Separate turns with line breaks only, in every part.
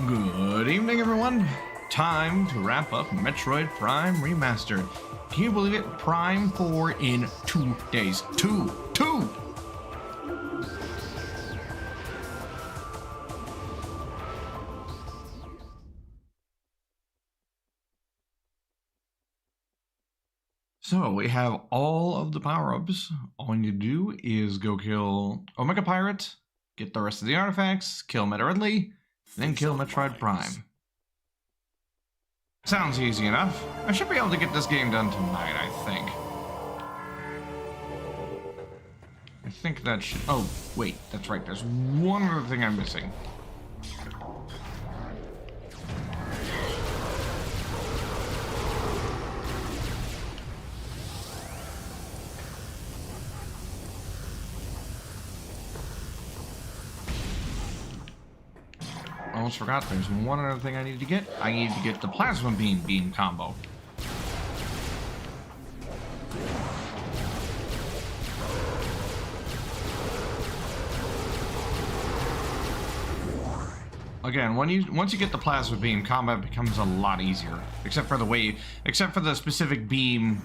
Good evening, everyone. Time to wrap up Metroid Prime Remastered. Can you believe it? Prime 4 in 2 days. Two! So, we have all of the power-ups. All you need to do is go kill Omega Pirate, get the rest of the artifacts, kill Metroid, then kill Metroid Prime. Sounds easy enough. I should be able to get this game done tonight, I think. I think that should... Oh, wait, that's right. There's one other thing I'm missing. Almost forgot, there's one other thing I need to get. I need to get the plasma beam combo. Again, once you get the plasma beam, combat becomes a lot easier. Except for the specific beam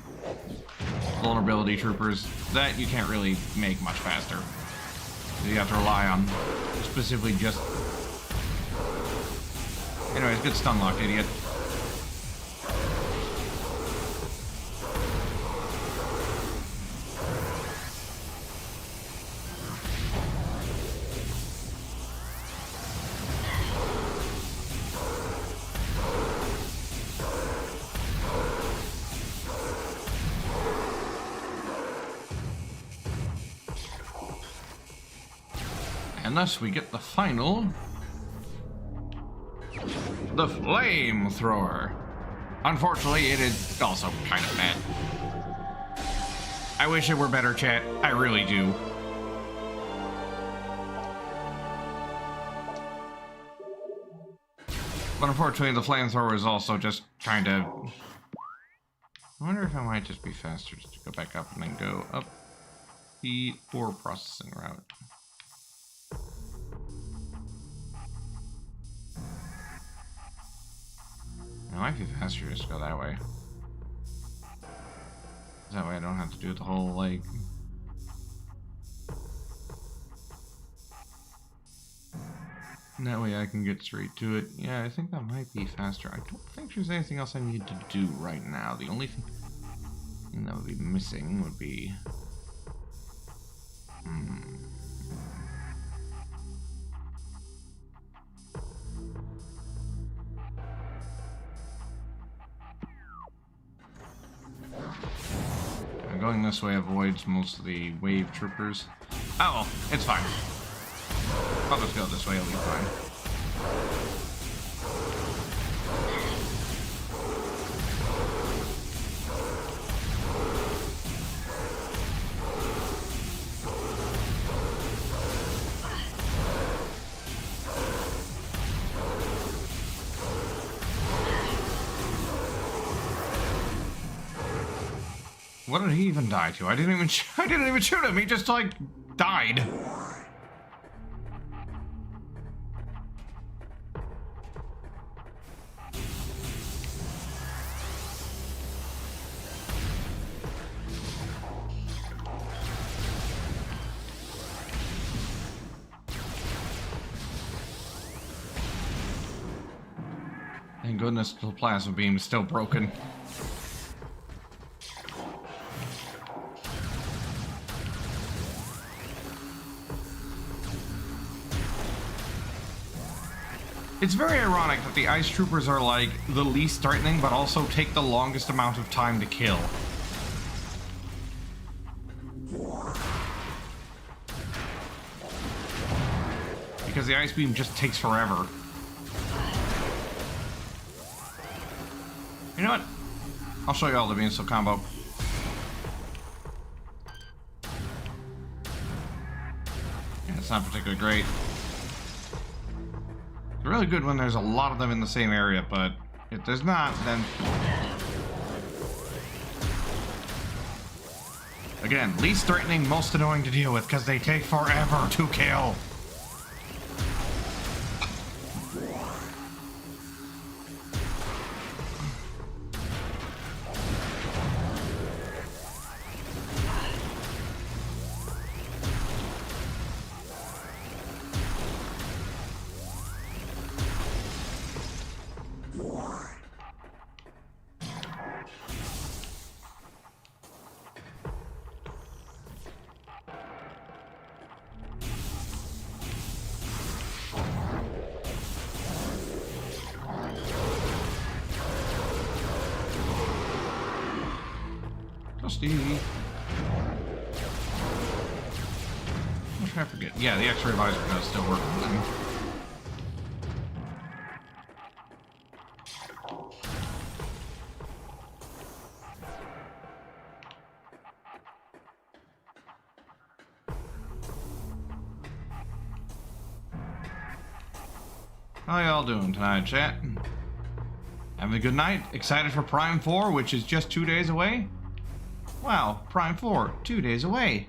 vulnerability troopers that you can't really make much faster. You have to rely on specifically just... Anyways, good stun lock, idiot. And thus we get the final... the flamethrower. Unfortunately, it is also kind of bad. I wish it were better, chat. I really do. But unfortunately, the flamethrower is also just kind of... I wonder if it might just be faster just to go back up and then go up the ore processing route. It might be faster just to go that way. That way I don't have to do the whole, like... And that way I can get straight to it. Yeah, I think that might be faster. I don't think there's anything else I need to do right now. The only thing that would be missing would be... going this way avoids most of the wave troopers. Oh, well, it's fine. I'll just go this way, it'll be fine. What did he even die to? I didn't even shoot him. He just like died. Thank goodness the plasma beam is still broken. It's very ironic that the ice troopers are like the least threatening, but also take the longest amount of time to kill. Because the ice beam just takes forever. You know what? I'll show you all the beanstalk combo. Yeah, it's not particularly great. It's really good when there's a lot of them in the same area, but if there's not, then... Again, least threatening, most annoying to deal with, because they take forever to kill. What did I forget? Yeah, the X-ray visor does still work on them. How y'all doing tonight, chat? Having a good night? Excited for Prime 4, which is just 2 days away? Wow, Prime 4, 2 days away.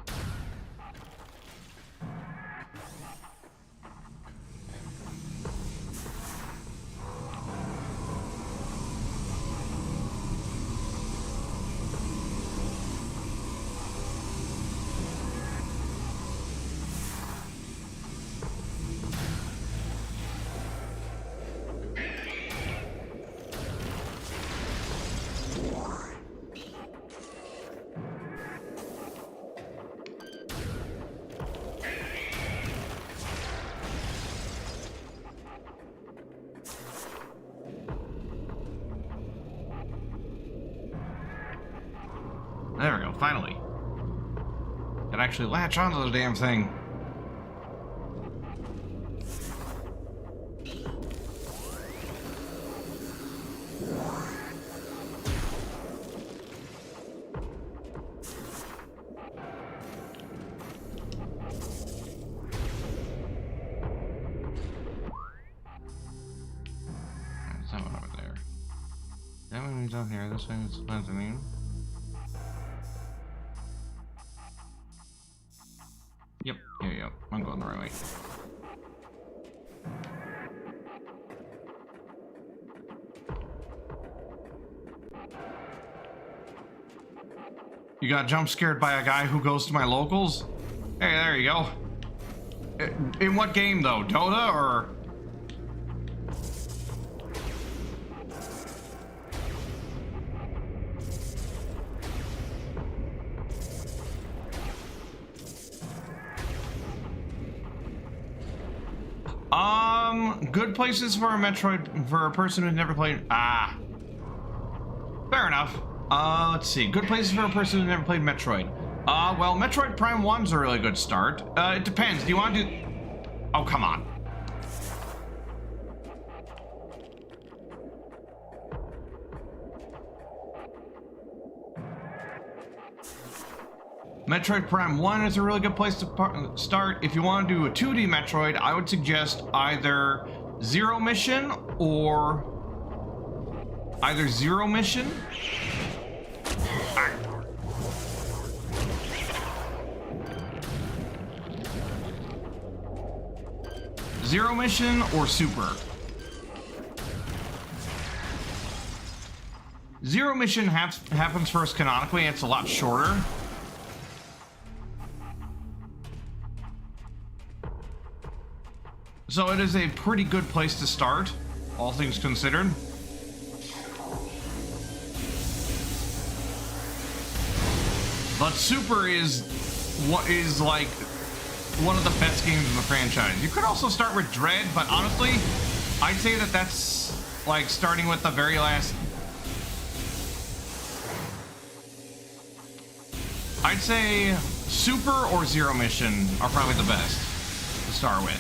There we go, finally. Can actually latch onto the damn thing. There's that one over there. That one is down here. This one is mezzanine. Yep, yep, I'm going the right way. You got jump scared by a guy who goes to my locals? Hey, there you go. In what game though? Dota or? Good places for a Metroid for a person who's never played. Ah, fair enough. Let's see. Good places for a person who never played Metroid. Well, Metroid Prime 1's a really good start. It depends. Do you want to do... Oh, come on. Metroid Prime 1 is a really good place to start. If you want to do a 2D Metroid, I would suggest either Zero Mission or... Either Zero Mission... Zero Mission or Super. Zero Mission happens first canonically, and it's a lot shorter. So it is a pretty good place to start, all things considered. But Super is what is like one of the best games in the franchise. You could also start with Dread, but honestly, I'd say that that's like starting with the very last. I'd say Super or Zero Mission are probably the best to start with.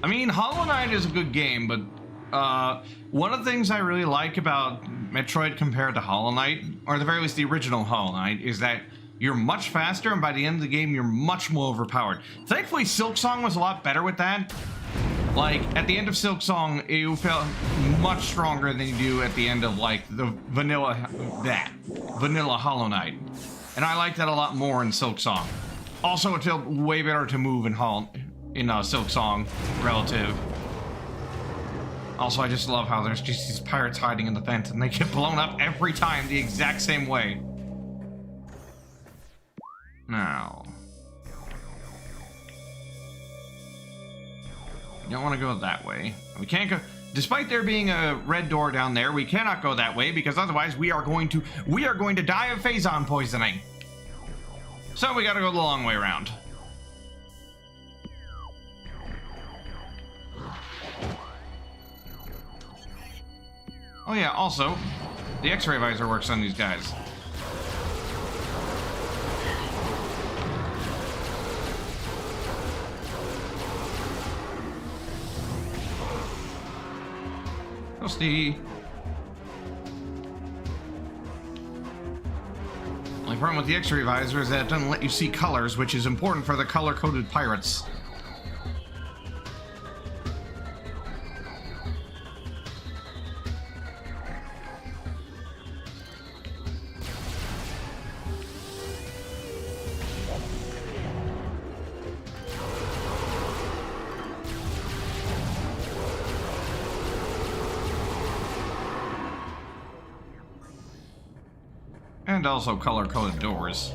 I mean, Hollow Knight is a good game, but one of the things I really like about Metroid compared to Hollow Knight, or at the very least the original Hollow Knight, is that you're much faster, and by the end of the game, you're much more overpowered. Thankfully, Silksong was a lot better with that. Like, at the end of Silksong, you felt much stronger than you do at the end of, like, the vanilla Hollow Knight. And I like that a lot more in Silksong. Also, it felt way better to move in Silksong relative. Also, I just love how there's just these pirates hiding in the vent and they get blown up every time the exact same way. Now, you don't want to go that way. We can't go. Despite there being a red door down there, we cannot go that way because otherwise we are going to die of Phazon poisoning. So we got to go the long way around. Oh yeah, also, the X-ray visor works on these guys. Toasty. Only problem with the X-ray visor is that it doesn't let you see colors, which is important for the color-coded pirates. And also color-coded doors.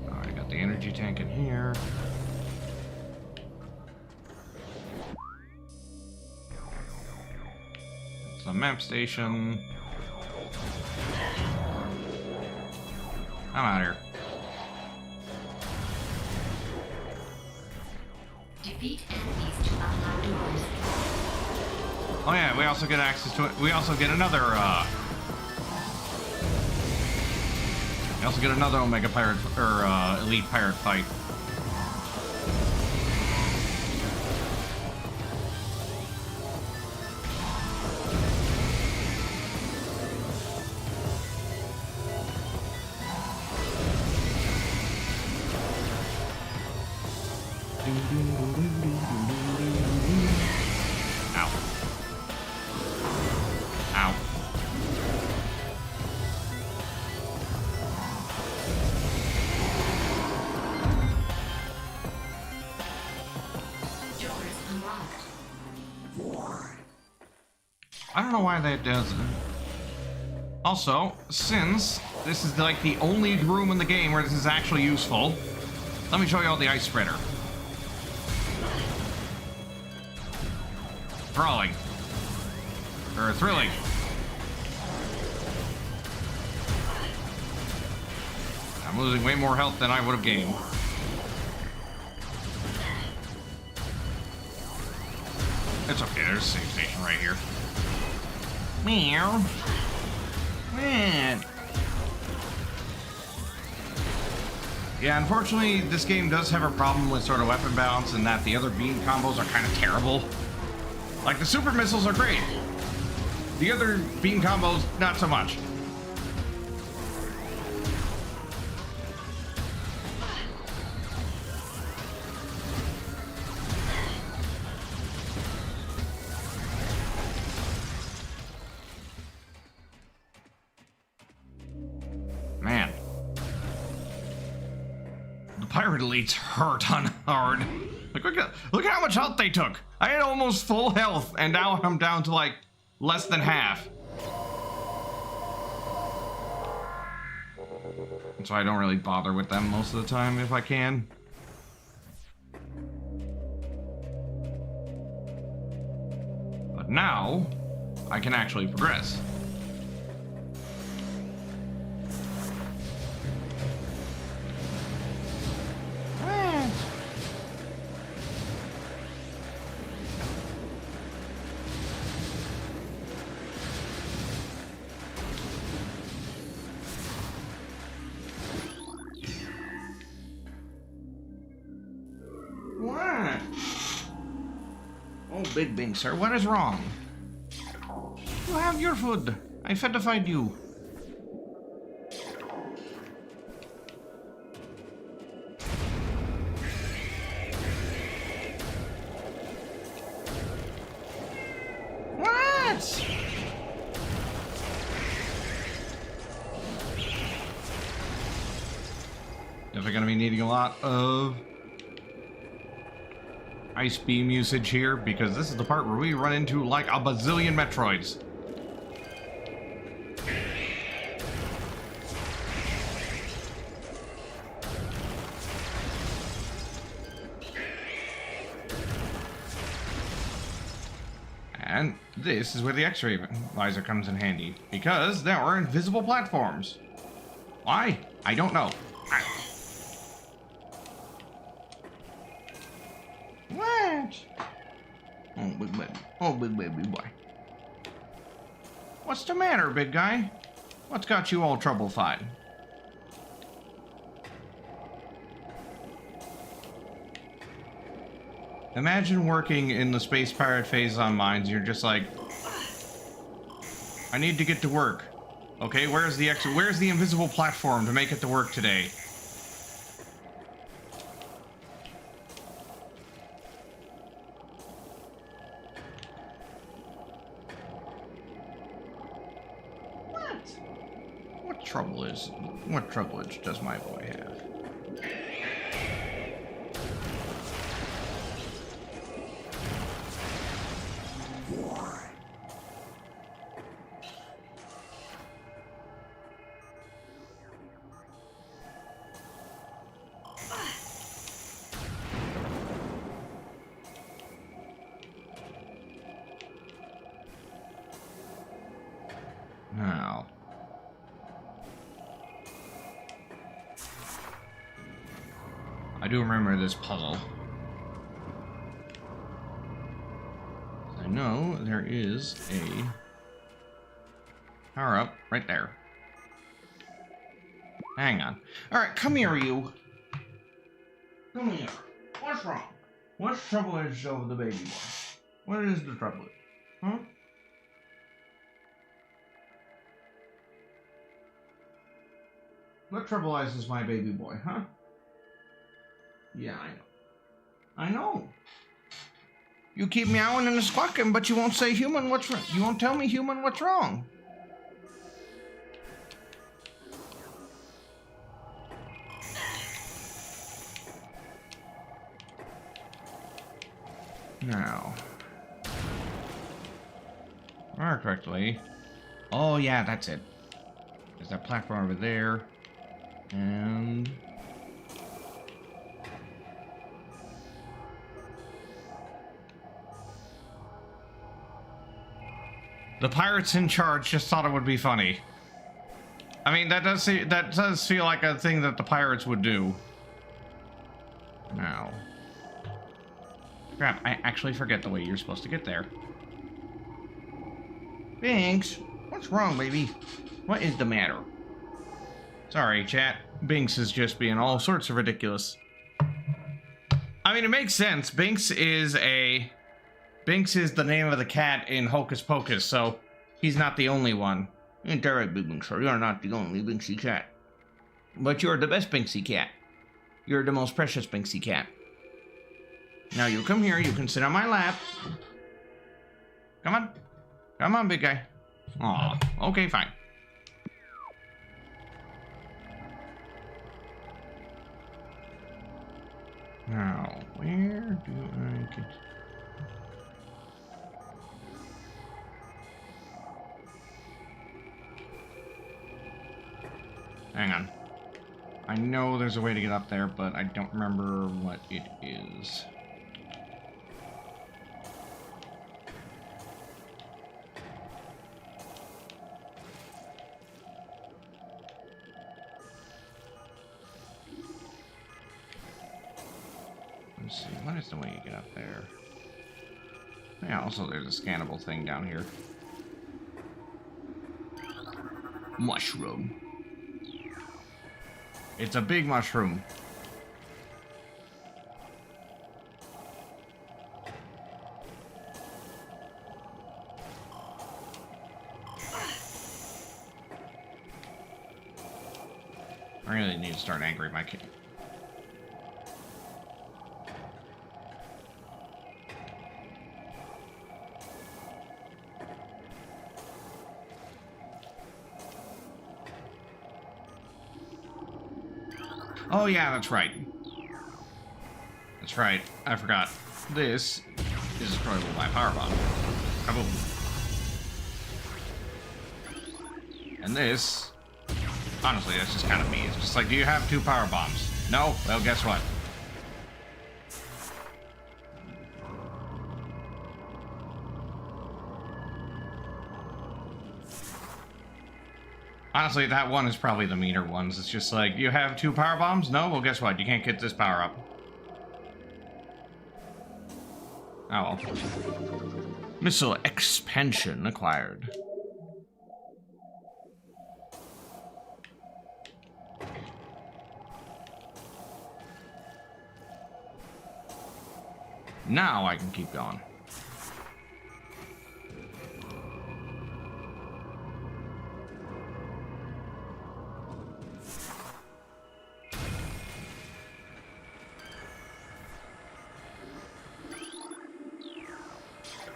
Alright, got the energy tank in here. It's a map station. I'm out of here. Oh yeah, we also get access to it. We also get another Omega Pirate or Elite Pirate fight. I don't know why that doesn't. Also, since this is like the only room in the game where this is actually useful, let me show you all the ice spreader. Thrilling. I'm losing way more health than I would have gained. It's okay, there's a save station right here. Meow. Man. Yeah, unfortunately, this game does have a problem with sort of weapon balance and that the other beam combos are kind of terrible. Like, the super missiles are great. The other beam combos, not so much. Man. The pirate elites hurt on hard. Like, look at how much health they took. I had almost full health, and now I'm down to like less than half. So I don't really bother with them most of the time if I can. But now I can actually progress. What? Oh, Big Bing, sir, what is wrong? You have your food. I fed you. What? Definitely gonna be needing a lot of ice beam usage here, because this is the part where we run into like a bazillion Metroids. And this is where the X-ray visor comes in handy, because there are invisible platforms. Why? I don't know. What? Oh, big baby. Oh, big baby boy. What's the matter, big guy? What's got you all trouble-fied? Imagine working in the space pirate phase on mines. You're just like, I need to get to work. Okay, where's the invisible platform to make it to work today? What trouble does my boy have? Now, I do remember this puzzle. I know there is a power-up right there. Hang on. Alright, come here, you. Come here. What's wrong? What's trouble is over the baby boy? What is the trouble? Huh? What troublizes my baby boy, huh? Yeah, I know. I know. You keep meowing and squawking, but you won't say human what's wrong. You won't tell me human what's wrong. Now. Remember correctly. Oh yeah, that's it. There's that platform over there. And the pirates in charge just thought it would be funny. I mean, that does feel like a thing that the pirates would do. Now. Crap, I actually forget the way you're supposed to get there. Binks, what's wrong, baby? What is the matter? Sorry, chat. Binks is just being all sorts of ridiculous. I mean, it makes sense. Binks is the name of the cat in Hocus Pocus, so he's not the only one. Ain't that right, Big Binks? You're not the only Binksy cat. But you're the best Binksy cat. You're the most precious Binksy cat. Now you come here, you can sit on my lap. Come on. Come on, big guy. Aw, okay, fine. Now, where do I get... Hang on. I know there's a way to get up there, but I don't remember what it is. Let's see, what is the way you get up there? Yeah, also there's a scannable thing down here. Mushroom. It's a big mushroom. I really need to start angering my kid. Oh yeah, that's right. That's right. I forgot. This is destroyable by powerbomb. Kaboom. And this, honestly, that's just kind of me. It's just like, do you have 2 power bombs? No? Well, guess what? Honestly, that one is probably the meaner ones. It's just like, you have 2 power bombs? No? Well, guess what? You can't get this power up. Oh well. Missile expansion acquired. Now I can keep going.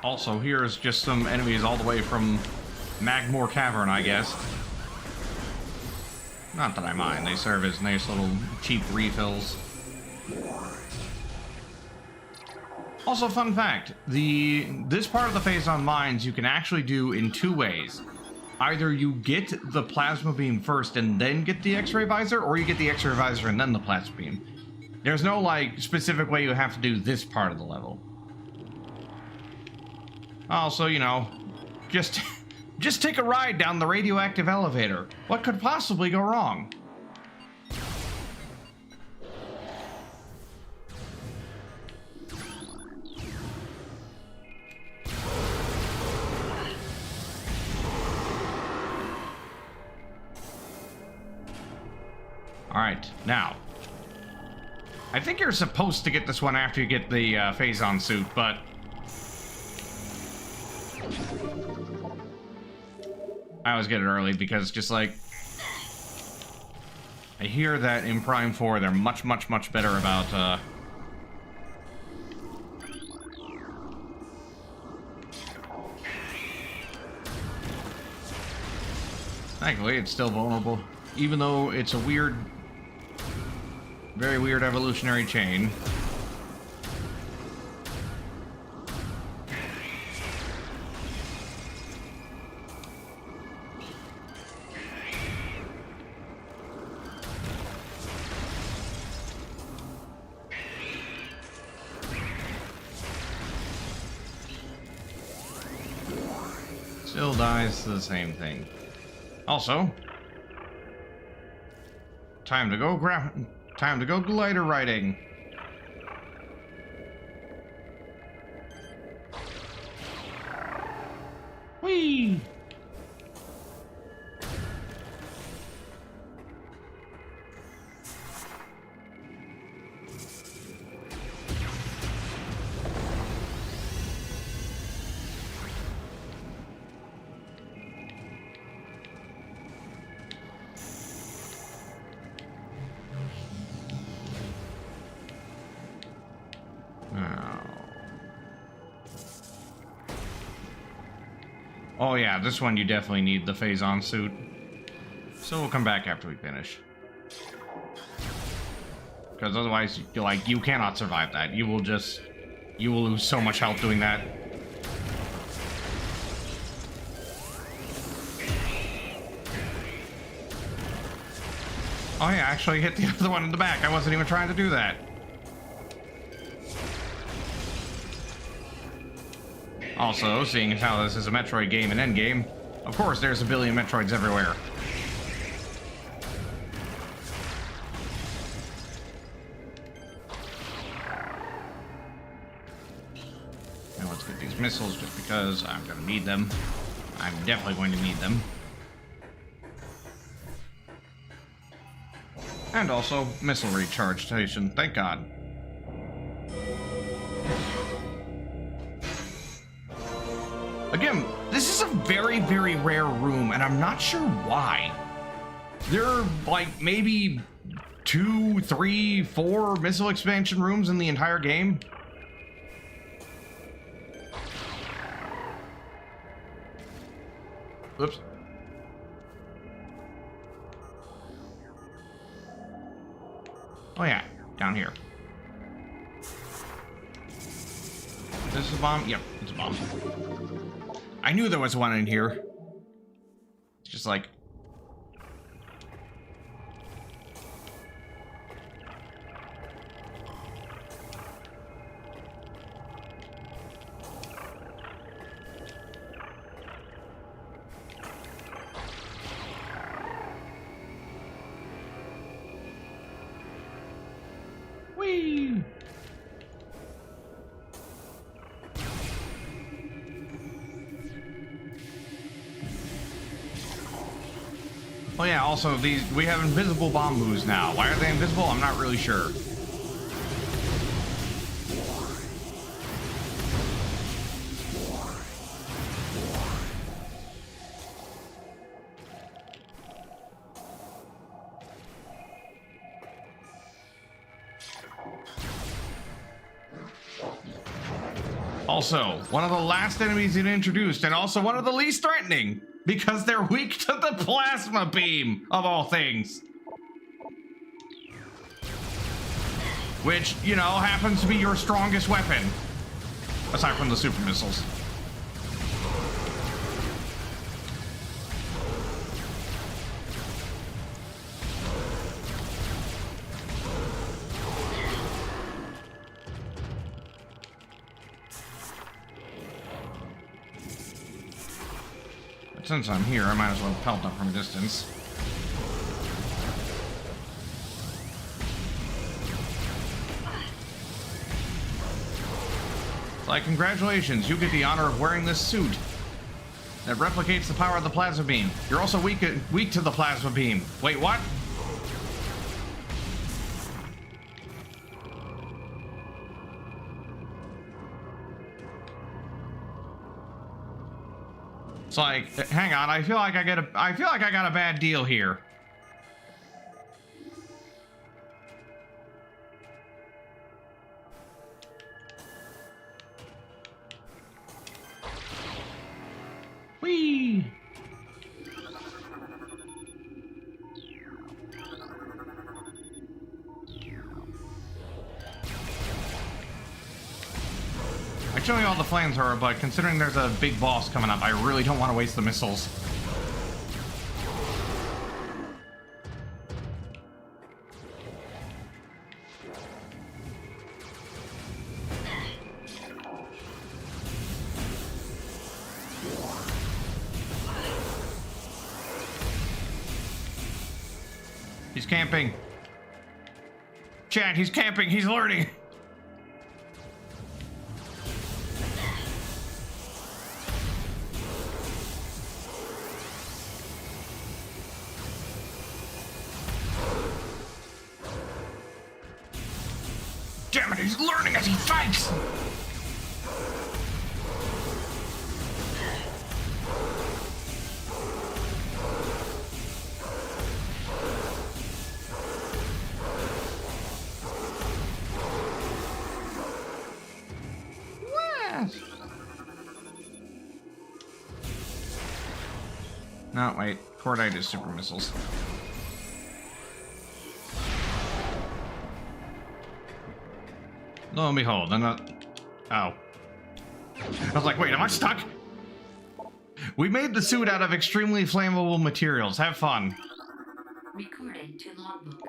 Also, here's just some enemies all the way from Magmore Cavern, I guess. Not that I mind, they serve as nice little cheap refills. Also, fun fact, this part of the phase on mines you can actually do in 2 ways. Either you get the plasma beam first and then get the X-ray visor, or you get the X-ray visor and then the plasma beam. There's no, like, specific way you have to do this part of the level. Also, you know, just take a ride down the radioactive elevator. What could possibly go wrong? Alright, now. I think you're supposed to get this one after you get the Phazon suit, but... I always get it early because just like... I hear that in Prime 4 they're much better about, Thankfully, it's still vulnerable. Even though it's a weird... very weird evolutionary chain. Still dies to the same thing. Also, Time to go glider riding. Whee! Oh yeah, this one you definitely need the phase-on suit. So we'll come back after we finish. Because otherwise, you cannot survive that. You will lose so much health doing that. Oh yeah, I actually hit the other one in the back. I wasn't even trying to do that. Also, seeing as how this is a Metroid game and endgame, of course there's a billion Metroids everywhere. Now let's get these missiles just because I'm going to need them. I'm definitely going to need them. And also, missile recharge station, thank God. Again, this is a very, very rare room, and I'm not sure why. There are, like, maybe 2, 3, 4 missile expansion rooms in the entire game. Oops. Oh yeah, down here. This is a bomb? Yep, it's a bomb. I knew there was one in here. It's just like... Whee! Oh yeah, also we have invisible bomb moves now. Why are they invisible? I'm not really sure. Also, one of the last enemies it introduced, and also one of the least threatening, because they're weak to the plasma beam, of all things. Which, you know, happens to be your strongest weapon. Aside from the super missiles. Since I'm here, I might as well pelt them from a distance. It's like, congratulations, you get the honor of wearing this suit that replicates the power of the plasma beam. You're also weak to the plasma beam. Wait, what? It's like, hang on, I feel like I got a bad deal here. Whee! I show you all the flamethrower, but considering there's a big boss coming up, I really don't want to waste the missiles. He's camping. Chat, he's camping. He's learning. Damn it, he's learning as he fights! What? No, wait. Cordite is super missiles. Lo and behold, I'm not... Oh. I was like, wait, am I stuck? We made the suit out of extremely flammable materials. Have fun.
Recorded to logbook.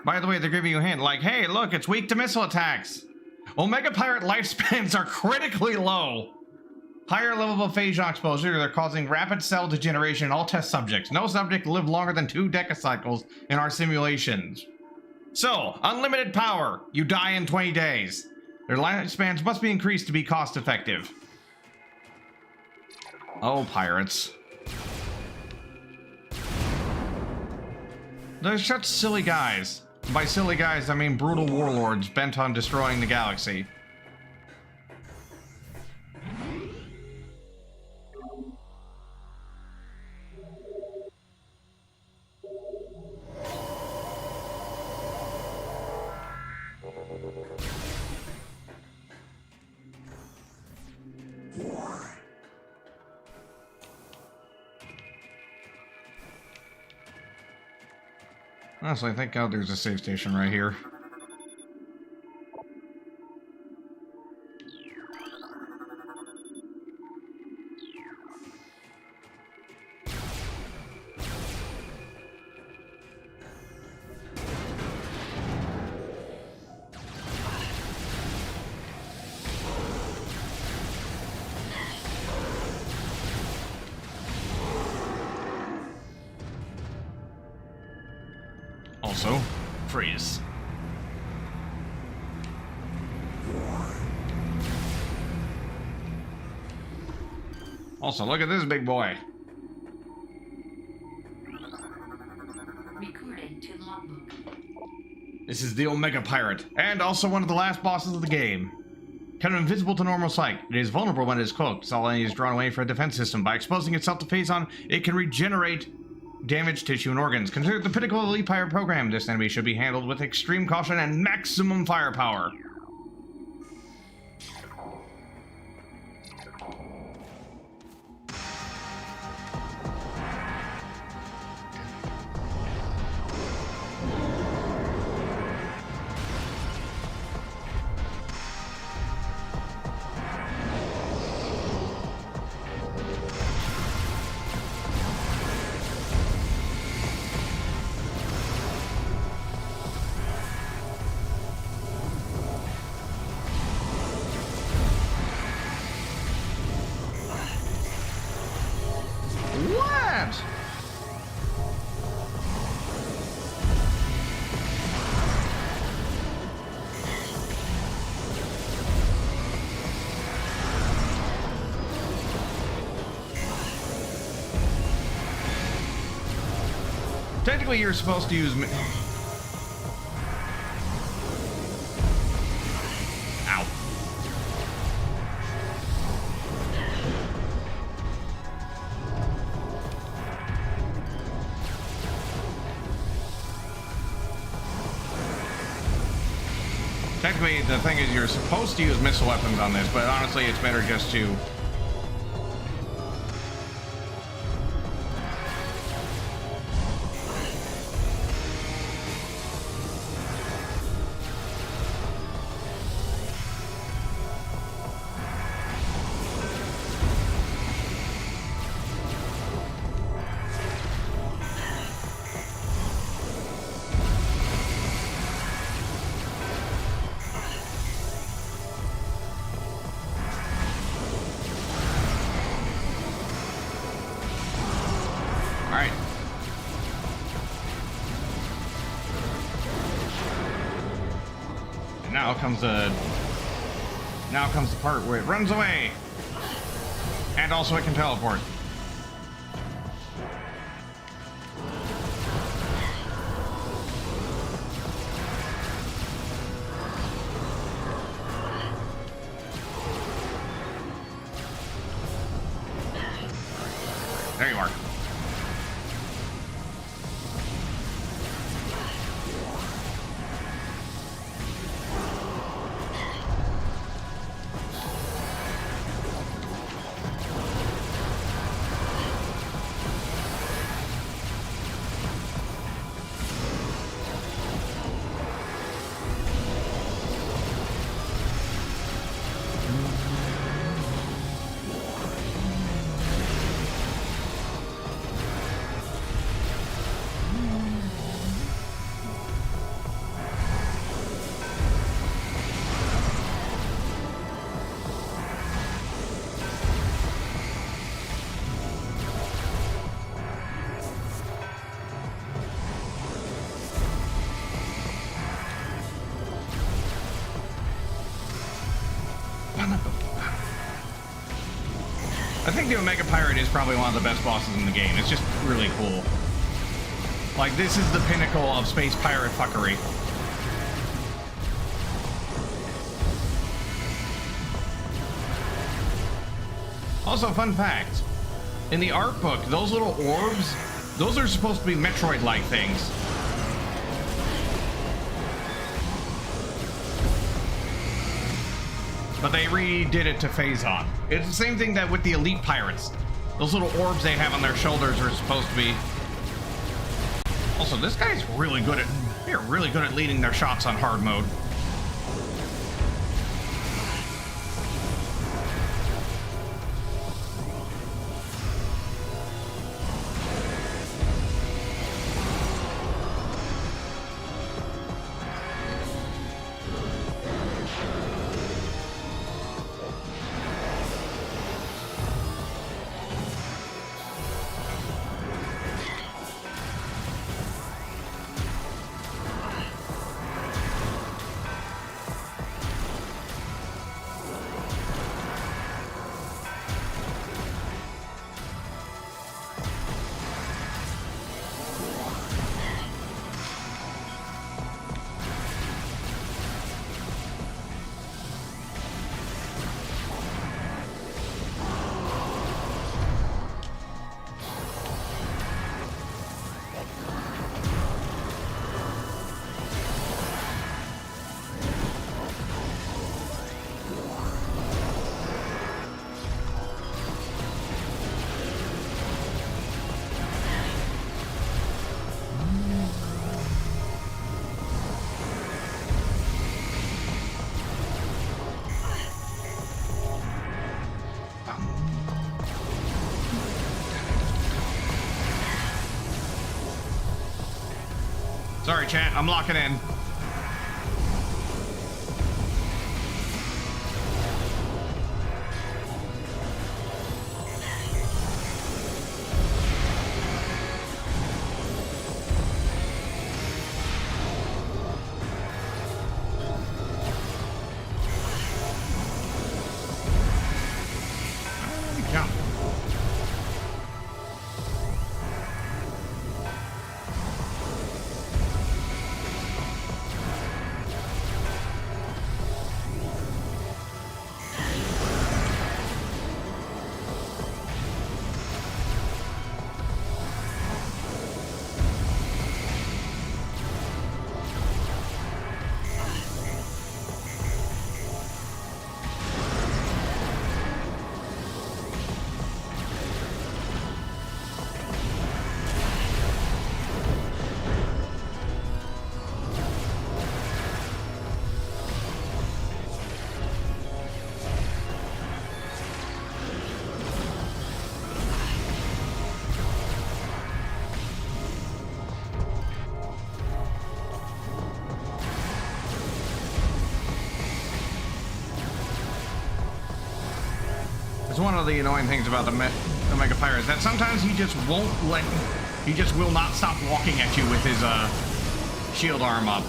By the way, they're giving you a hint, like, hey, look, it's weak to missile attacks. Omega Pirate lifespans are critically low. Higher level of phage exposure, they're causing rapid cell degeneration in all test subjects. No subject lived longer than 2 decacycles in our simulations. So, unlimited power. You die in 20 days. Their lifespans must be increased to be cost effective. Oh, pirates. They're such silly guys. By silly guys, I mean brutal warlords bent on destroying the galaxy. Honestly, thank God there's a save station right here. Also, freeze. Also, look at this big boy.
Recorded to logbook.
This is the Omega Pirate, and also one of the last bosses of the game. Kind of invisible to normal sight, it is vulnerable when it is cloaked. Its all is drawn away for a defense system. By exposing itself to Phazon, it can regenerate damaged tissue and organs. Considered the pinnacle of the Elite Pirate program, this enemy should be handled with extreme caution and maximum firepower. What? Technically, you're supposed to use... Ow. Technically, the thing is, you're supposed to use missile weapons on this, but honestly, it's better just to... Now comes the part where it runs away. And also it can teleport. There you are. I think the Omega Pirate is probably one of the best bosses in the game. It's just really cool. Like, this is the pinnacle of space pirate fuckery. Also, fun fact. In the art book, those little orbs, those are supposed to be Metroid-like things. But they redid it to Phazon. It's the same thing that with the Elite Pirates. Those little orbs they have on their shoulders are supposed to be... Also, this guy's really good at... They're really good at leading their shots on hard mode. Sorry, chat. I'm locking in. One of the annoying things about the Mega Pirate is that sometimes he just won't let... He just will not stop walking at you with his shield arm up.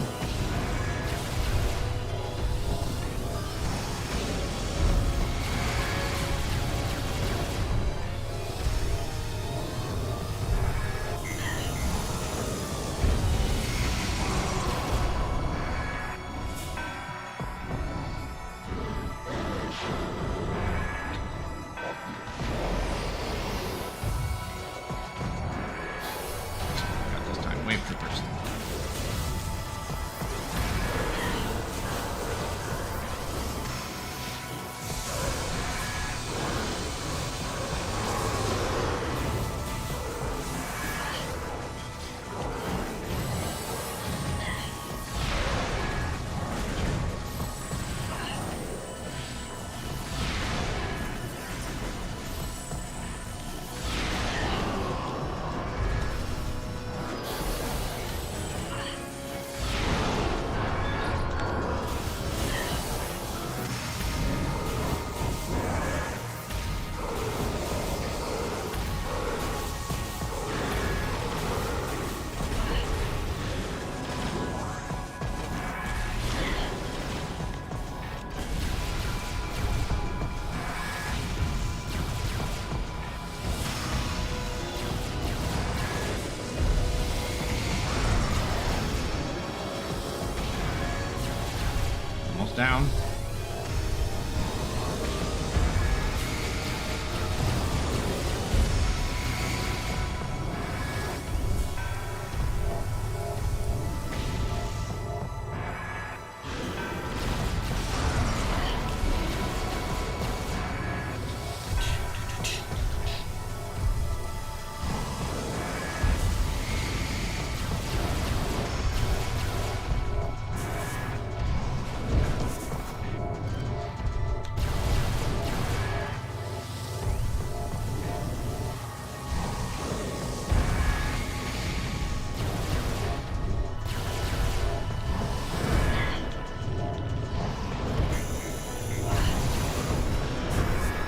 Almost down.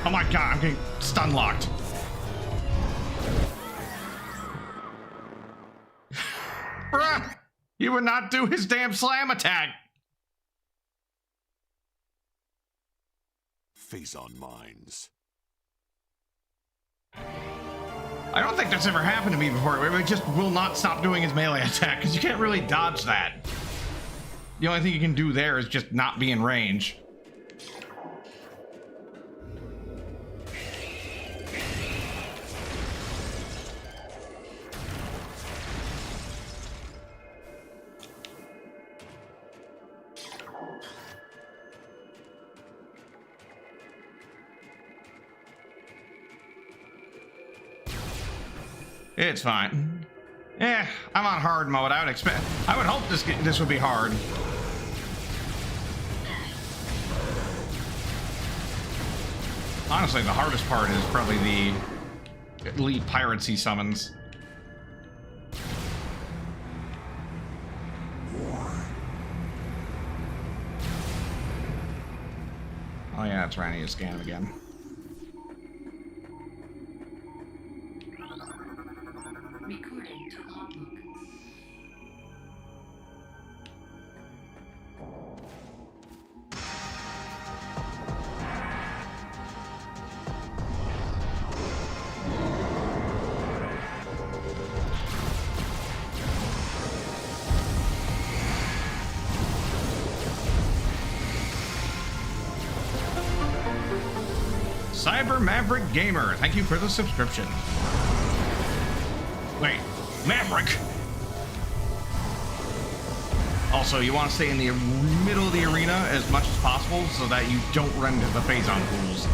Oh my god, I'm getting stun locked. Bruh! He would not do his damn slam attack!
Phazon mines.
I don't think that's ever happened to me before. It just will not stop doing his melee attack, because you can't really dodge that. The only thing you can do there is just not be in range. It's fine. I'm on hard mode. I would hope this would be hard. Honestly, the hardest part is probably the elite piracy summons. Oh yeah, that's right. I need to scan him again.
Recording to logbook.
Cyber Maverick Gamer, thank you for the subscription. Wait, Maverick! Also, you want to stay in the middle of the arena as much as possible so that you don't run into the Phazon pools.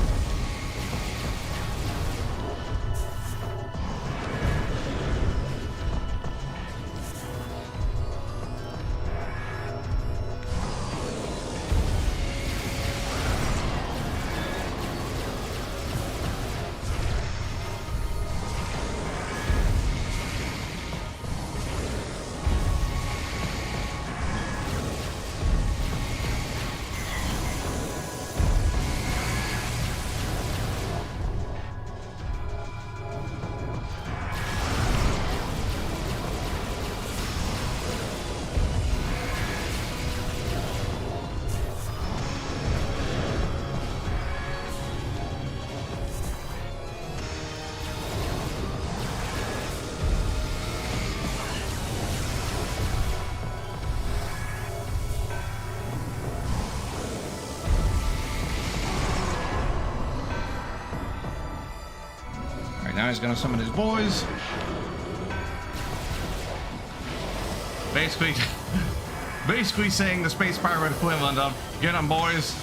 Now he's gonna summon his boys. Basically saying the space pirate equivalent of, get 'em boys.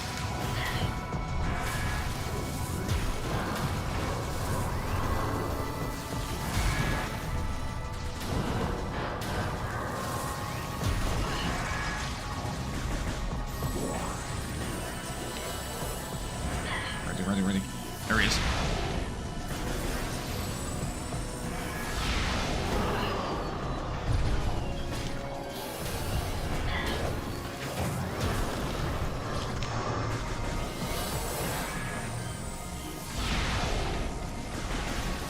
Ready. There he is.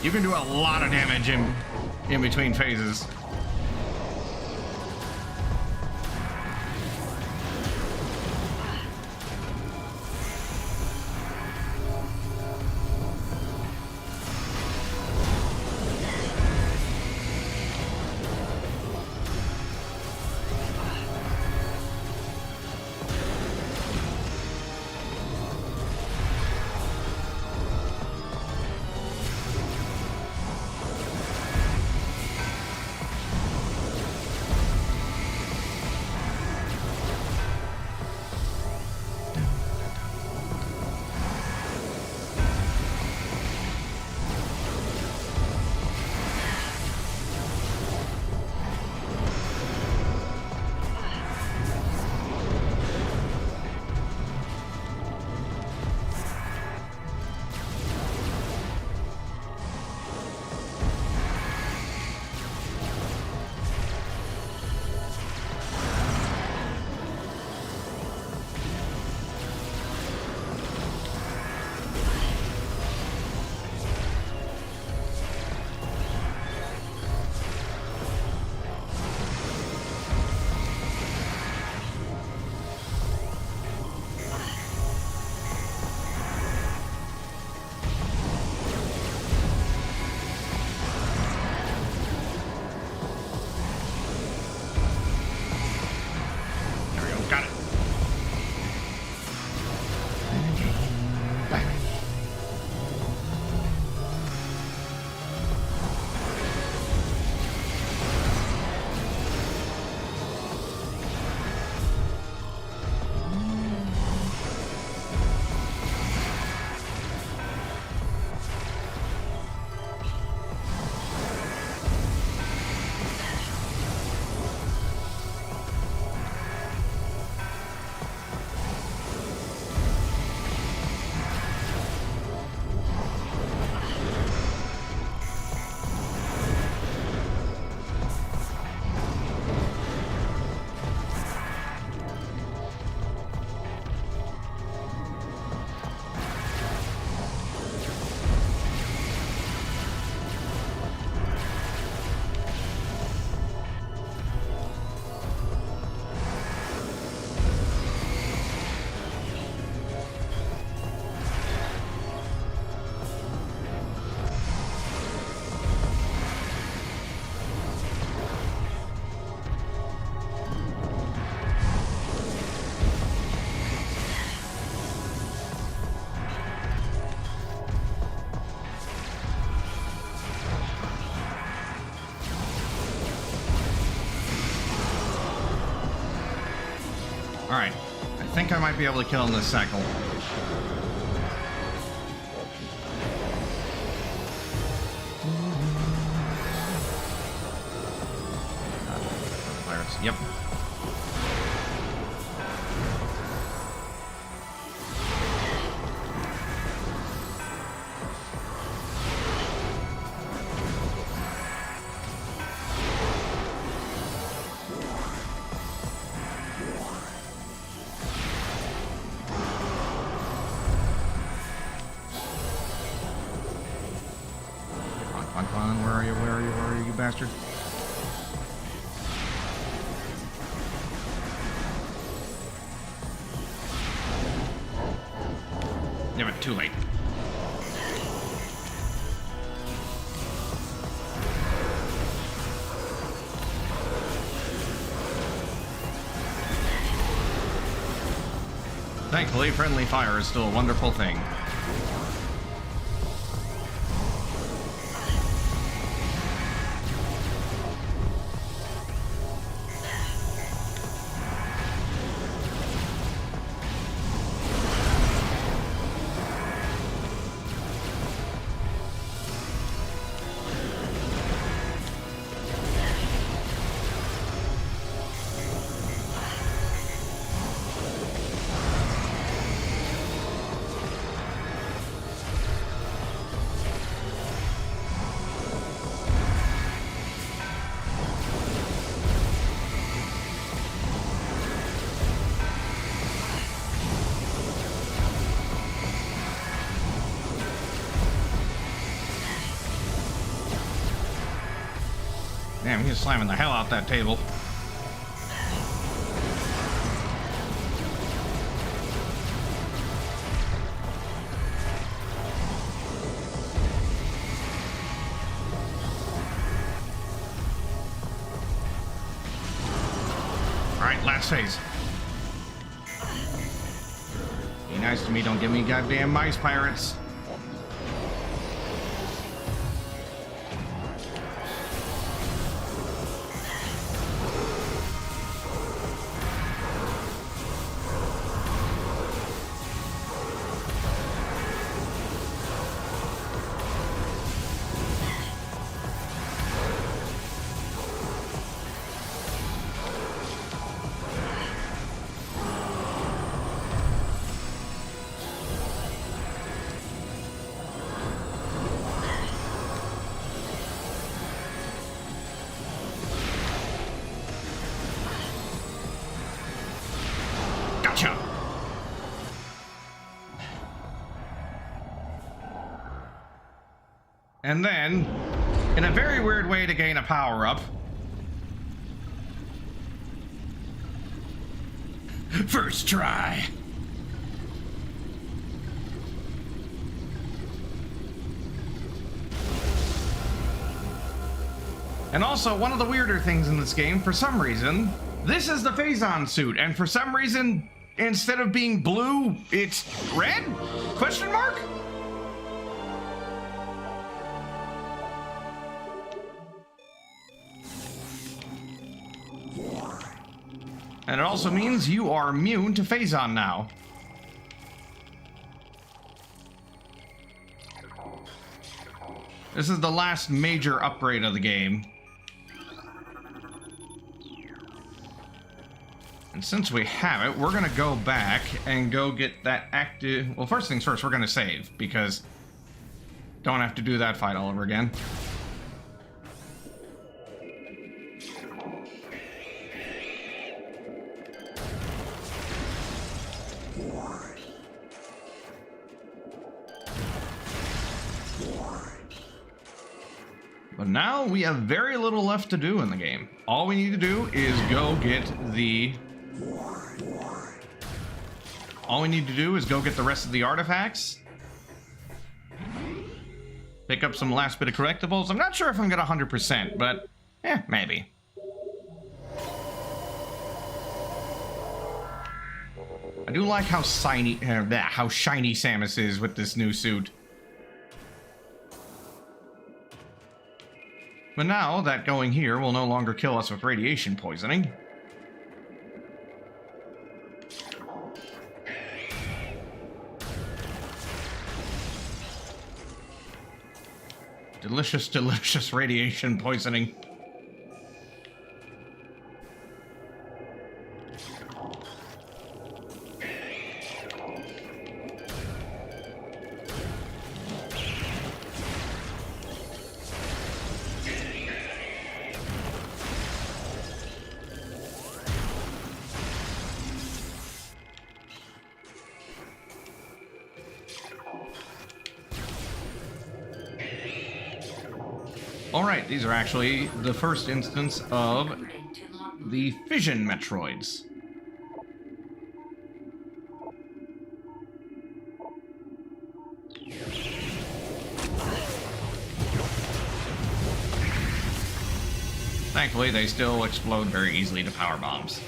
You can do a lot of damage in between phases. Alright. I think I might be able to kill him this cycle. Pirates. Yep. Come on, where are you? Where are you? Where are you, you bastard? Yeah, but too late. Thankfully, friendly fire is still a wonderful thing. Damn, he's slamming the hell out that table. Alright, last phase. Be nice to me, don't give me goddamn mice, pirates. Gotcha! And then, in a very weird way to gain a power-up, first try. And also, one of the weirder things in this game, for some reason, this is the Phazon suit, and for some reason, instead of being blue, it's red? Question mark? And it also means you are immune to Phazon now. This is the last major upgrade of the game. And since we have it, we're gonna go back and go get that active... Well, first things first, we're gonna save, because don't have to do that fight all over again. But now we have very little left to do in the game. All we need to do is go get the... All we need to do is go get the rest of the artifacts. Pick up some last bit of collectibles. I'm not sure if I'm gonna 100%, but maybe. I do like how shiny Samus is with this new suit. But now that going here will no longer kill us with radiation poisoning. Delicious, delicious radiation poisoning. Alright, these are actually the first instance of
Reporting to logbook.
the fission Metroids. Thankfully, they still explode very easily to power bombs.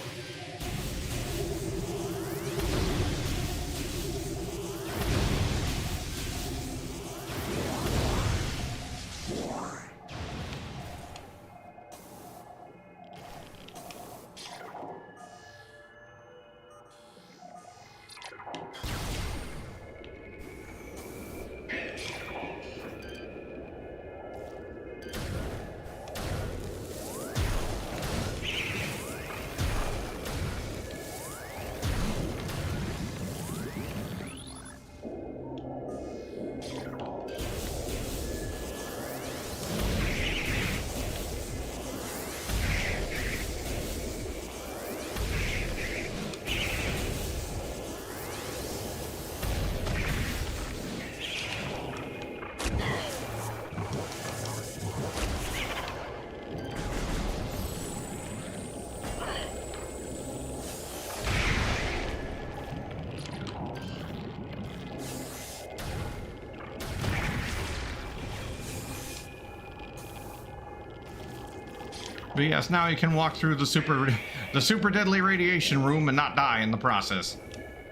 But yes, now you can walk through the super deadly radiation room and not die in the process.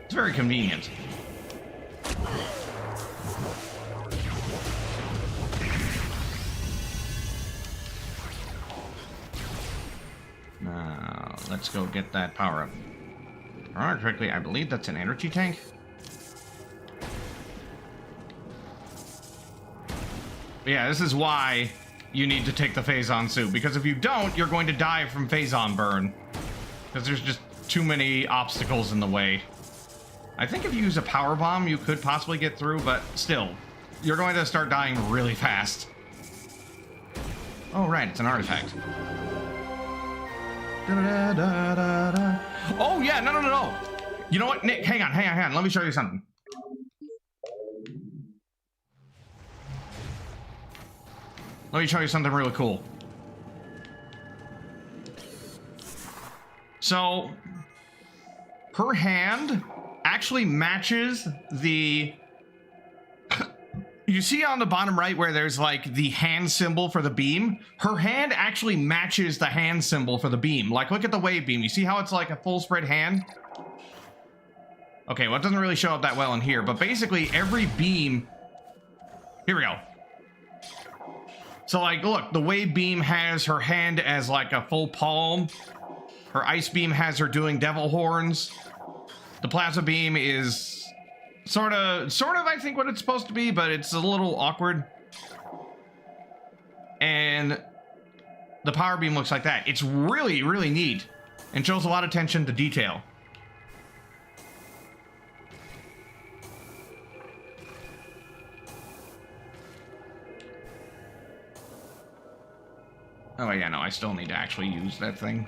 It's very convenient. Now, let's go get that power up. If I remember correctly, I believe that's an energy tank. But yeah, this is why you need to take the Phazon suit, because if you don't, you're going to die from Phazon burn. Because there's just too many obstacles in the way. I think if you use a power bomb, you could possibly get through, but still, you're going to start dying really fast. Oh, right, it's an artifact. Oh, yeah, no. You know what, Nick, hang on. Let me show you something. Let me show you something really cool. So, her hand actually matches the... You see on the bottom right where there's like the hand symbol for the beam? Her hand actually matches the hand symbol for the beam. Like, look at the wave beam. You see how it's like a full spread hand? Okay, well, it doesn't really show up that well in here, but basically every beam... Here we go. So, like, look, the wave beam has her hand as, like, a full palm. Her ice beam has her doing devil horns. The plasma beam is sort of, I think, what it's supposed to be, but it's a little awkward. And the power beam looks like that. It's really, really neat and shows a lot of attention to detail. Oh, yeah, no, I still need to actually use that thing.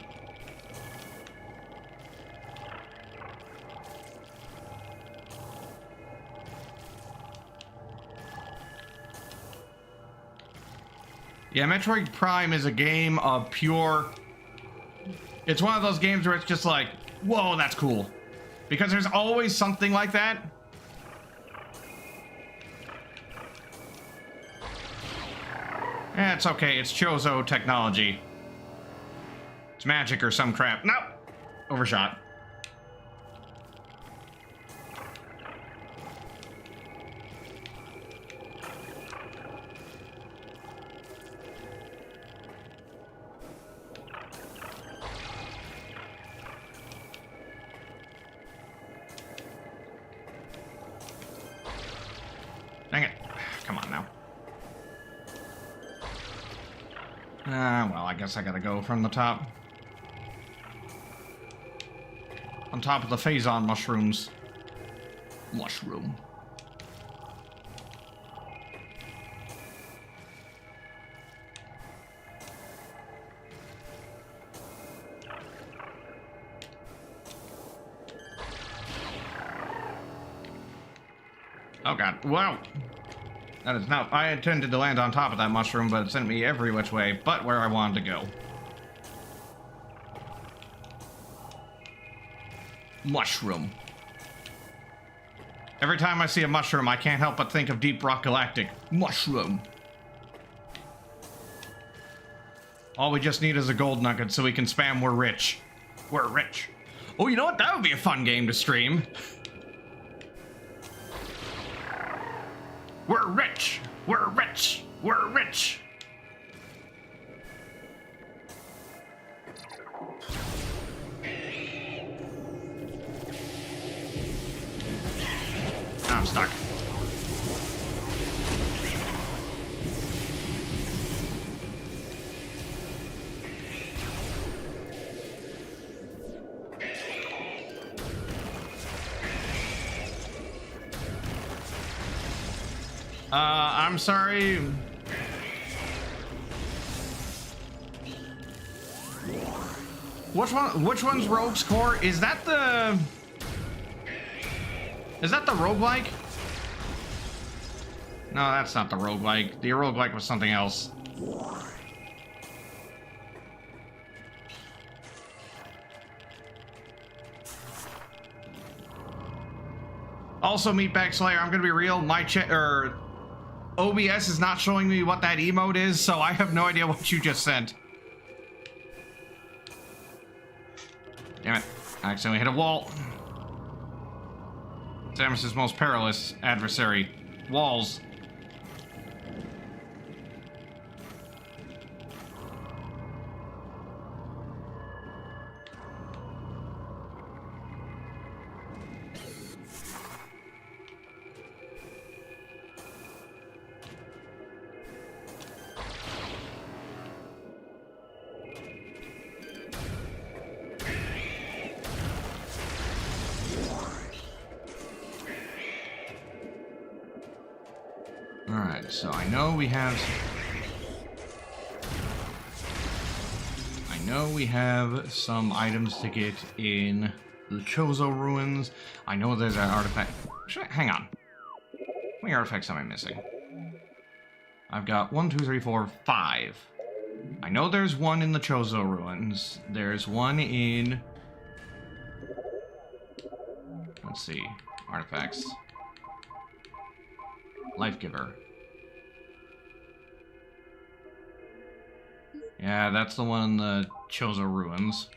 Yeah, Metroid Prime is a game of pure... It's one of those games where it's just like, whoa, that's cool. Because there's always something like that. Eh, it's okay, it's Chozo technology. It's magic or some crap. Nope! Overshot. Dang it. Come on now. Well, I guess I gotta go from the top. On top of the Phazon mushrooms. Mushroom. Oh god, wow! That is not... I intended to land on top of that mushroom, but it sent me every which way but where I wanted to go. Mushroom. Every time I see a mushroom, I can't help but think of Deep Rock Galactic. Mushroom. All we just need is a gold nugget so we can spam We're Rich. We're rich. Oh, you know what? That would be a fun game to stream. We're rich. We're rich. We're rich. I'm stuck. I'm sorry. Which one's Rogue's Core? Is that the roguelike? No, that's not the roguelike. The roguelike was something else. Also, Meatbag Slayer, I'm gonna be real, my OBS is not showing me what that emote is, so I have no idea what you just sent. Damn it, I accidentally hit a wall. Samus's most perilous adversary. Walls. Alright, so I know we have some items to get in the Chozo ruins. I know there's an artifact. Hang on. How many artifacts am I missing? I've got 1, 2, 3, 4, 5. I know there's one in the Chozo ruins. There's one in... Let's see. Artifacts. Life Giver. Yeah, that's the one in the Chozo ruins.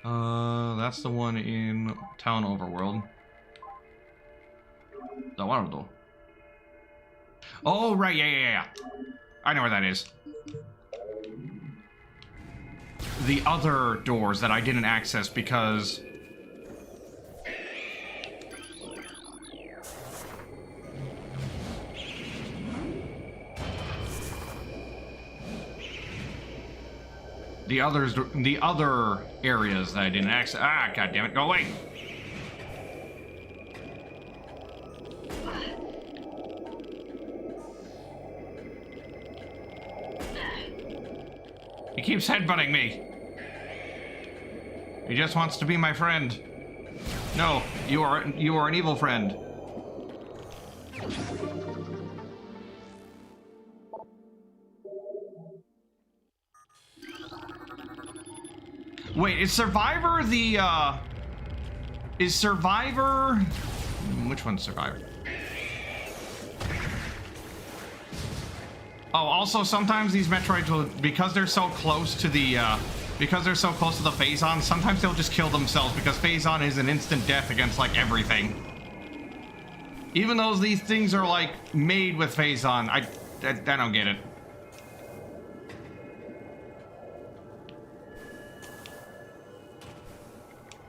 That's the one in Town Overworld. The one. Oh, right, yeah. I know where that is. The other doors that I didn't access because... The other areas that I didn't access. Ah, god damn it, go away. He keeps headbutting me. He just wants to be my friend. No, you are an evil friend. Wait, is Survivor the, Is Survivor... Which one's Survivor? Oh, also, sometimes these Metroids will... Because they're so close to the, Phazon, sometimes they'll just kill themselves, because Phazon is an instant death against, like, everything. Even though these things are, like, made with Phazon, I don't get it.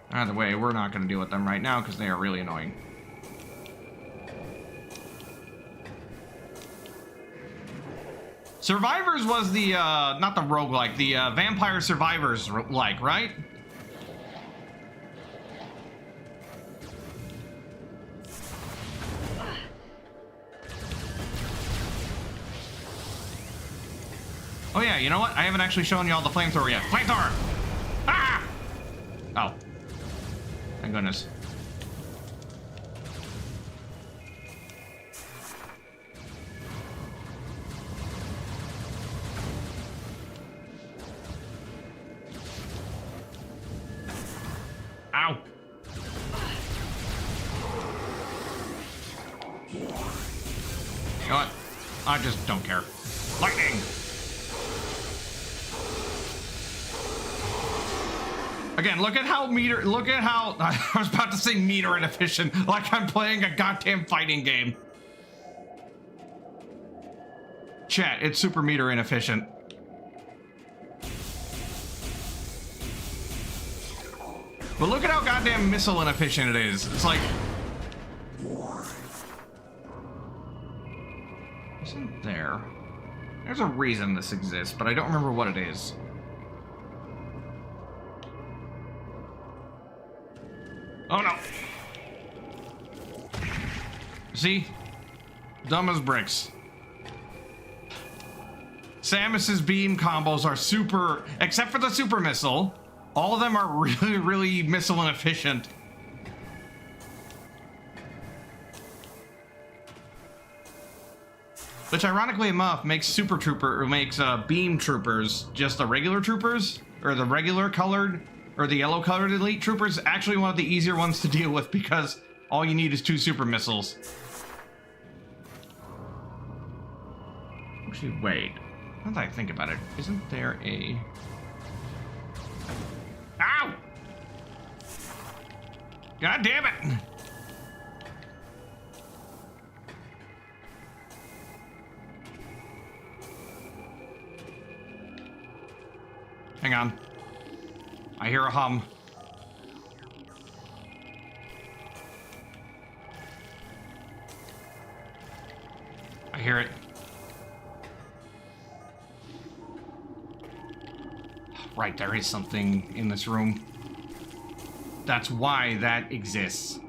Either way, we're not going to deal with them right now because they are really annoying. Survivors was the, not the roguelike, the Vampire Survivors like, right? Oh yeah, you know what? I haven't actually shown you all the flamethrower yet. Flamethrower! Ah! Oh. Thank goodness. Ow! You know what? I just don't care. Lightning! Again, look at how I was about to say meter inefficient, like I'm playing a goddamn fighting game. Chat, it's super meter inefficient. But look at how goddamn missile inefficient it is. It's like... Isn't there? There's a reason this exists, but I don't remember what it is. Oh no! See? Dumb as bricks. Samus's beam combos are super... Except for the super missile. All of them are really, really missile inefficient. Which, ironically enough, makes beam troopers just the regular troopers, or the regular colored, or the yellow colored elite troopers, actually one of the easier ones to deal with because all you need is 2 super missiles. Actually, wait. Now that I think about it, isn't there a... Ow! God damn it! Hang on. I hear a hum. I hear it. Right, there is something in this room. That's why that exists.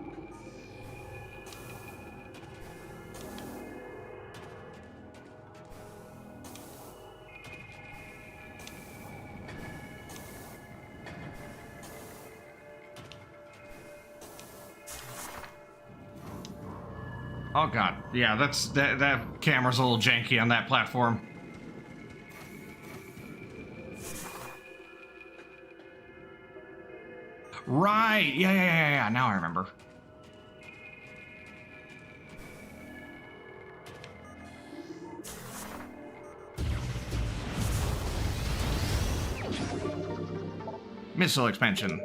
Oh god, yeah, that camera's a little janky on that platform. Right, yeah, now I remember. Missile expansion.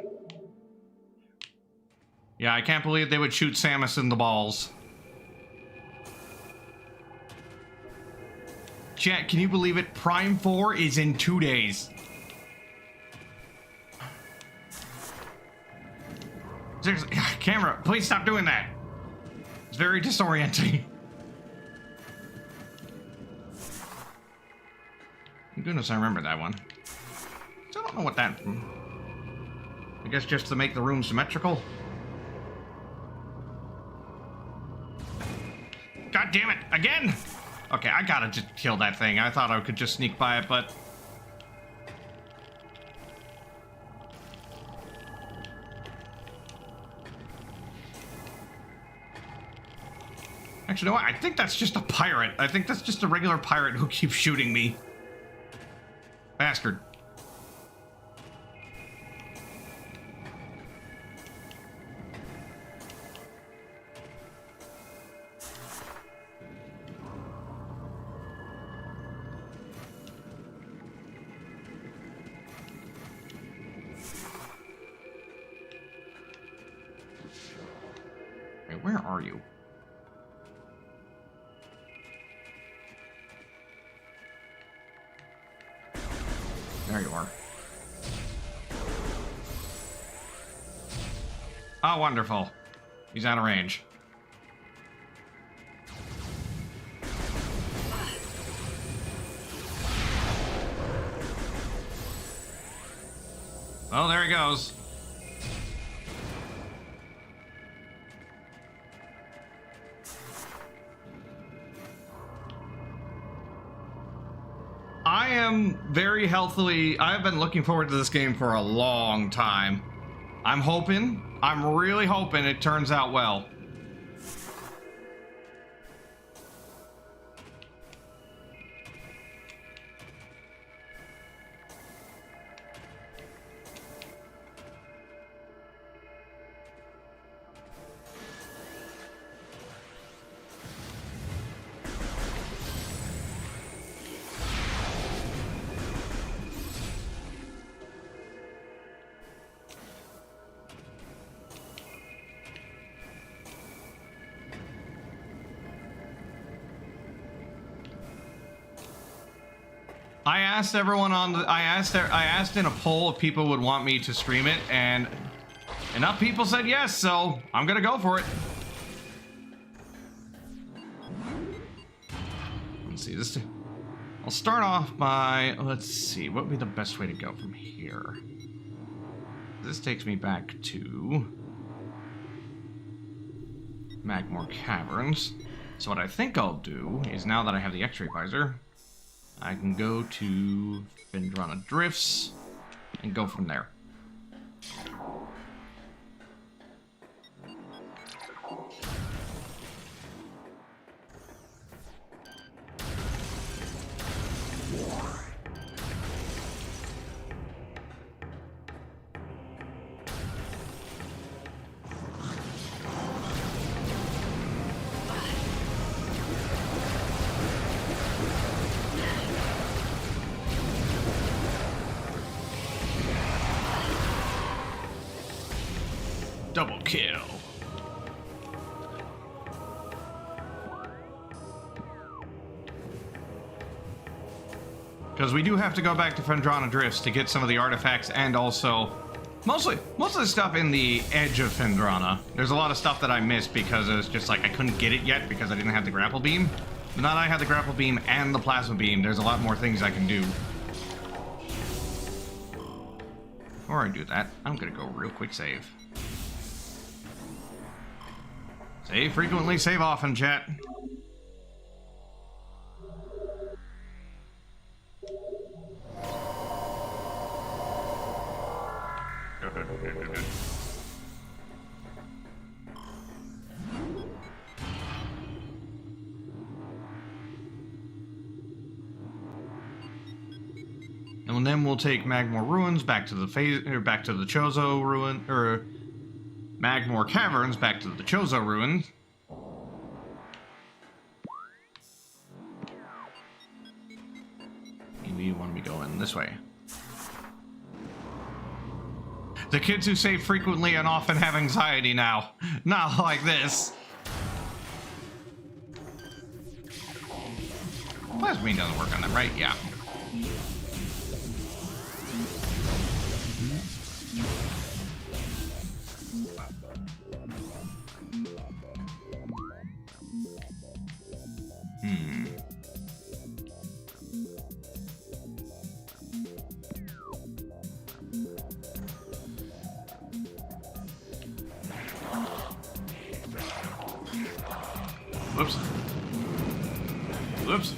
Yeah, I can't believe they would shoot Samus in the balls. Chat, can you believe it? Prime 4 is in 2 days. Seriously, camera, please stop doing that. It's very disorienting. Thank goodness I remember that one. Still don't know what that... I guess just to make the room symmetrical? God damn it, again! Okay, I gotta just kill that thing. I thought I could just sneak by it, but... Actually, you know what? I think that's just a pirate. I think that's just a regular pirate who keeps shooting me. Bastard. Wait, where are you? There you are. Oh, wonderful. He's out of range. Oh, there he goes. I am very healthily... I've been looking forward to this game for a long time. I'm really hoping it turns out well. I asked everyone on the... I asked in a poll if people would want me to stream it, and enough people said yes, so I'm gonna go for it. Let's see this. I'll start off by... Let's see, what would be the best way to go from here? This takes me back to Magmore Caverns. So what I think I'll do is, now that I have the X-ray visor, I can go to Phendrana Drifts and go from there. Double kill. Because we do have to go back to Phendrana Drifts to get some of the artifacts, and also most of the stuff in the edge of Phendrana. There's a lot of stuff that I missed because it was just like I couldn't get it yet because I didn't have the grapple beam. But now that I have the grapple beam and the plasma beam, there's a lot more things I can do. Before I do that, I'm gonna go real quick save. Save frequently, save often, chat. And then we'll take Magmore Ruins back to the Chozo Ruin, or Magmore Caverns back to the Chozo Ruins. Maybe you want me going this way. The kids who save frequently and often have anxiety now. Not like this. Plasma beam doesn't work on them, right? Yeah. Whoops. Whoops.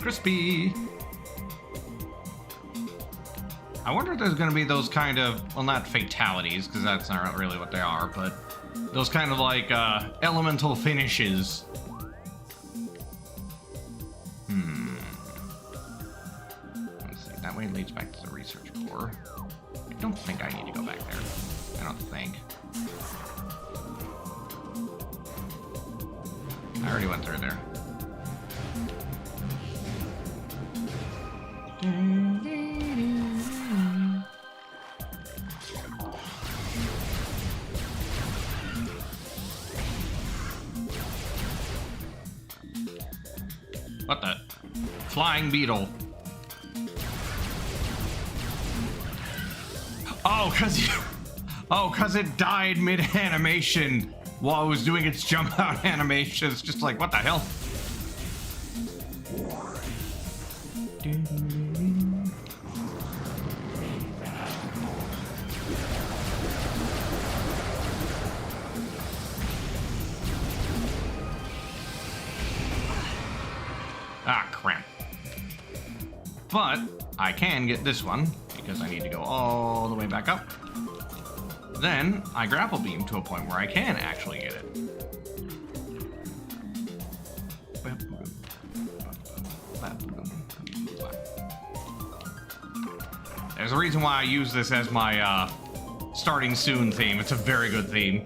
Crispy. I wonder if there's going to be those kind of, well, not fatalities, because that's not really what they are, but those kind of like elemental finishes. Let's see, that way leads back to the research core. I don't think I need to go back there. I don't think. I already went through there. What the? Flying beetle. Oh, cause you... Oh, because it died mid-animation while it was doing its jump out animation. It's just like, what the hell? Ah, crap. But I can get this one because I need to go all the way back up. Then I grapple beam to a point where I can actually get it. There's a reason why I use this as my starting soon theme. It's a very good theme.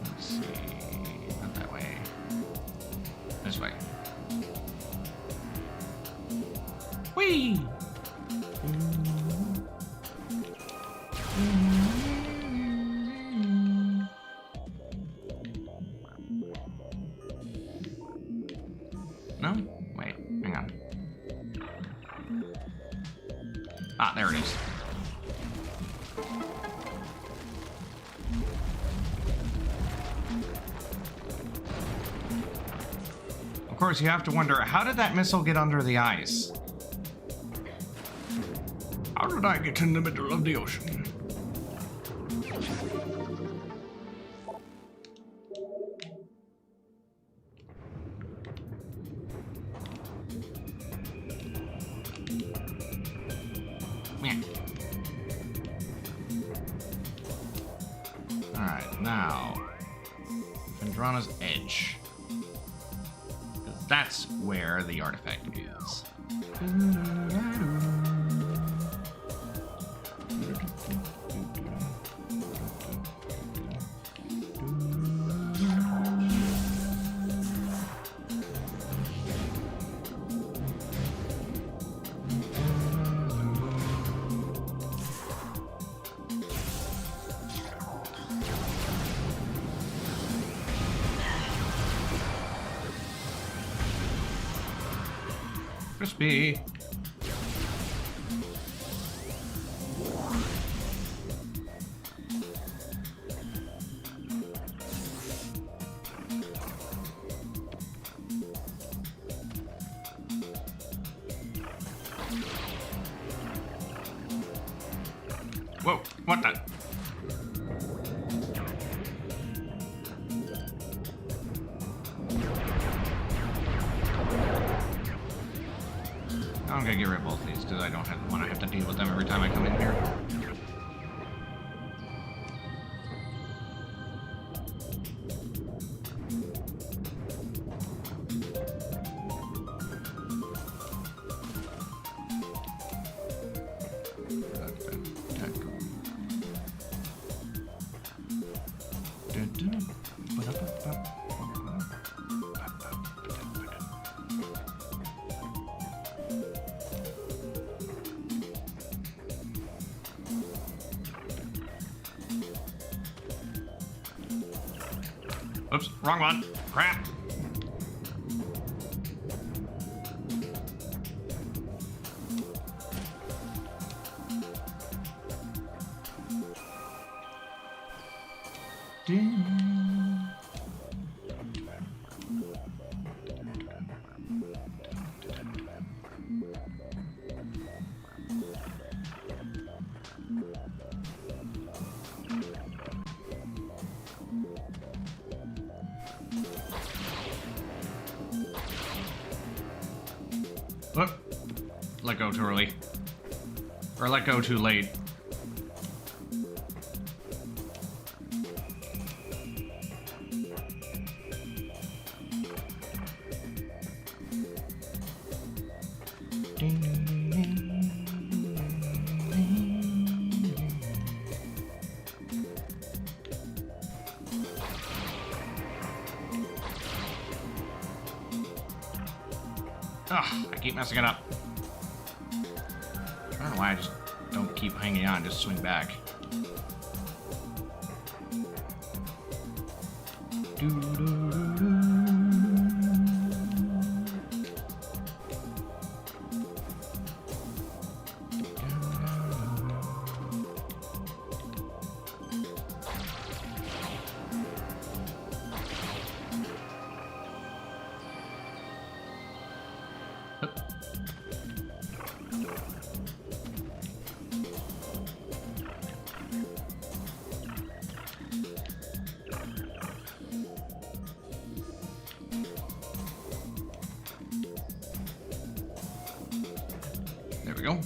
Let's see. Not that way. This way. Whee! No? Wait, hang on. Ah, there it is. Of course, you have to wonder, how did that missile get under the ice? How did I get in the middle of the ocean? Alright, now Vendrana's Edge. That's where the artifact is. Crispy. Whoa, what the? I'm gonna get rid of both of these because I don't want to have to deal with them every time I come in here. Oops, wrong one. Crap. Whoop. Let go too early. Or let go too late. Ugh, I keep messing it up. I don't know why I just don't keep hanging on, just swing back. we go.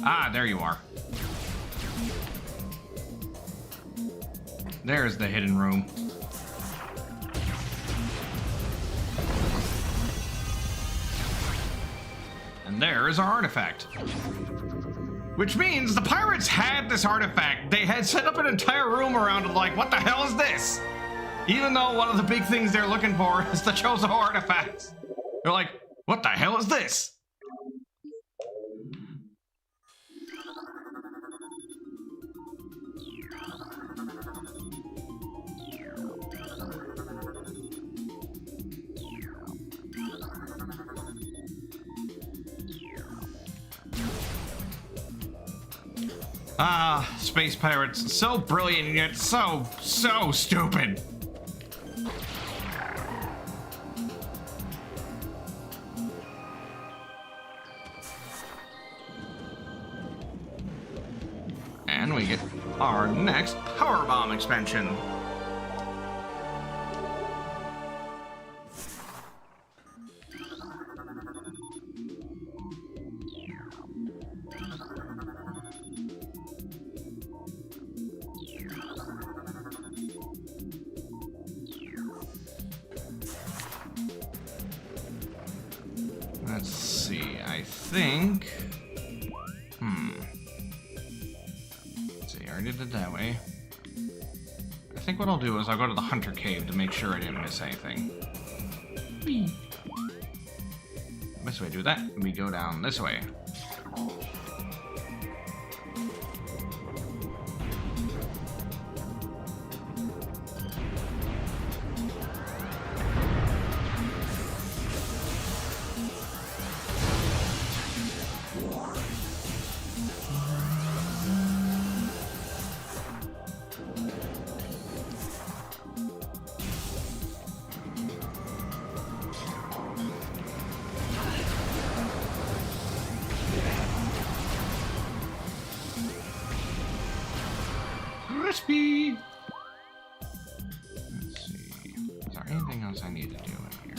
Ah, there you are. There's the hidden room. And there is our artifact. Which means the pirates had this artifact. They had set up an entire room around it like, what the hell is this? Even though one of the big things they're looking for is the Chozo artifact. They're like, what the hell is this? Ah, space pirates, so brilliant yet so stupid. And we get our next power bomb expansion. Let's see, I think... Let's see, I already did it that way. I think what I'll do is I'll go to the Hunter Cave to make sure I didn't miss anything. This way, do that. We go down this way. Crispy! Let's see. Is there anything else I need to do in here?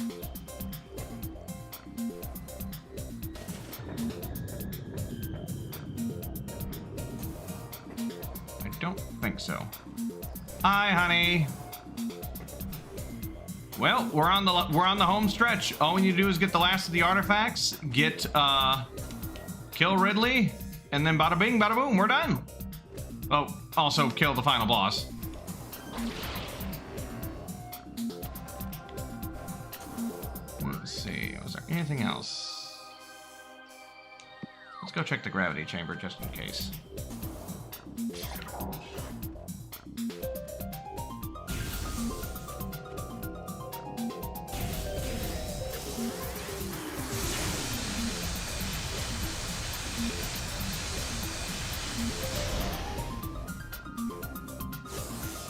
I don't think so. Hi, honey. Well, we're on the home stretch. All we need to do is get the last of the artifacts, get kill Ridley, and then bada bing, bada boom, we're done. Oh, also kill the final boss. Let's see, was there anything else? Let's go check the gravity chamber just in case.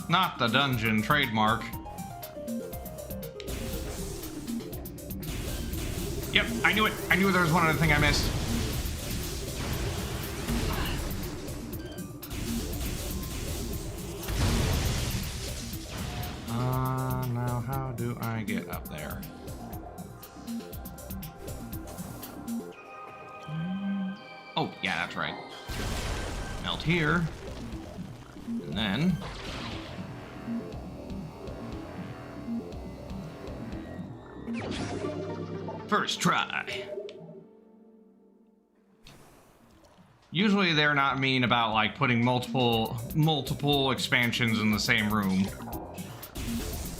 Not the dungeon trademark. Yep, I knew it. I knew there was one other thing I missed. Now how do I get up there? Oh, yeah, that's right. Melt here. And then... first try. Usually they're not mean about like putting multiple expansions in the same room.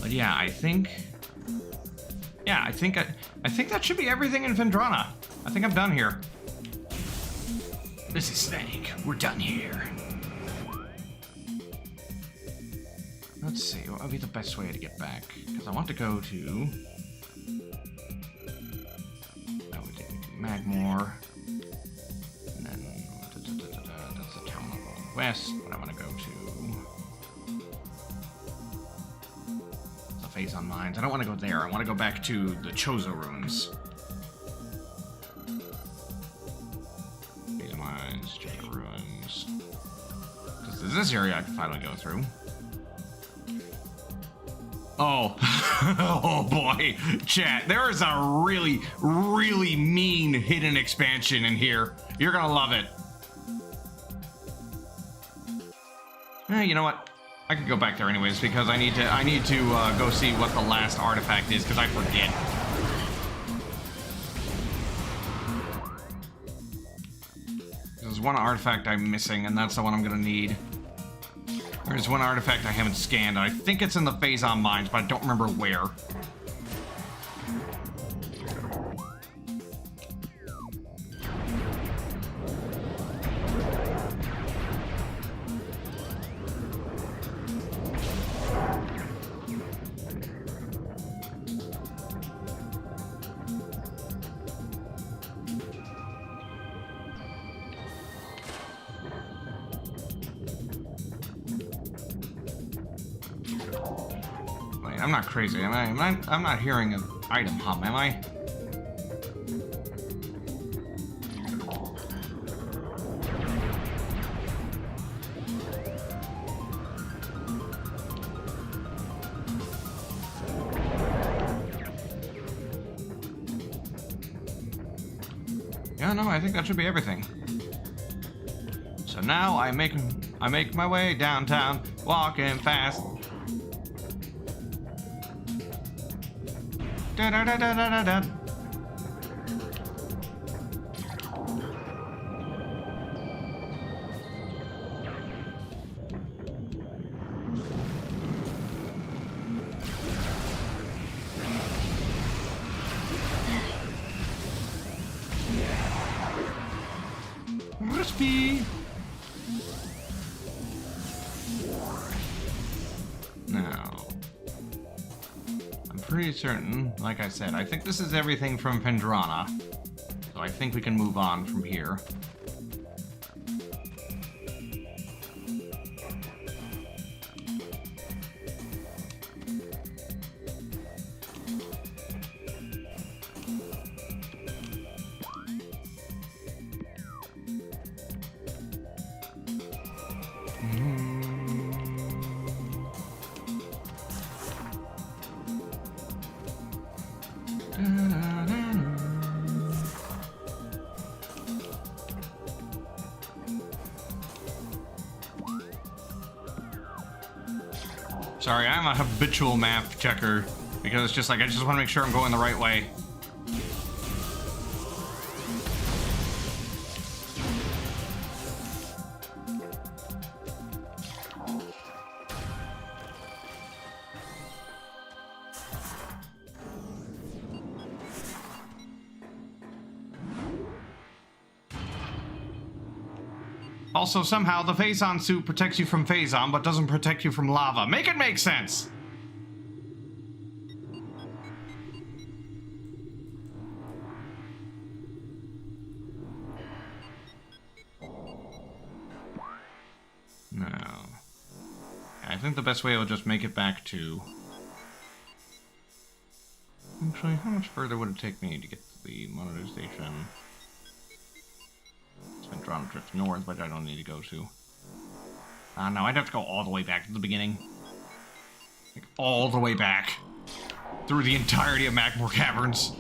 But yeah, I think that should be everything in Vendrana. I think I'm done here. This is Snake. We're done here. Let's see, what would be the best way to get back? Because I want to go to Magmore, and then that's the town on the west, but I want to go to the Phazon Mines. I don't want to go there. I want to go back to the Chozo ruins. Phazon Mines, Chozo ruins. Because there's this area I can finally go through. Oh, oh boy, chat. There is a really, really mean hidden expansion in here. You're gonna love it. You know what? I could go back there anyways because I need to go see what the last artifact is because I forget. There's one artifact I'm missing, and that's the one I'm gonna need. There's one artifact I haven't scanned. I think it's in the Phazon mines, but I don't remember where. I'm not crazy, am I? I'm not hearing an item hum, am I? Yeah, no, I think that should be everything. So now I make my way downtown, walking fast. Da da da da da da. Crispy. Now. Pretty certain, like I said, I think this is everything from Pendrana. So I think we can move on from here. Sorry, I'm a habitual map checker because it's just like I just want to make sure I'm going the right way. Also, somehow, the Phazon suit protects you from Phazon, but doesn't protect you from lava. Make it make sense! No. I think the best way will just make it back to... Actually, how much further would it take me to get to the monitor station? Been drawn a drift north, but I don't need to go to. No, I'd have to go all the way back to the beginning. Like, all the way back. Through the entirety of Magmore Caverns.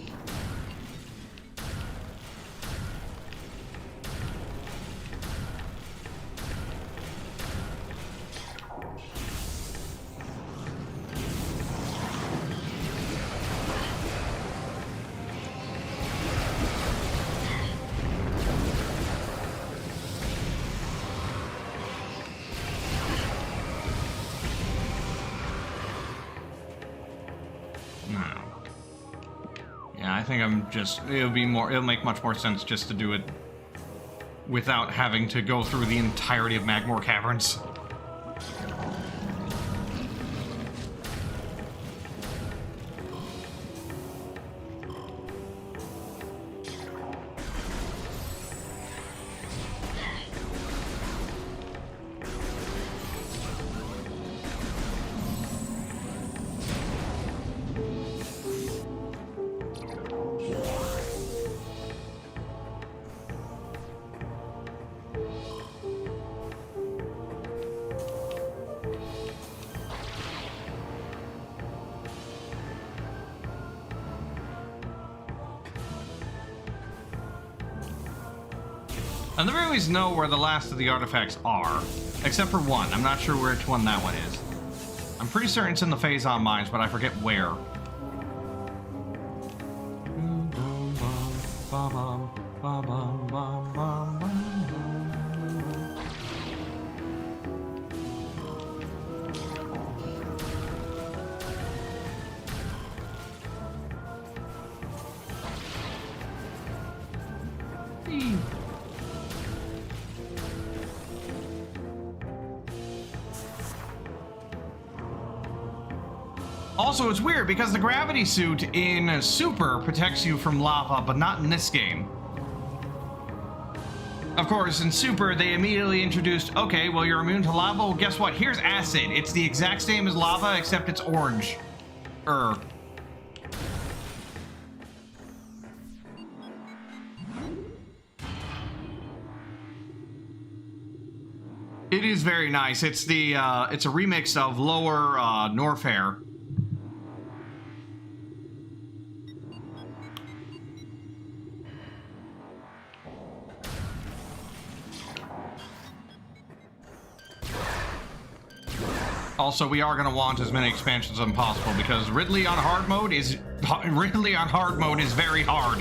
I think it'll make much more sense just to do it without having to go through the entirety of Magmore Caverns. I never always know where the last of the artifacts are, except for one. I'm not sure which one that one is. I'm pretty certain it's in the Phazon Mines, but I forget where. Also, it's weird because the gravity suit in Super protects you from lava, but not in this game. Of course, in Super, they immediately introduced, okay, well, you're immune to lava. Well, guess what? Here's acid. It's the exact same as lava, except it's orange. It is very nice. It's the, it's a remix of Lower Norfair. Also, we are going to want as many expansions as possible because Ridley on hard mode is very hard.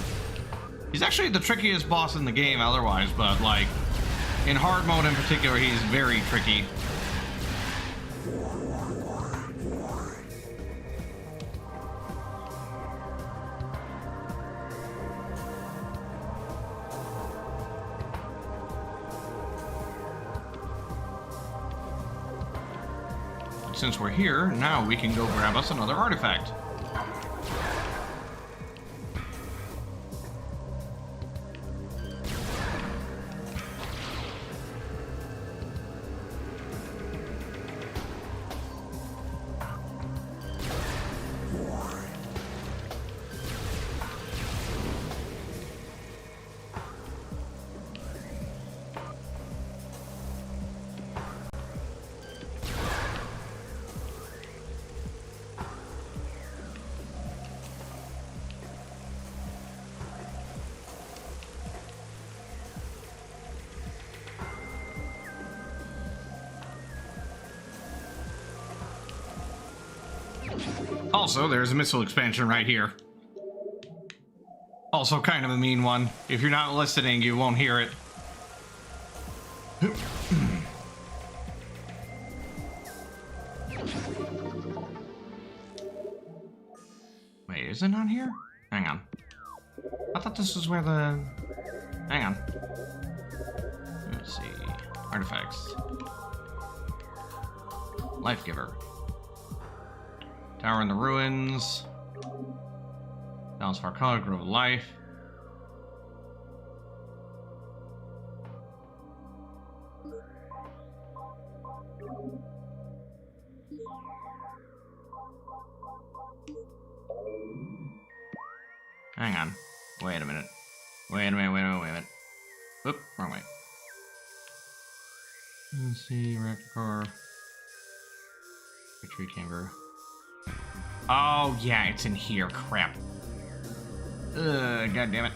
He's actually the trickiest boss in the game otherwise, but like in hard mode in particular, he's very tricky. Since we're here, now we can go grab us another artifact. Also, there's a missile expansion right here. Also kind of a mean one. If you're not listening, you won't hear it. Wait, is it on here? Hang on. I thought this was where the... Hang on. Let's see. Artifacts. Life Giver. Tower in the Ruins. Balance Farcala, Grove of Life. Hang on. Wait a minute. Wait a minute. Oop, wrong way. Let's see, reactor core. Retreat chamber. Oh, yeah, it's in here. Crap. God damn it.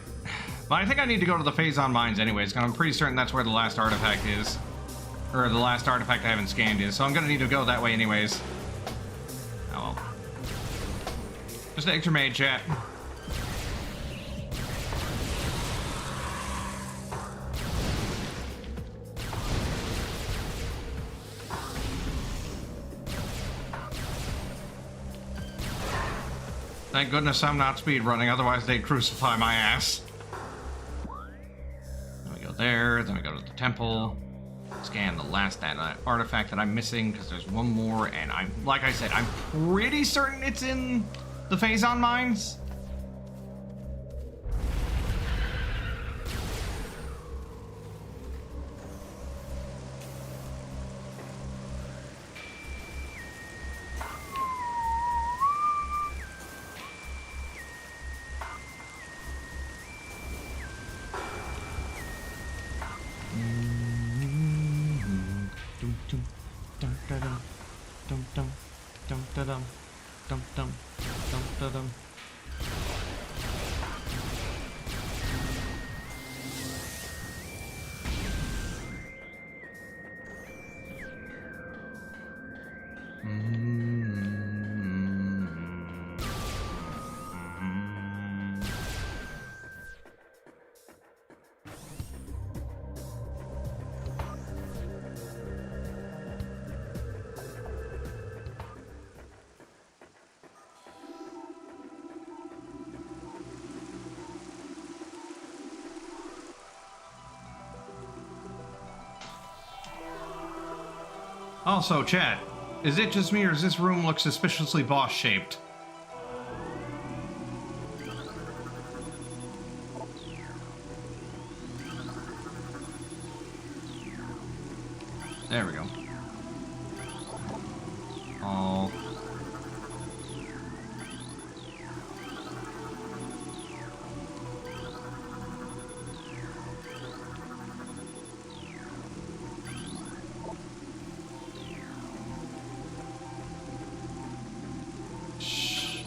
But I think I need to go to the Phazon Mines anyways, because I'm pretty certain that's where the last artifact is. Or the last artifact I haven't scanned is, so I'm gonna need to go that way anyways. Oh well. Just an extra maid, chat. Thank goodness I'm not speedrunning, otherwise they'd crucify my ass. Then we go there, then we go to the temple. Scan the last artifact that I'm missing, because there's one more, and I'm, like I said, I'm pretty certain it's in the Phazon Mines. Also, chat, is it just me or does this room look suspiciously boss-shaped? There we go. Oh. Shh.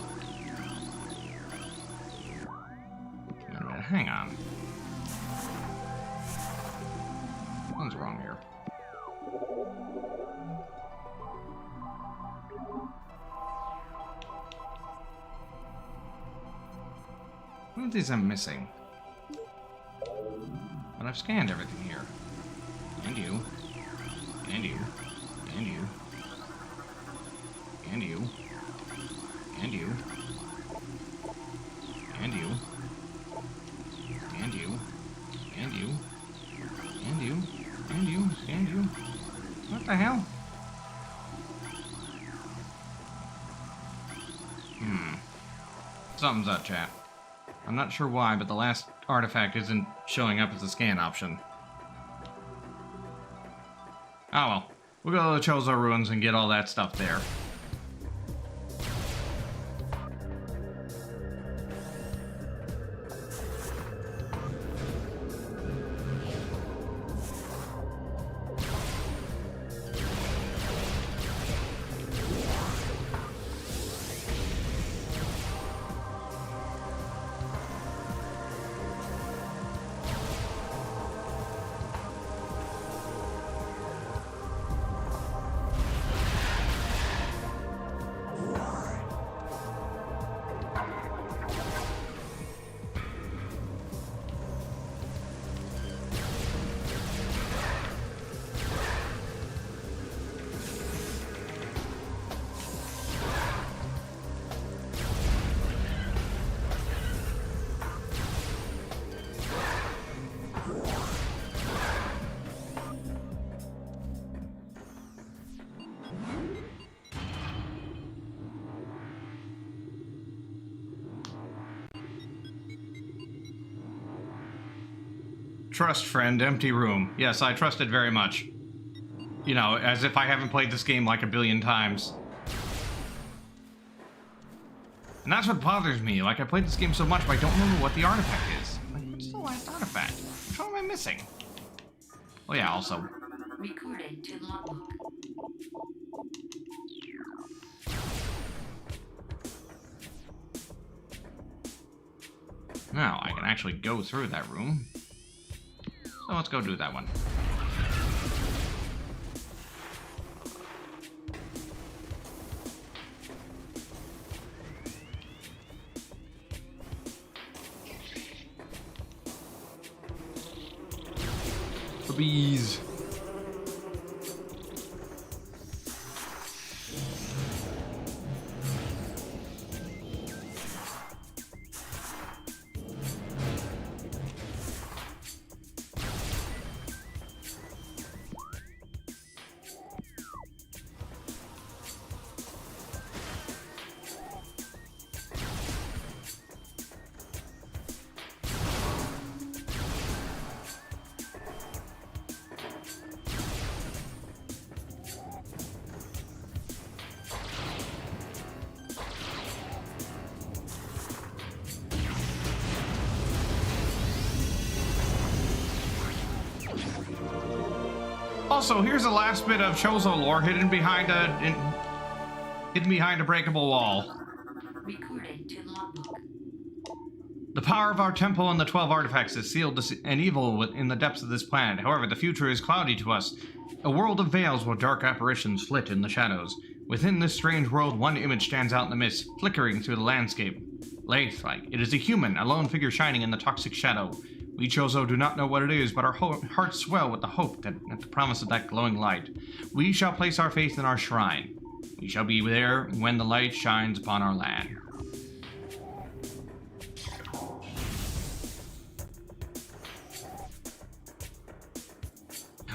Wait a minute, hang on. What's wrong here? What are these I'm missing? But I've scanned everything here. And you. And you. And you. And you. And you. And you. And you. And you. And you. And you. And you. What the hell? Something's up, chat. I'm not sure why, but the last artifact isn't showing up as a scan option. Oh well. We'll go to the Chozo ruins and get all that stuff there. Trust, friend, empty room. Yes, I trust it very much. You know, as if I haven't played this game like a billion times. And that's what bothers me. Like, I played this game so much, but I don't remember what the artifact is. Like, what's the last artifact? Which one am I missing? Oh yeah, also.
Recording to logbook.
Now, I can actually go through that room. So let's go do that one. The bees. Also, here's the last bit of Chozo lore hidden behind a breakable wall.
Recording to logbook.
The power of our temple and the 12 artifacts is sealed and evil in the depths of this planet. However, the future is cloudy to us. A world of veils where dark apparitions flit in the shadows. Within this strange world, one image stands out in the mist, flickering through the landscape. Lathe-like, it is a human, a lone figure shining in the toxic shadow. We Chozo do not know what it is, but our hearts swell with the hope that at the promise of that glowing light. We shall place our faith in our shrine. We shall be there when the light shines upon our land.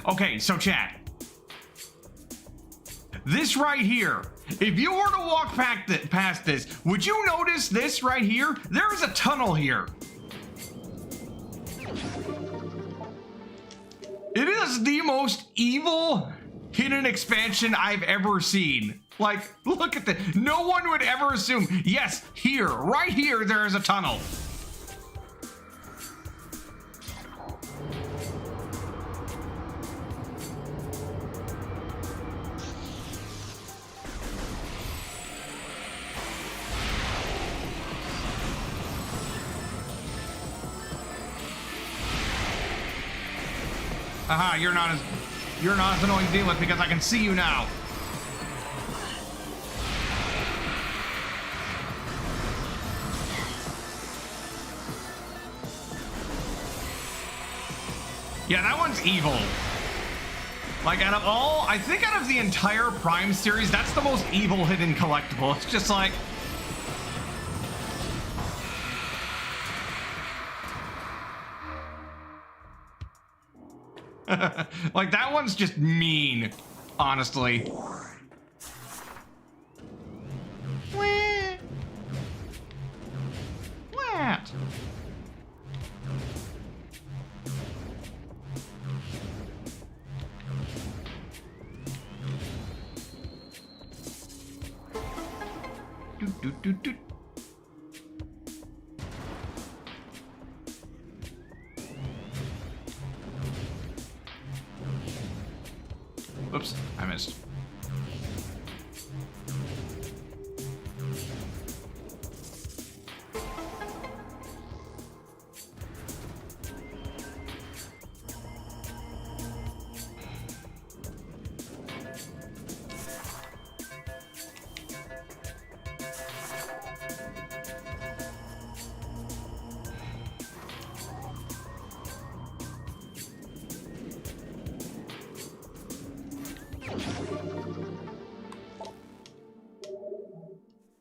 Okay, so chat. this right here. If you were to walk past this, would you notice this right here? There is a tunnel here. It is the most evil hidden expansion I've ever seen. Like, look at this. No one would ever assume, yes, here, right here, there is a tunnel. Aha, you're not as annoying to deal with because I can see you now. Yeah, that one's evil. Like, out of all, I think out of the entire Prime series, that's the most evil hidden collectible. It's just like, like, that one's just mean, honestly. What? Do. Oops, I missed.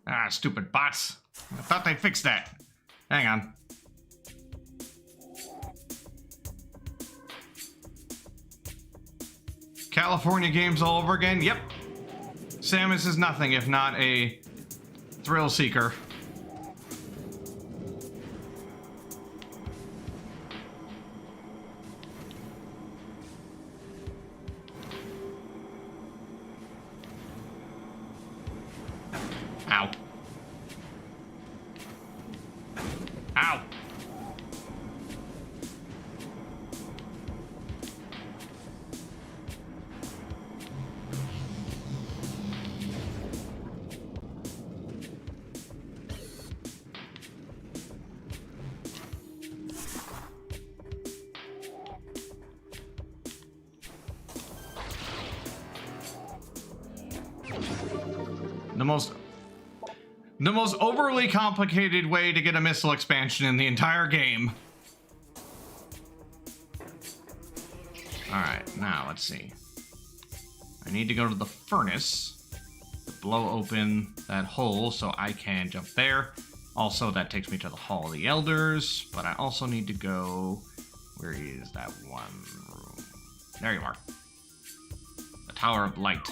Ah, stupid bots. I thought they fixed that. Hang on. California games all over again? Yep. Samus is nothing if not a thrill seeker. Ow. Ow. The most overly complicated way to get a missile expansion in the entire game. Alright, now let's see. I need to go to the furnace, blow open that hole so I can jump there. Also, that takes me to the Hall of the Elders, but I also need to go... Where is that one room? There you are. The Tower of Light.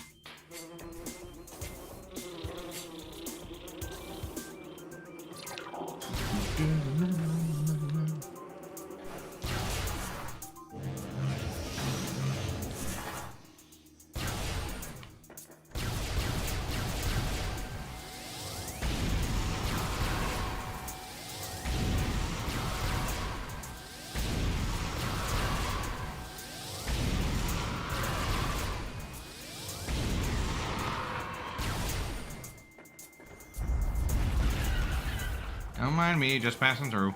Don't mind me, just passing through.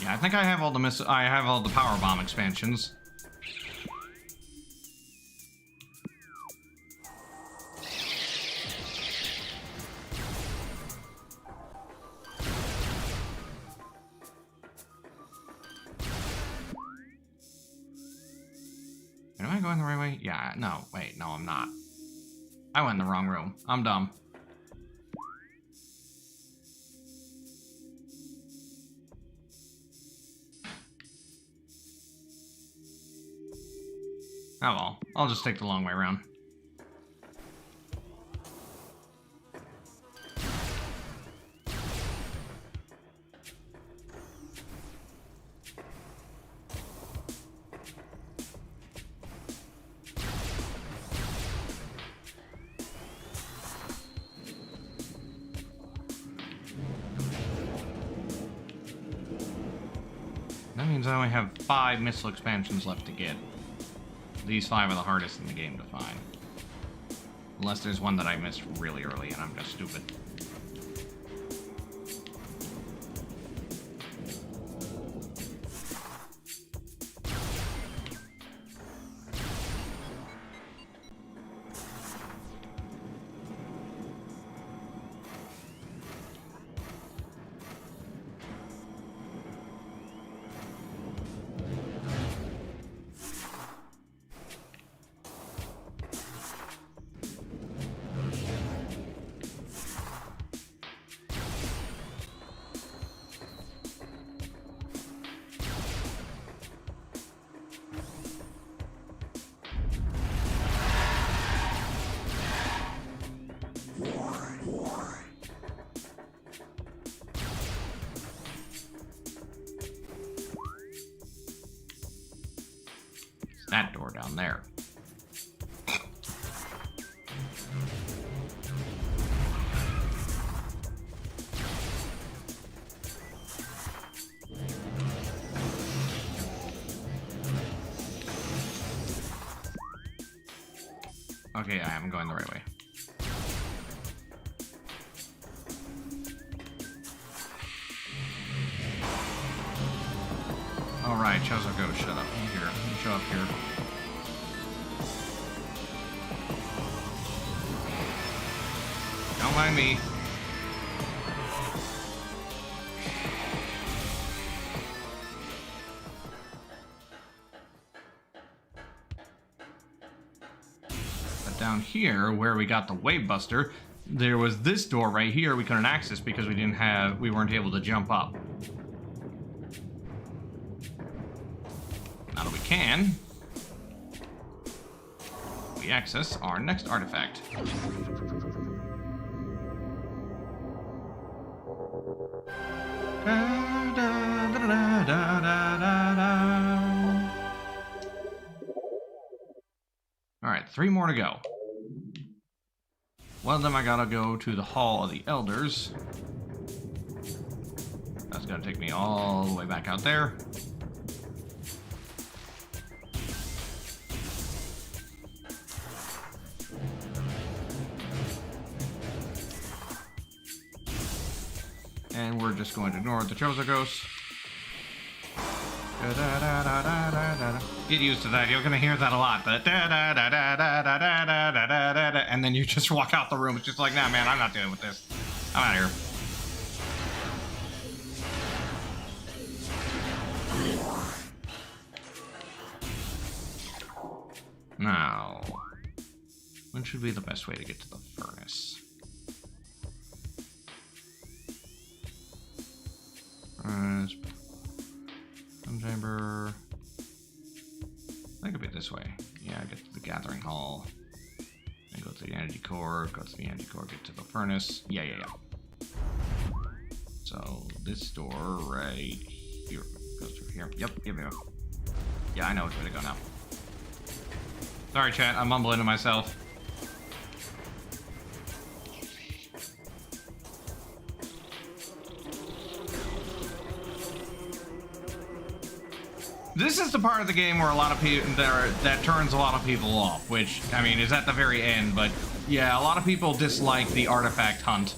Yeah, I think I have all the power bomb expansions. Am I going the right way? Yeah, no, wait, no, I'm not. I went in the wrong room. I'm dumb. Oh well, I'll just take the long way around. That means I only have 5 missile expansions left to get. These 5 are the hardest in the game to find. Unless there's one that I missed really early and I'm just stupid. That door down there. Okay, I am going the right way. Alright, Chozo, go. Shut up. You here. You show up here. Don't mind me. But down here, where we got the Wave Buster, there was this door right here we couldn't access because we weren't able to jump up. Now that we can, we access our next artifact. Alright, 3 more to go. One of them I gotta go to the Hall of the Elders. That's gonna take me all the way back out there. And we're just going to ignore the Chozo Ghost. Get used to that. You're going to hear that a lot. And then you just walk out the room. It's just like, nah, man, I'm not dealing with this. I'm out of here. Now, when should be the best way to get to the furnace? Some chamber. That could be this way. Yeah, get to the gathering hall. Then go to the energy core. Go to the energy core. Get to the furnace. Yeah. So this door right here goes through here. Yep. Yeah, I know which way to go now. Sorry, chat. I'm mumbling to myself. This is the part of the game where a lot of people that turns a lot of people off, which, I mean, is at the very end, but yeah, a lot of people dislike the artifact hunt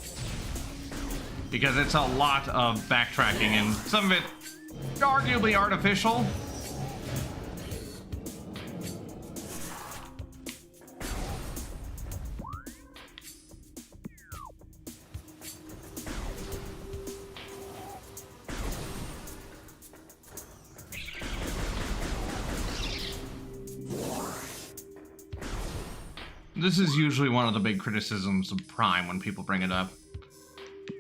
because it's a lot of backtracking and some of it arguably artificial. This is usually one of the big criticisms of Prime when people bring it up.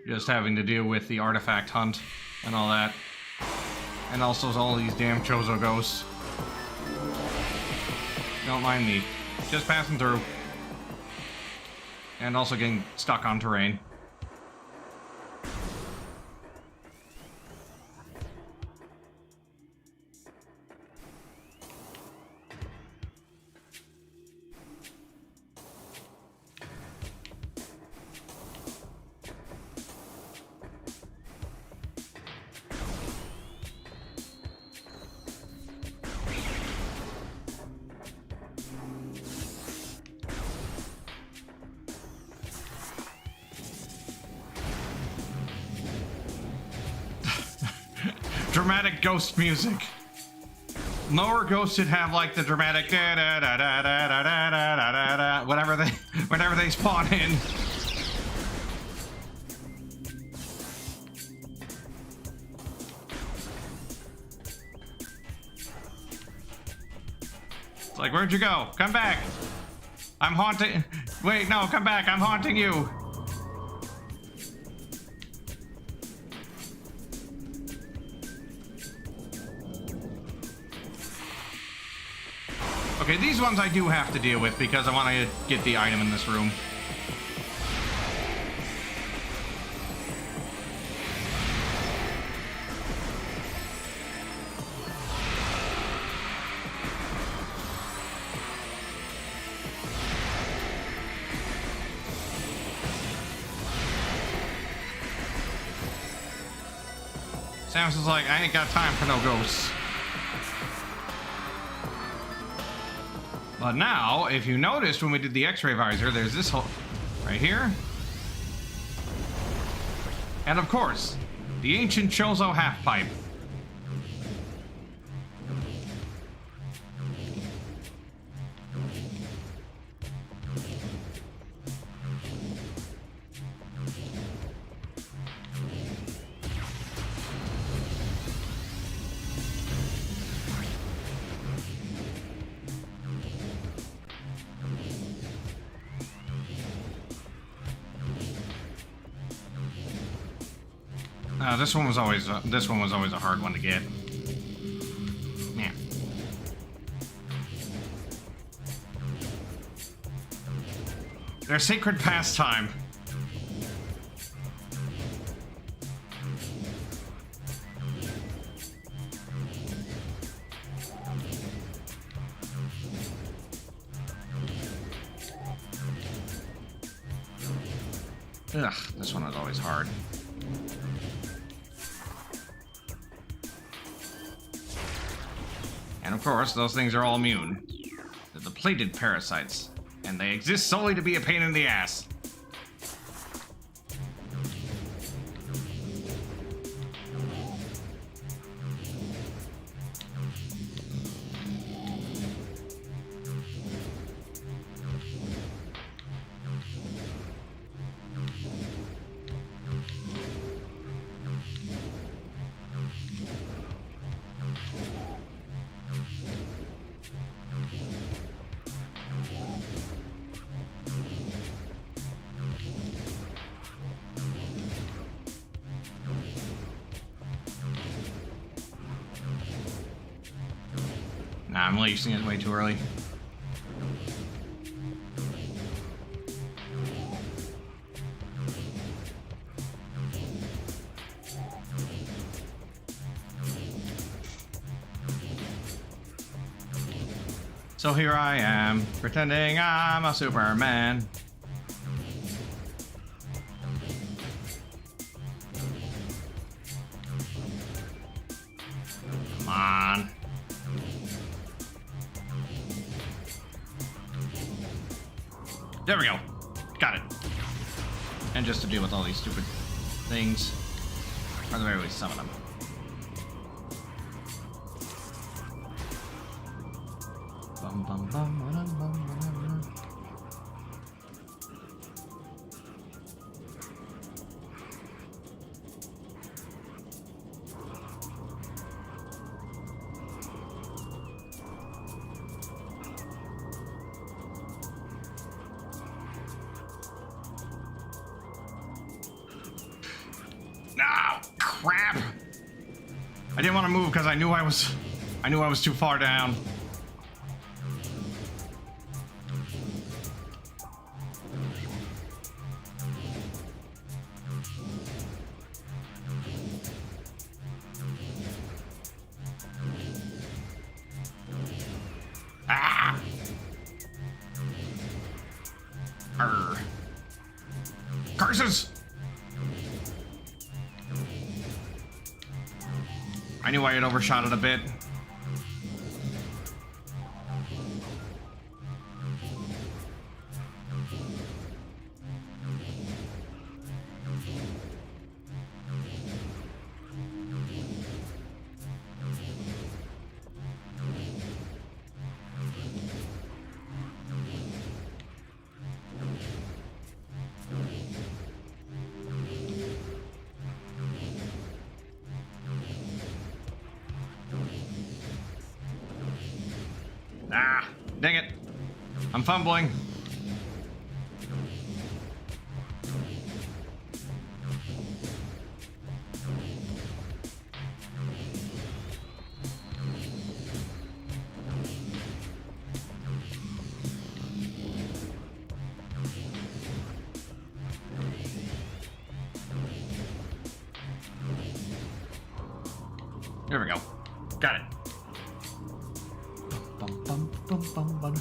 Just having to deal with the artifact hunt and all that. And also all these damn Chozo ghosts. Don't mind me. Just passing through. And also getting stuck on terrain. Dramatic ghost music. Lower ghosts should have like the dramatic da da da da da da da da da da whenever they spawn in. It's like, where'd you go? Come back. I'm haunting. Wait, no, come back. I'm haunting you. Okay, these ones I do have to deal with because I want to get the item in this room. Samus is like, I ain't got time for no ghosts. But now, if you noticed when we did the X-ray visor, there's this hole right here. And of course, the ancient Chozo half-pipe. This one was always a hard one to get. Yeah. Their sacred pastime. Ugh, this one was always hard. And of course, those things are all immune. They're the plated parasites, and they exist solely to be a pain in the ass. Nah, I'm releasing it way too early. So here I am, pretending I'm a Superman. Come on. There we go. Got it. And just to deal with all these stupid things. Or the very least, some of them. Bum, bum, bum, bum, bum, bum, bum. crap! I didn't want to move because I knew I was too far down. Ah! Arr. Curses! I knew I had overshot it a bit. Ah, dang it. I'm fumbling. There we go. Got it. Bum, bum, bum, bum, bum.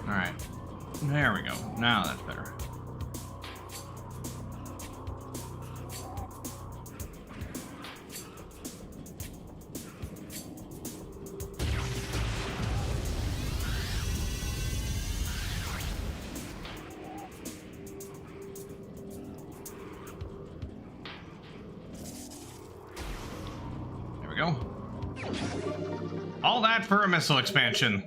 All right, there we go. Now that's better. There we go. All that for a missile expansion.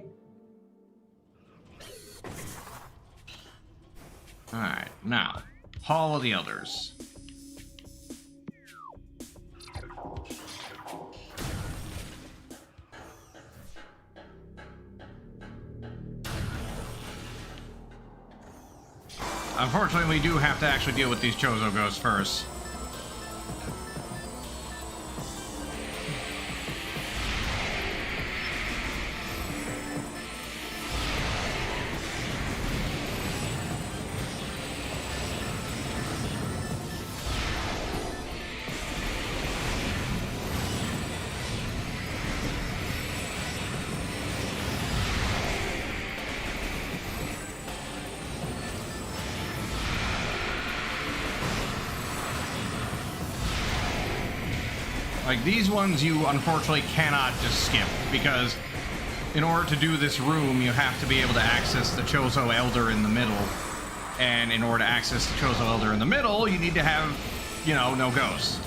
Alright, now, Hall of the Elders. Unfortunately, we do have to actually deal with these Chozo ghosts first. Like, these ones you unfortunately cannot just skip, because in order to do this room, you have to be able to access the Chozo Elder in the middle. And in order to access the Chozo Elder in the middle, you need to have, you know, no ghosts.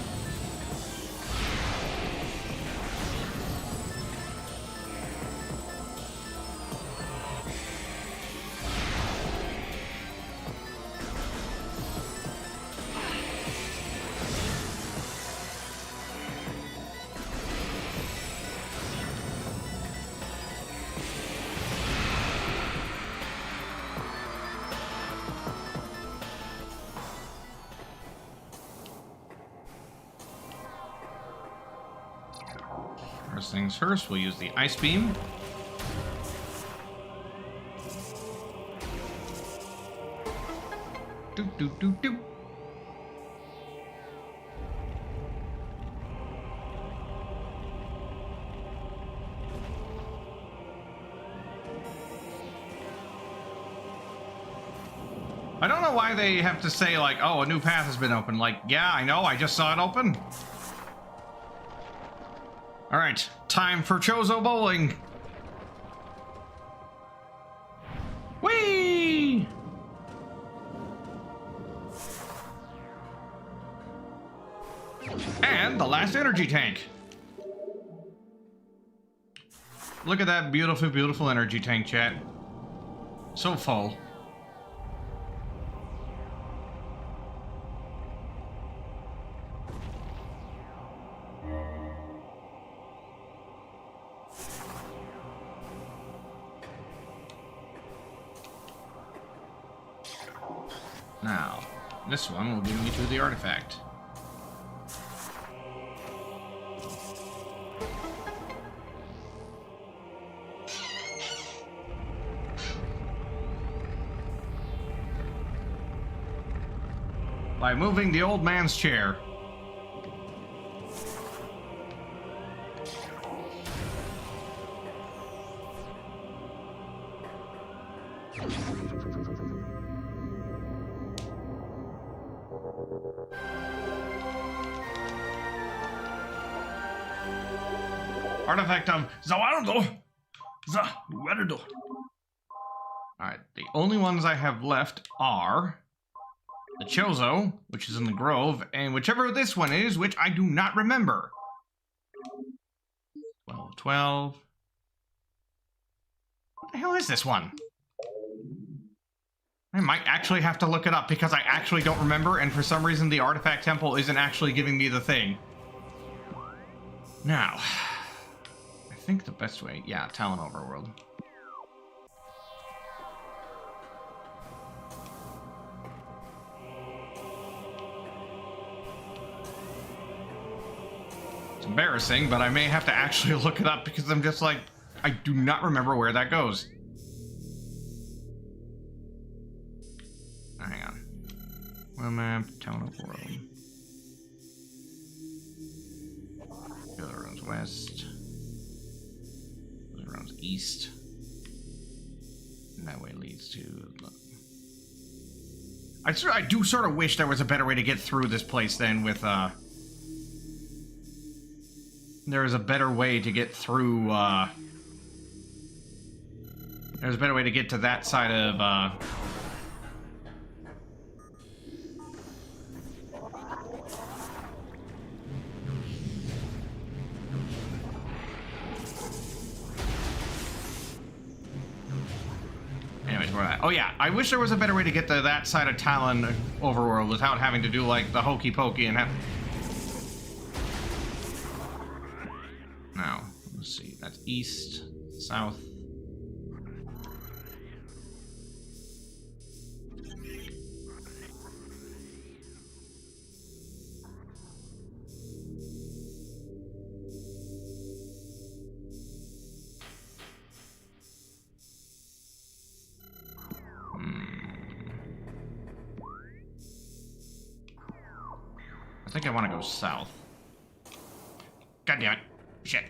First things first, we'll use the Ice Beam. Doop, doop, doop, doop. I don't know why they have to say, like, oh, a new path has been opened. Like, yeah, I know, I just saw it open. Alright, time for Chozo bowling. Whee! And the last energy tank. Look at that beautiful, beautiful energy tank, chat. So full. Now, this one will give me to the artifact. By moving the old man's chair. Artifact of Zawardo. Zawardo. Alright, the only ones I have left are the Chozo, which is in the Grove, and whichever this one is, which I do not remember. 12. What the hell is this one? I might actually have to look it up because I actually don't remember, and for some reason the Artifact Temple isn't actually giving me the thing. Now, I think the best way... Yeah, Talon Overworld. Embarrassing, but I may have to actually look it up because I'm just like, I do not remember where that goes. Hang on. Well, map, Town of World. Other roads west. Other roads east. And that way leads to... I do sort of wish there was a better way to get through this place then with, there is a better way to get through, there's a better way to get to that side of, Anyways, where at? Oh yeah, I wish there was a better way to get to that side of Talon Overworld without having to do, like, the hokey pokey and have... Now, let's see, that's east, south. I think I want to go south. God damn it. Shit.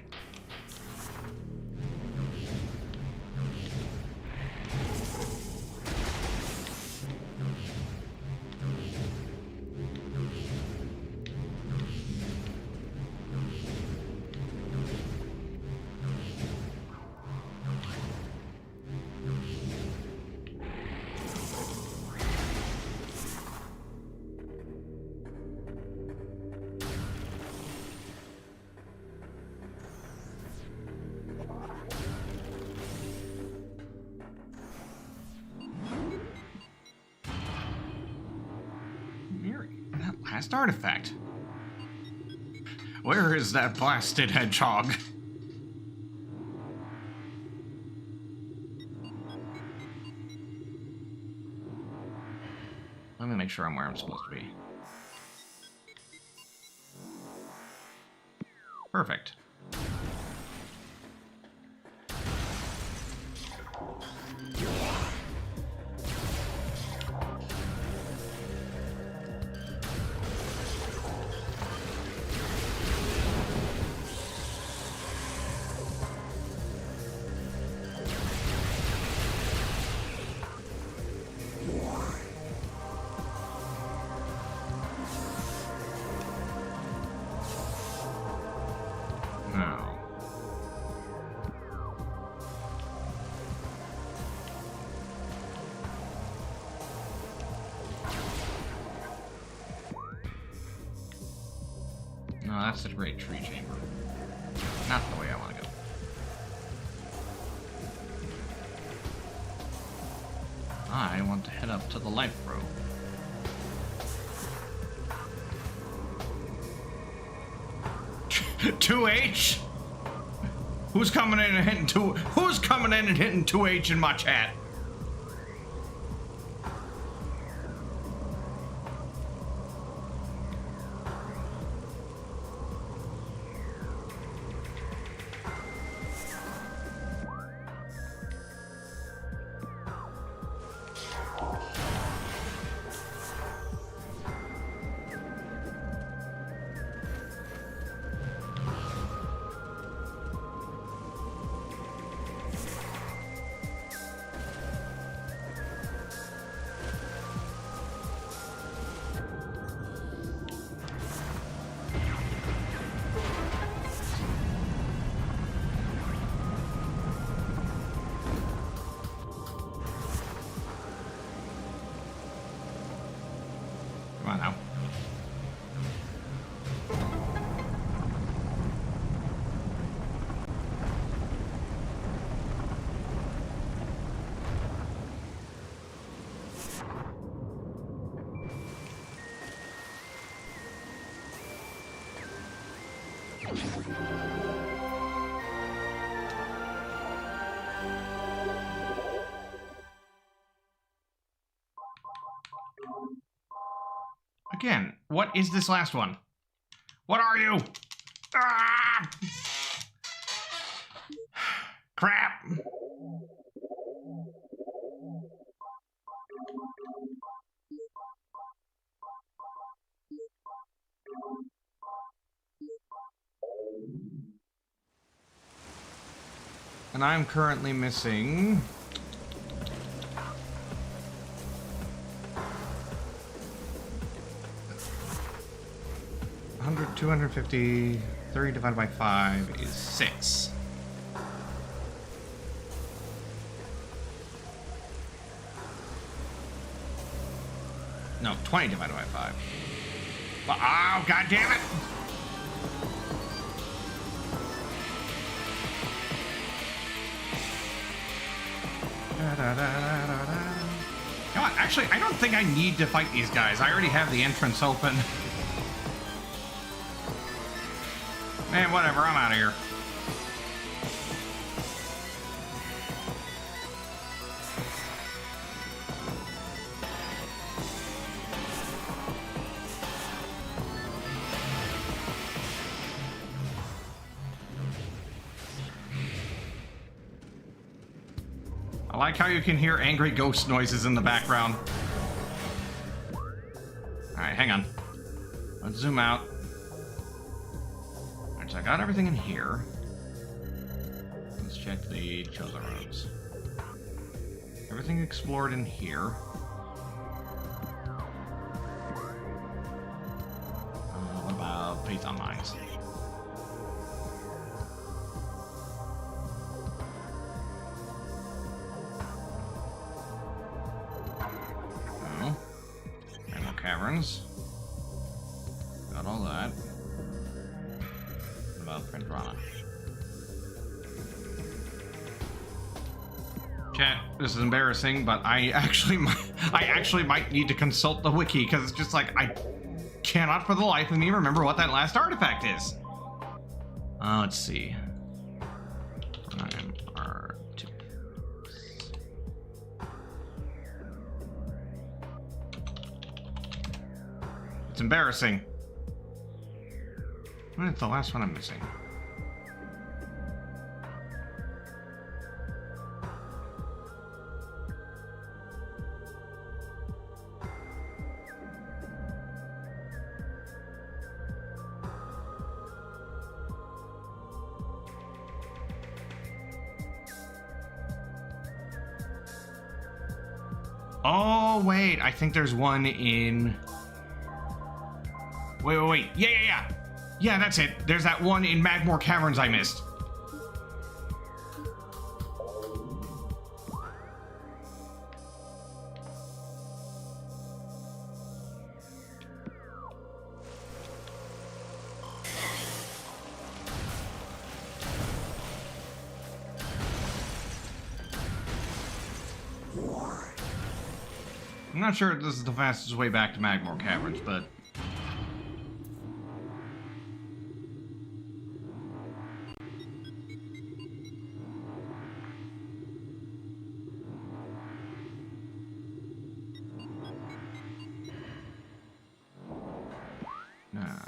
Last artifact. Where is that blasted hedgehog? Let me make sure I'm where I'm supposed to be. Perfect. No, that's the great tree chamber. Not the way I want to go. head up to the life probe. Two H? Who's coming in and hitting 2H in my chat? Come on now. Again, what is this last one? What are you? Ah! Crap! And I'm currently missing... 250, 30 divided by 5 is 6. No, 20 divided by 5. Oh, god damn it! Come on, actually, I don't think I need to fight these guys. I already have the entrance open. Man, whatever, I'm out of here. I like how you can hear angry ghost noises in the background. Alright, hang on. Let's zoom out. Alright, so I got everything in here. Let's check the chosen rooms. Everything explored in here. What about Python Mines? Caverns. Got all that. What about Printrana? Chat, this is embarrassing, but I actually might need to consult the wiki because it's just like I cannot for the life of me remember what that last artifact is. Let's see. It's embarrassing. What is the last one I'm missing? Oh, wait. I think there's one in... Wait. Yeah. Yeah, that's it. There's that one in Magmore Caverns I missed. I'm not sure if this is the fastest way back to Magmore Caverns, but... Now...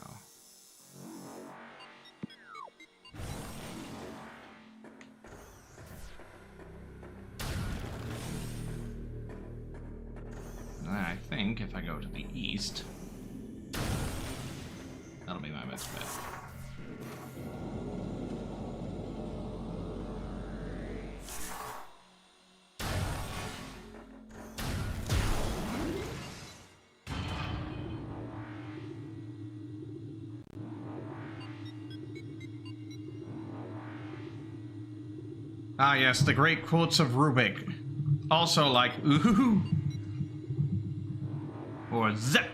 I think if I go to the east, that'll be my best bet. Ah yes, the great quotes of Rubik. Also like, ooh, or zip.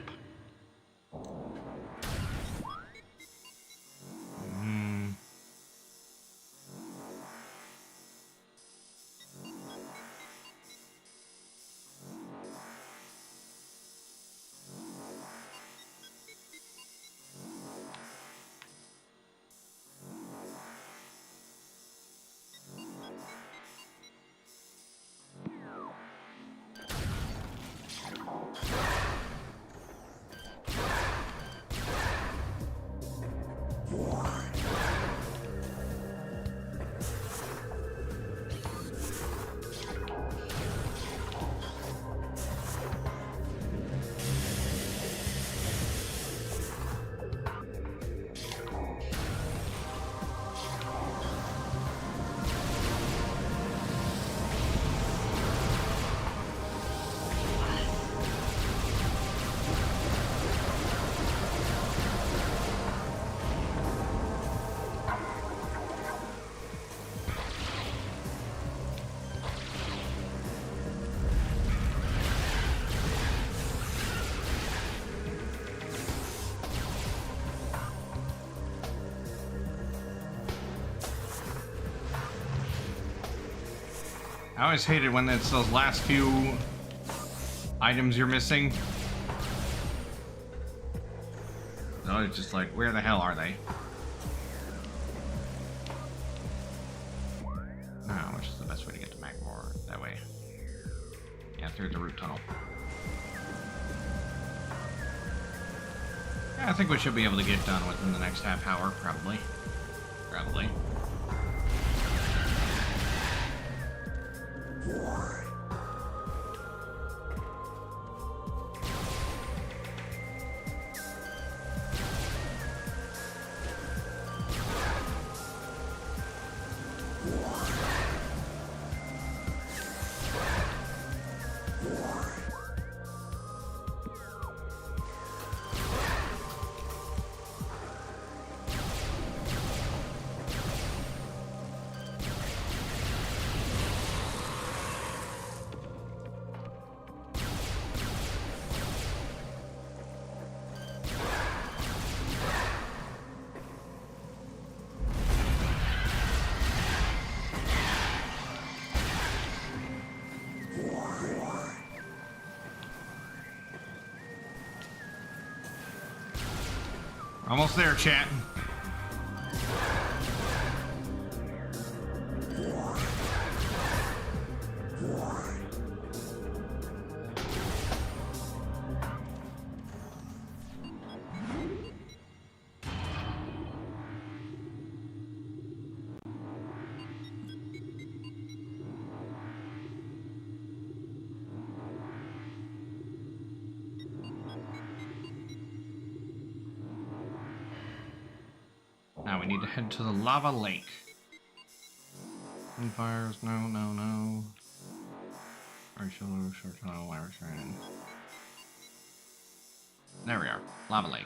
I always hate it when it's those last few items you're missing. No, it's just like, where the hell are they? Now, which is the best way to get to Magmore? That way. Yeah, through the root tunnel. Yeah, I think we should be able to get done within the next half hour, probably. Probably. Almost there, chat. Now we need to head to the lava lake. Fires, no, no, no. Very short tunnel, Irish rain. There we are, lava lake.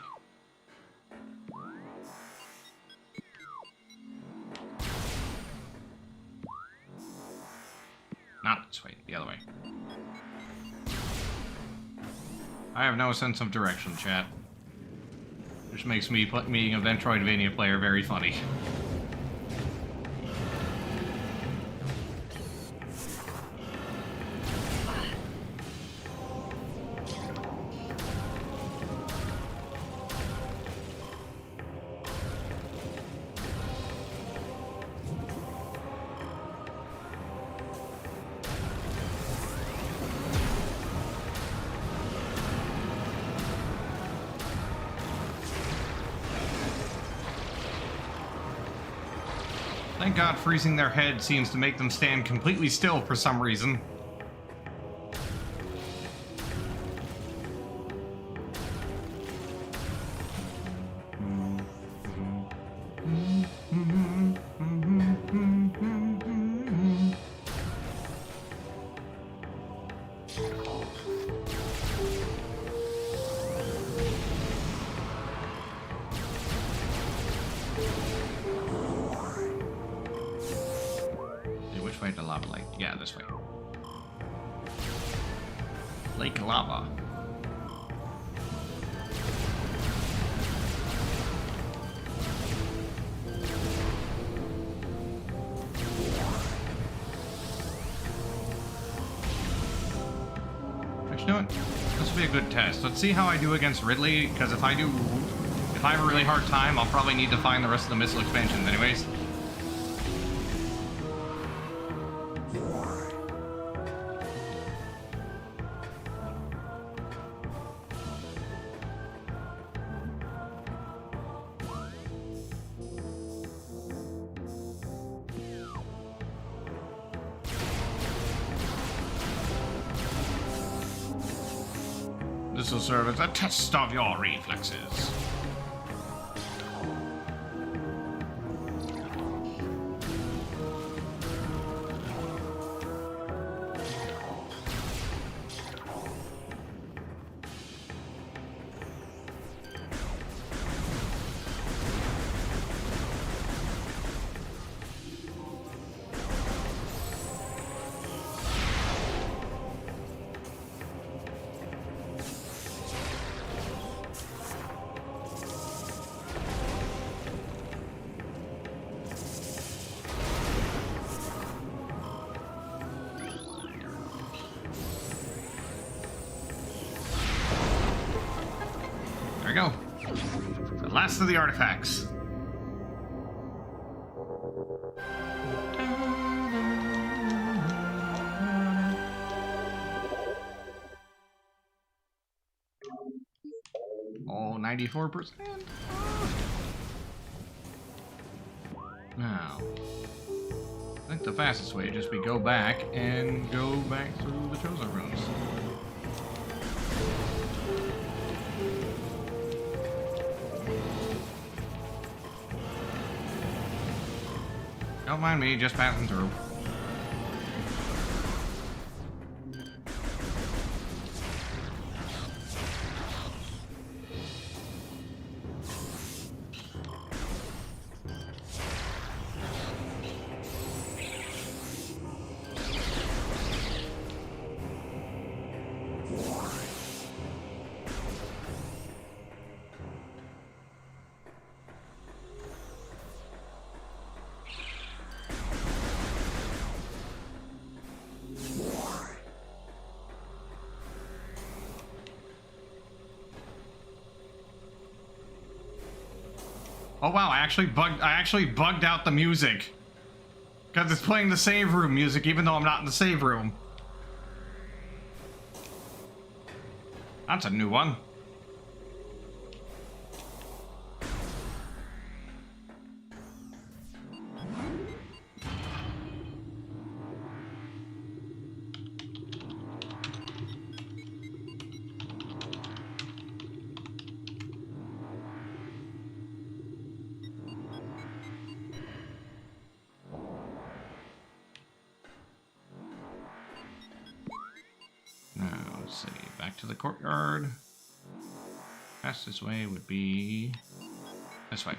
Not this way, the other way. I have no sense of direction, chat. Which makes me being a Metroidvania player very funny. Thank God freezing their head seems to make them stand completely still for some reason. Which way to lava lake? Yeah, this way. Lake lava. Actually, you know what? This will be a good test. Let's see how I do against Ridley, because if I have a really hard time, I'll probably need to find the rest of the missile expansions anyways. This will serve as a test of your reflexes. There we go. The last of the artifacts. Oh, 94%. Now, I think the fastest way would just be go back and go back through the chosen rooms. Don't mind me, just passing through. Oh wow, I actually bugged out the music. Because it's playing the save room music even though I'm not in the save room. That's a new one. Let's see, back to the courtyard. Fastest way would be this way.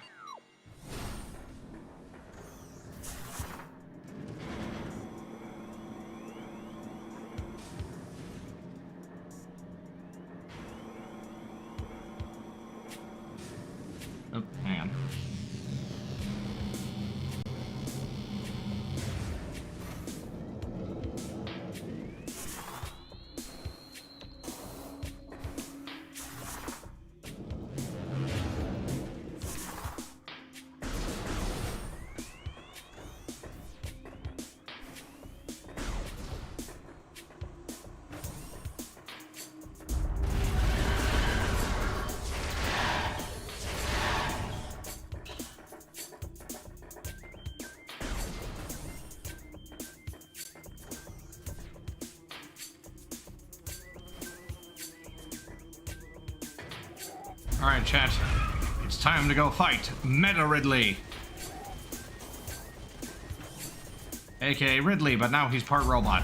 Oh, hang on. Alright, chat. It's time to go fight Meta Ridley. AKA Ridley, but now he's part robot.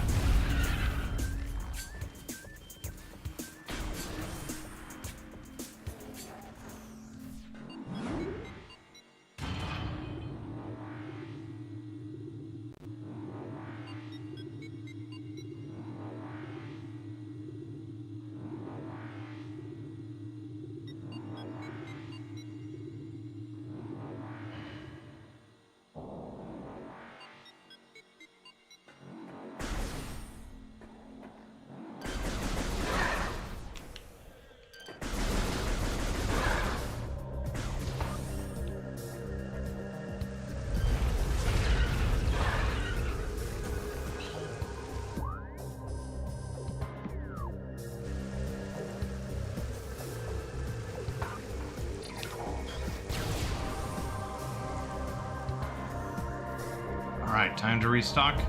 Alright, time to restock.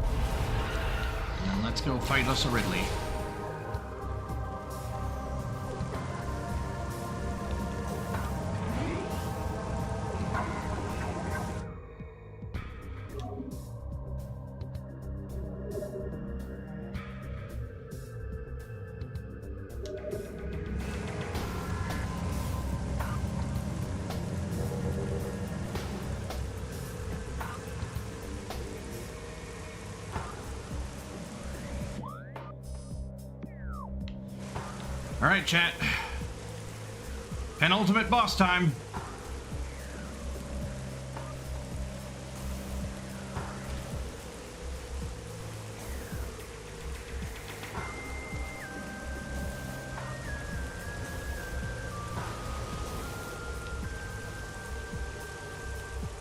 And let's go fight us a Ridley. Alright, chat. Penultimate boss time.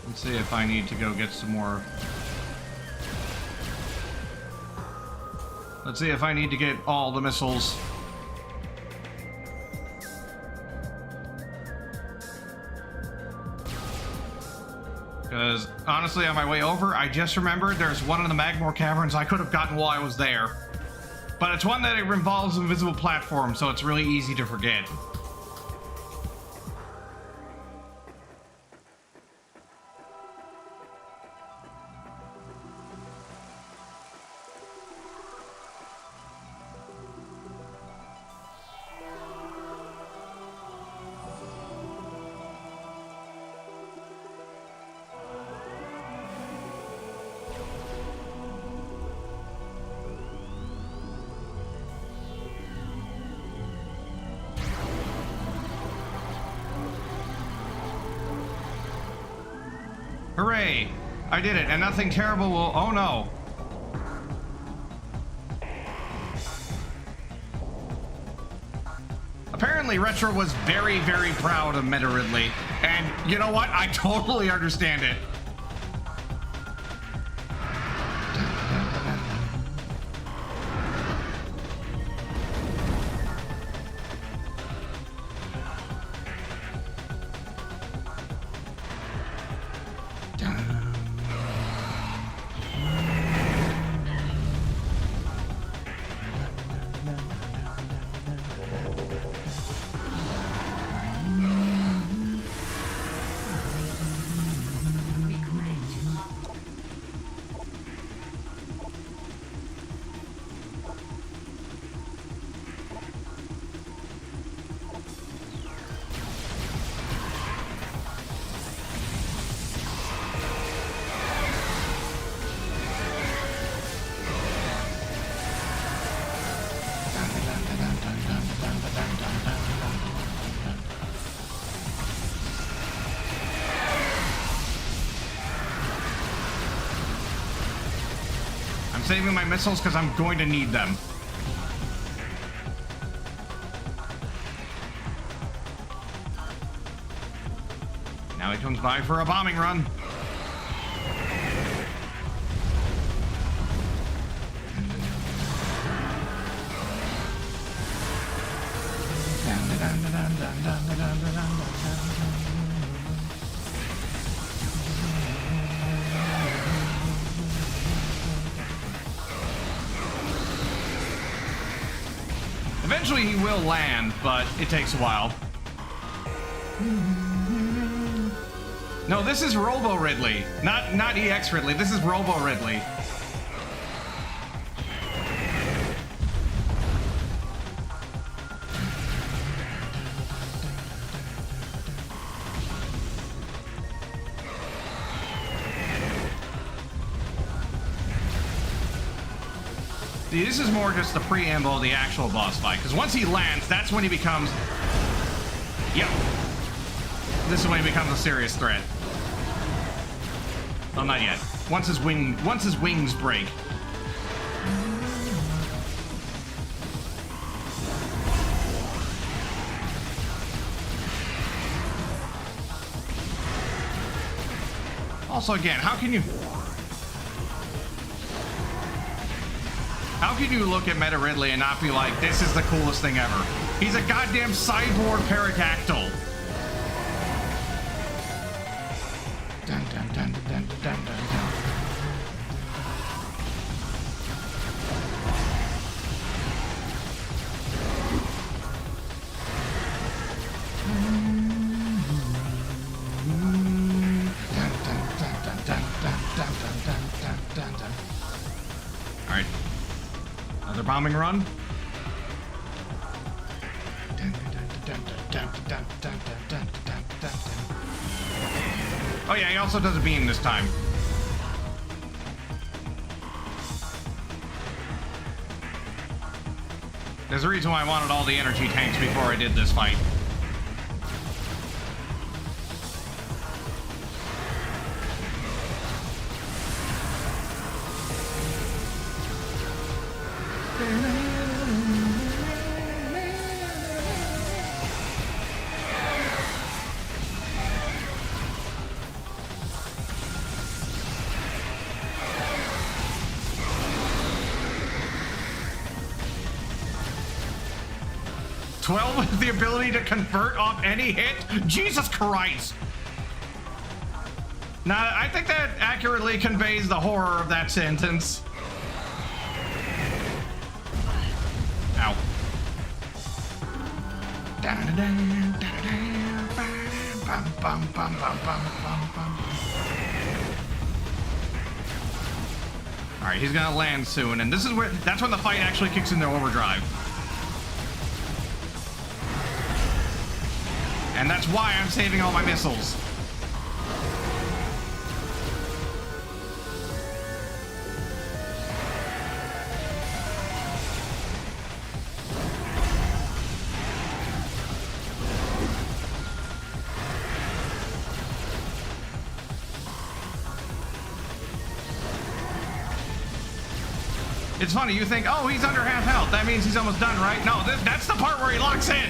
Let's see if I need to go get some more. Let's see if I need to get all the missiles. Because, honestly, on my way over, I just remembered there's one in the Magmore Caverns I could have gotten while I was there. But it's one that involves invisible platforms, so it's really easy to forget. Hooray! I did it, and nothing terrible will... Oh no! Apparently, Retro was very, very proud of Meta Ridley. And you know what? I totally understand it. Saving my missiles because I'm going to need them. Now he comes by for a bombing run. Eventually he will land, but it takes a while. No, this is Robo Ridley, not EX Ridley. This is Robo Ridley. See, this is more just the preamble of the actual boss fight, because once he lands, that's when he becomes... Yep. This is when he becomes a serious threat. Oh, not yet. Once his wings break. Also, again, how can you look at Meta Ridley and not be like, this is the coolest thing ever? He's a goddamn cyborg pterodactyl. Dun, dun, dun, dun, dun, dun, dun, dun. All right. Another bombing run. Oh yeah, he also does a beam this time. There's a reason why I wanted all the energy tanks before I did this fight. With the ability to convert off any hit? Jesus Christ! Now, I think that accurately conveys the horror of that sentence. Ow. Alright, he's gonna land soon, and that's when the fight actually kicks into overdrive. And that's why I'm saving all my missiles. It's funny, you think, oh, he's under half health. That means he's almost done, right? No, that's the part where he locks in.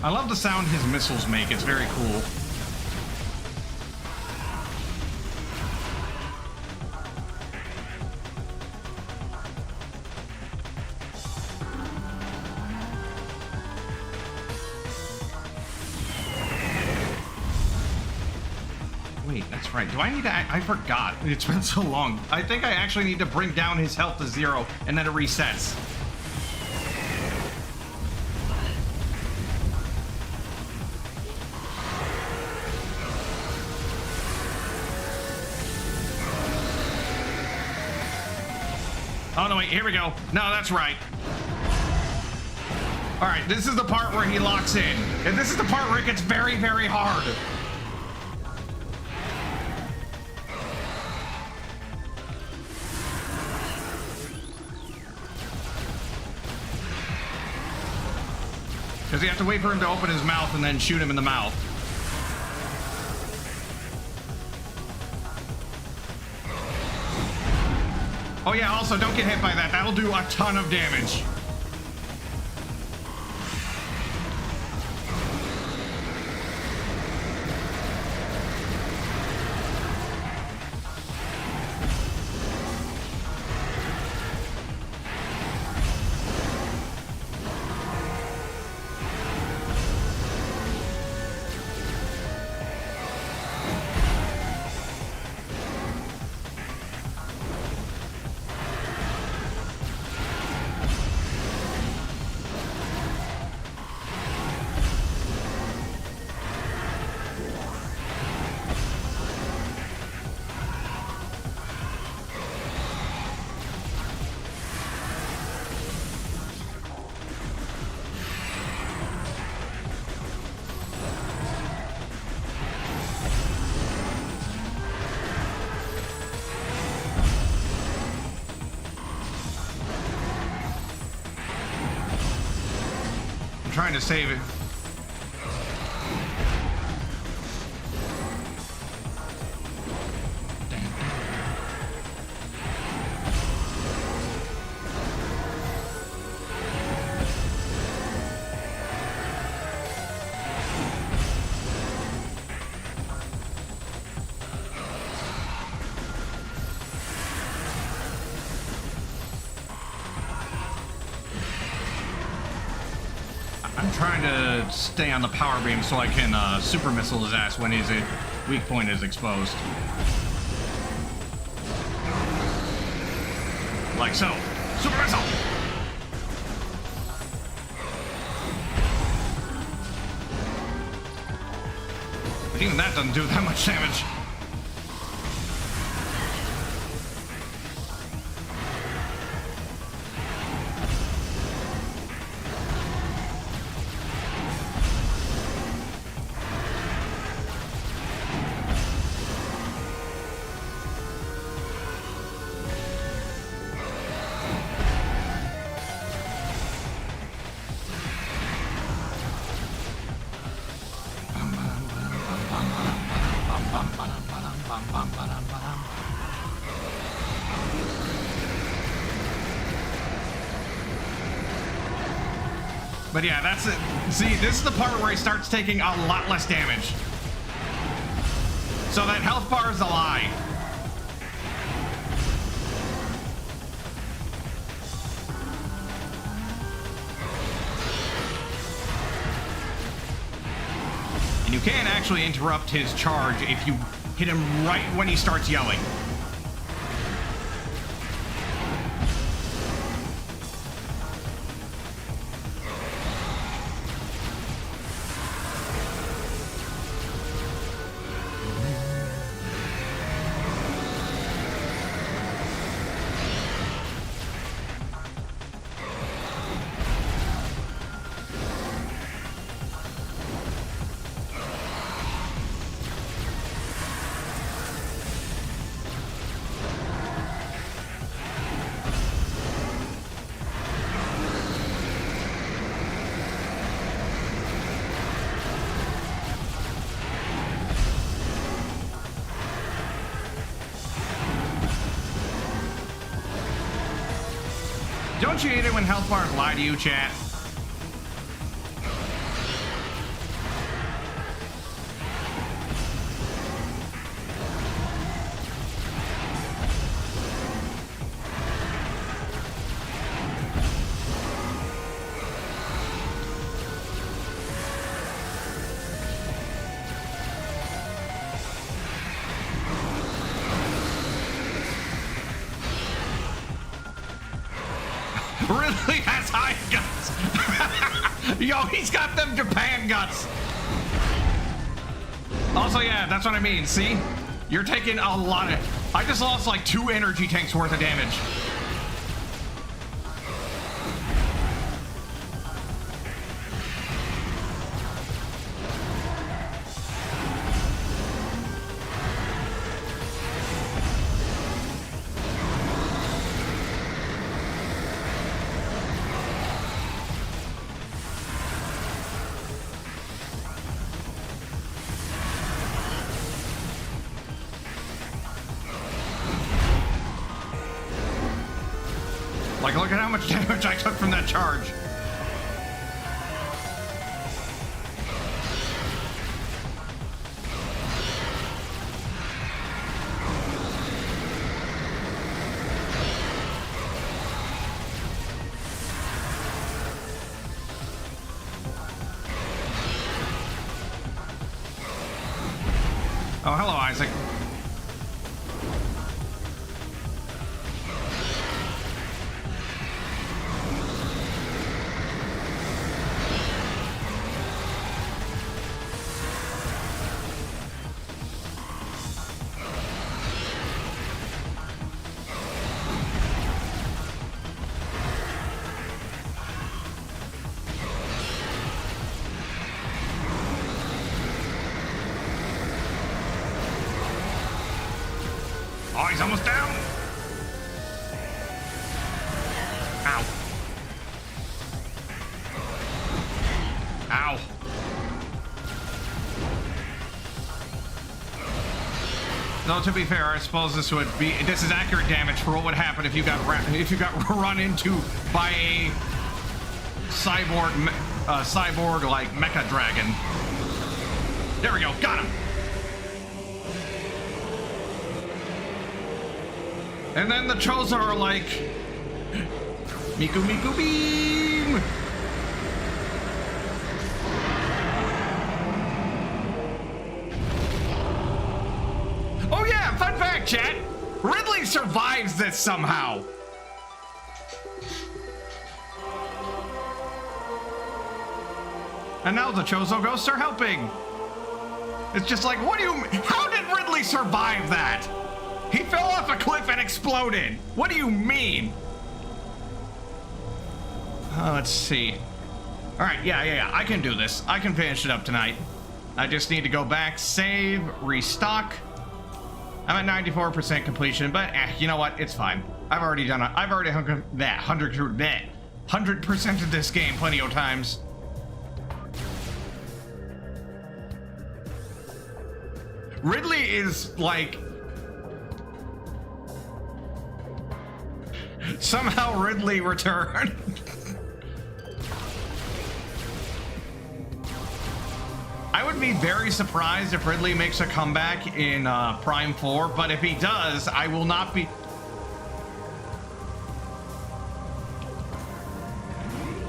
I love the sound his missiles make. It's very cool. Wait, that's right. Do I need to... I forgot. It's been so long. I think I actually need to bring down his health to 0, and then it resets. Oh, no, wait, here we go. No, that's right. All right, this is the part where he locks in. And this is the part where it gets very, very hard. Because you have to wait for him to open his mouth and then shoot him in the mouth. Oh yeah, also don't get hit by that. That'll do a ton of damage. Trying to save it. I'm trying to stay on the power beam so I can super missile his ass when his weak point is exposed. Like so. Super missile! But even that doesn't do that much damage. But yeah, that's it. See, this is the part where he starts taking a lot less damage. So that health bar is a lie. And you can actually interrupt his charge if you hit him right when he starts yelling. Don't you hate it when health bars lie to you, chat? Really has high guts. Yo, he's got them Japan guts. Also, yeah, that's what I mean. See? You're taking a lot of... I just lost like 2 energy tanks worth of damage. Like, look at how much damage I took from that charge. Oh, hello, Isaac. Oh, he's almost down. Ow. Ow. No, to be fair, I suppose this is accurate damage for what would happen if you got run into by a cyborg like mecha dragon. There we go, got him. And then the Chozo are like, Miku Miku Beam! Oh yeah, fun fact, chat! Ridley survives this somehow! And now the Chozo ghosts are helping! It's just like, how did Ridley survive that? He fell off a cliff and exploded. What do you mean? Let's see. All right, yeah. I can do this. I can finish it up tonight. I just need to go back, save, restock. I'm at 94% completion, but you know what? It's fine. I've already 100% of this game plenty of times. Ridley is like, somehow Ridley returned. I would be very surprised if Ridley makes a comeback in Prime 4, but if he does, I will not be...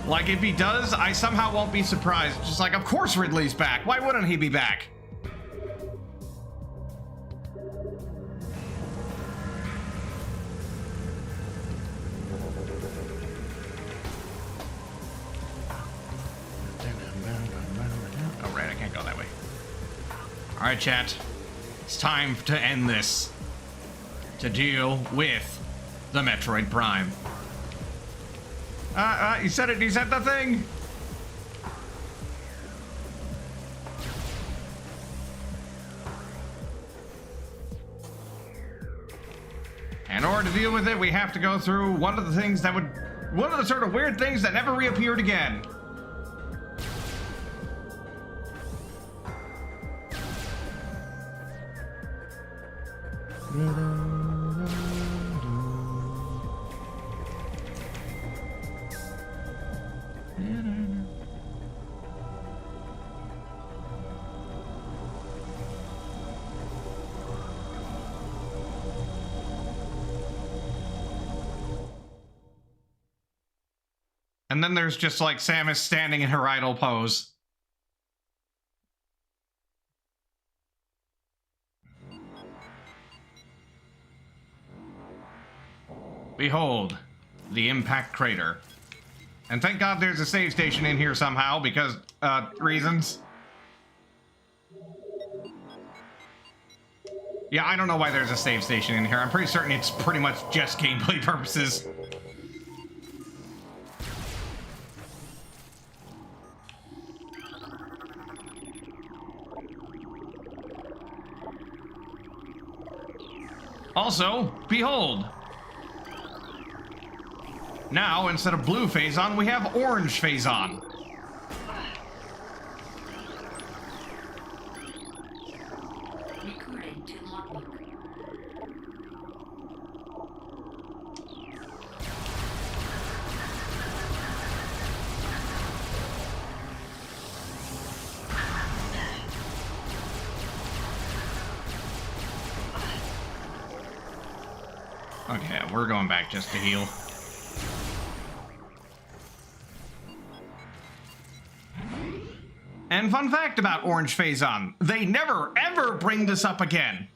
Like, if he does, I somehow won't be surprised. Just like, of course Ridley's back. Why wouldn't he be back? All right, chat. It's time to end this. To deal with the Metroid Prime. You said it. You said the thing. In order to deal with it, we have to go through one of the sort of weird things that never reappeared again. And then there's just like Samus standing in her idle pose. Behold, the impact crater. And thank God there's a save station in here somehow, because, reasons. Yeah, I don't know why there's a save station in here. I'm pretty certain it's pretty much just gameplay purposes. Also, behold. Now, instead of blue Phazon, we have orange Phazon.
Recording to logbook.
Okay, we're going back just to heal. And fun fact about Orange Phazon, they never ever bring this up again.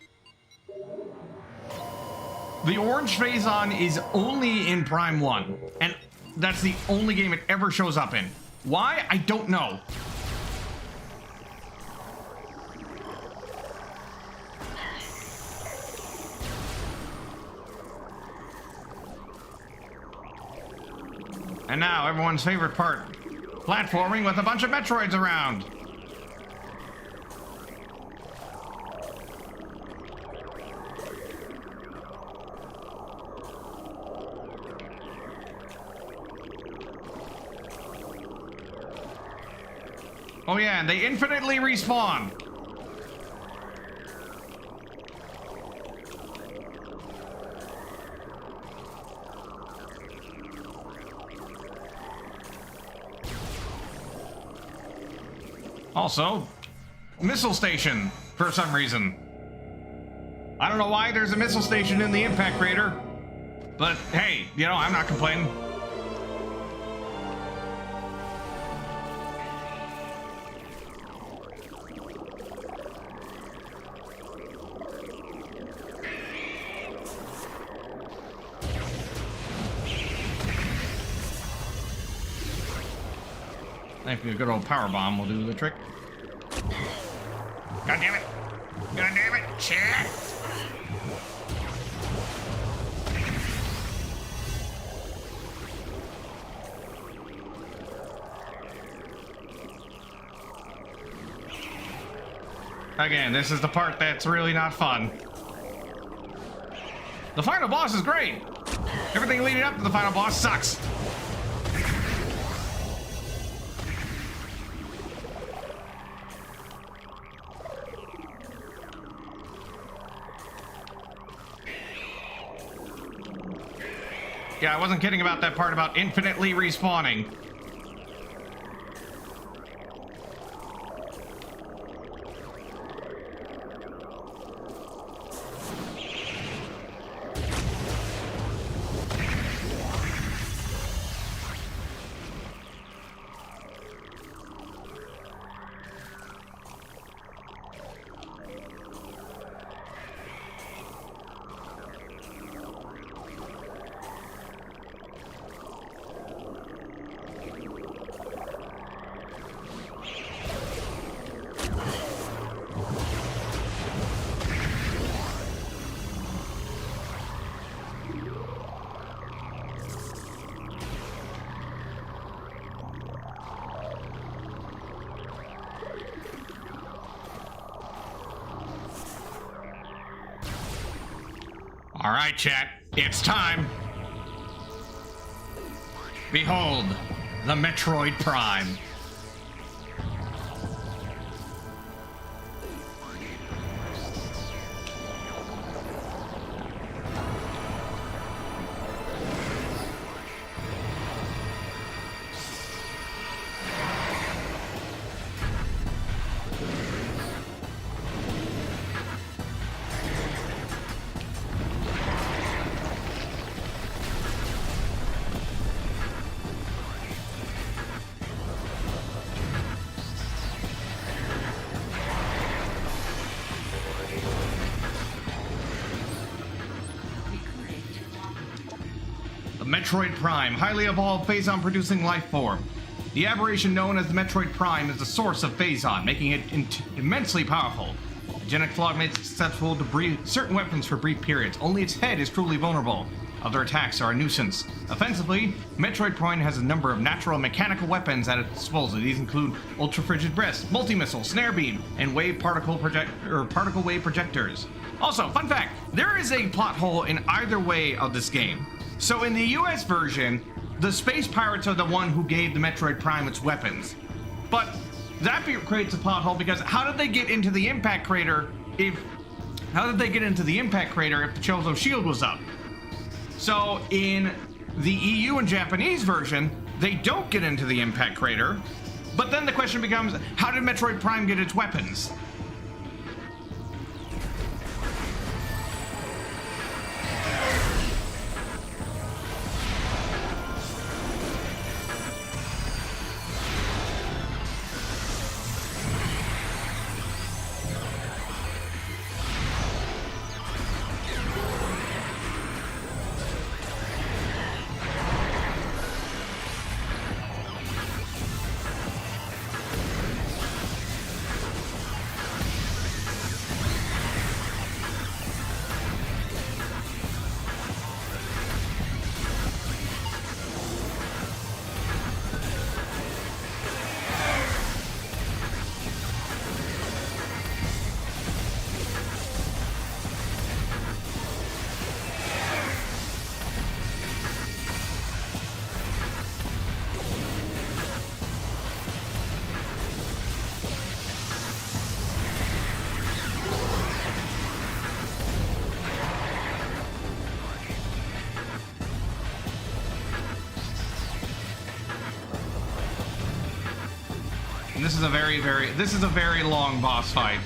The Orange Phazon is only in Prime 1, and that's the only game it ever shows up in. Why? I don't know. And now, everyone's favorite part. Platforming with a bunch of Metroids around. Oh yeah, and they infinitely respawn. Also, missile station, for some reason. I don't know why there's a missile station in the impact crater, but hey, you know, I'm not complaining. I think a good old power bomb will do the trick. God damn it! God damn it! Shit! Again, this is the part that's really not fun. The final boss is great! Everything leading up to the final boss sucks! Yeah, I wasn't kidding about that part about infinitely respawning. All right, chat, it's time. Behold, the Metroid Prime. Metroid Prime, highly evolved Phazon-producing life form. The aberration known as the Metroid Prime is the source of Phazon, making it immensely powerful. The genetic flaw makes it susceptible to certain weapons for brief periods. Only its head is truly vulnerable. Other attacks are a nuisance. Offensively, Metroid Prime has a number of natural and mechanical weapons at its disposal. These include ultra-frigid breast, multi-missile, snare beam, and particle wave projectors. Also, fun fact, there is a plot hole in either way of this game. So in the US version, the space pirates are the one who gave the Metroid Prime its weapons. But that creates a plot hole because how did they get into the impact crater if the Chozo shield was up? So in the EU and Japanese version, they don't get into the impact crater. But then the question becomes, how did Metroid Prime get its weapons? This is a very long boss fight.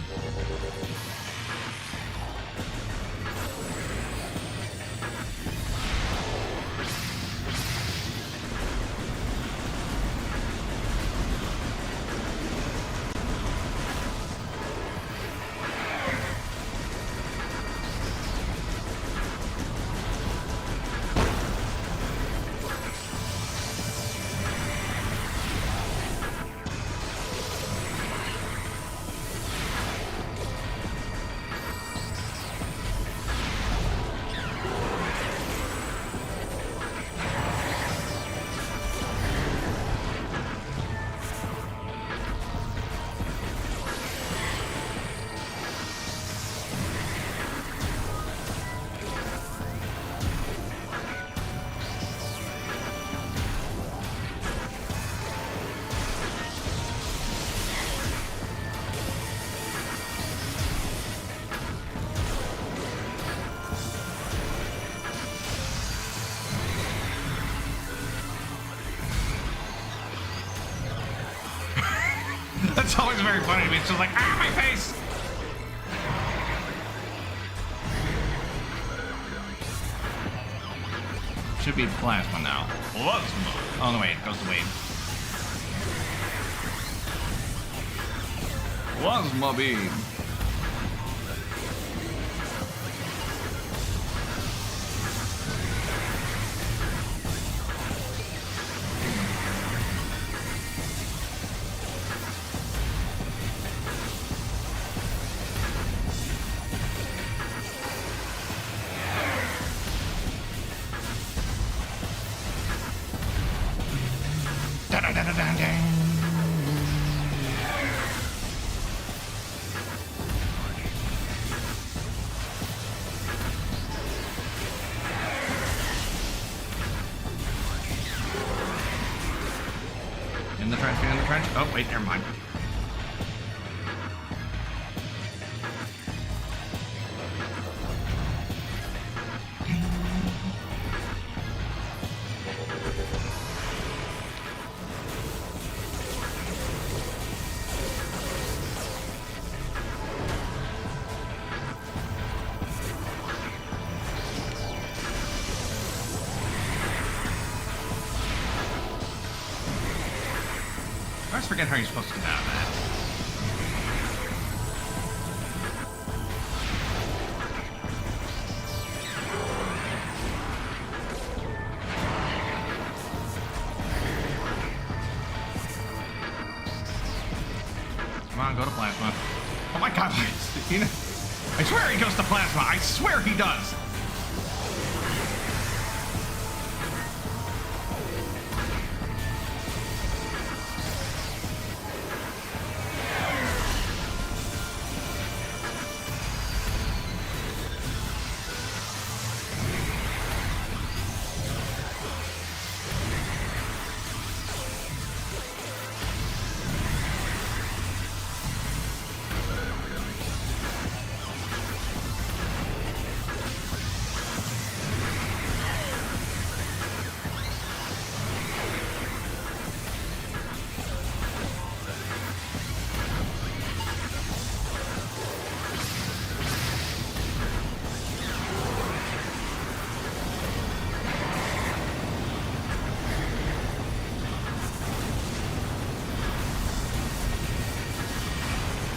That's always very funny to me. It's just like, ah, my face! Should be plasma now. Plasma. Oh, no, wait. It goes to wave. Plasma beam. In the trench. Oh, wait, never mind. I always forget how you're supposed to get out of that. Come on, go to plasma. Oh my god, you know, I swear he goes to plasma. I swear he does.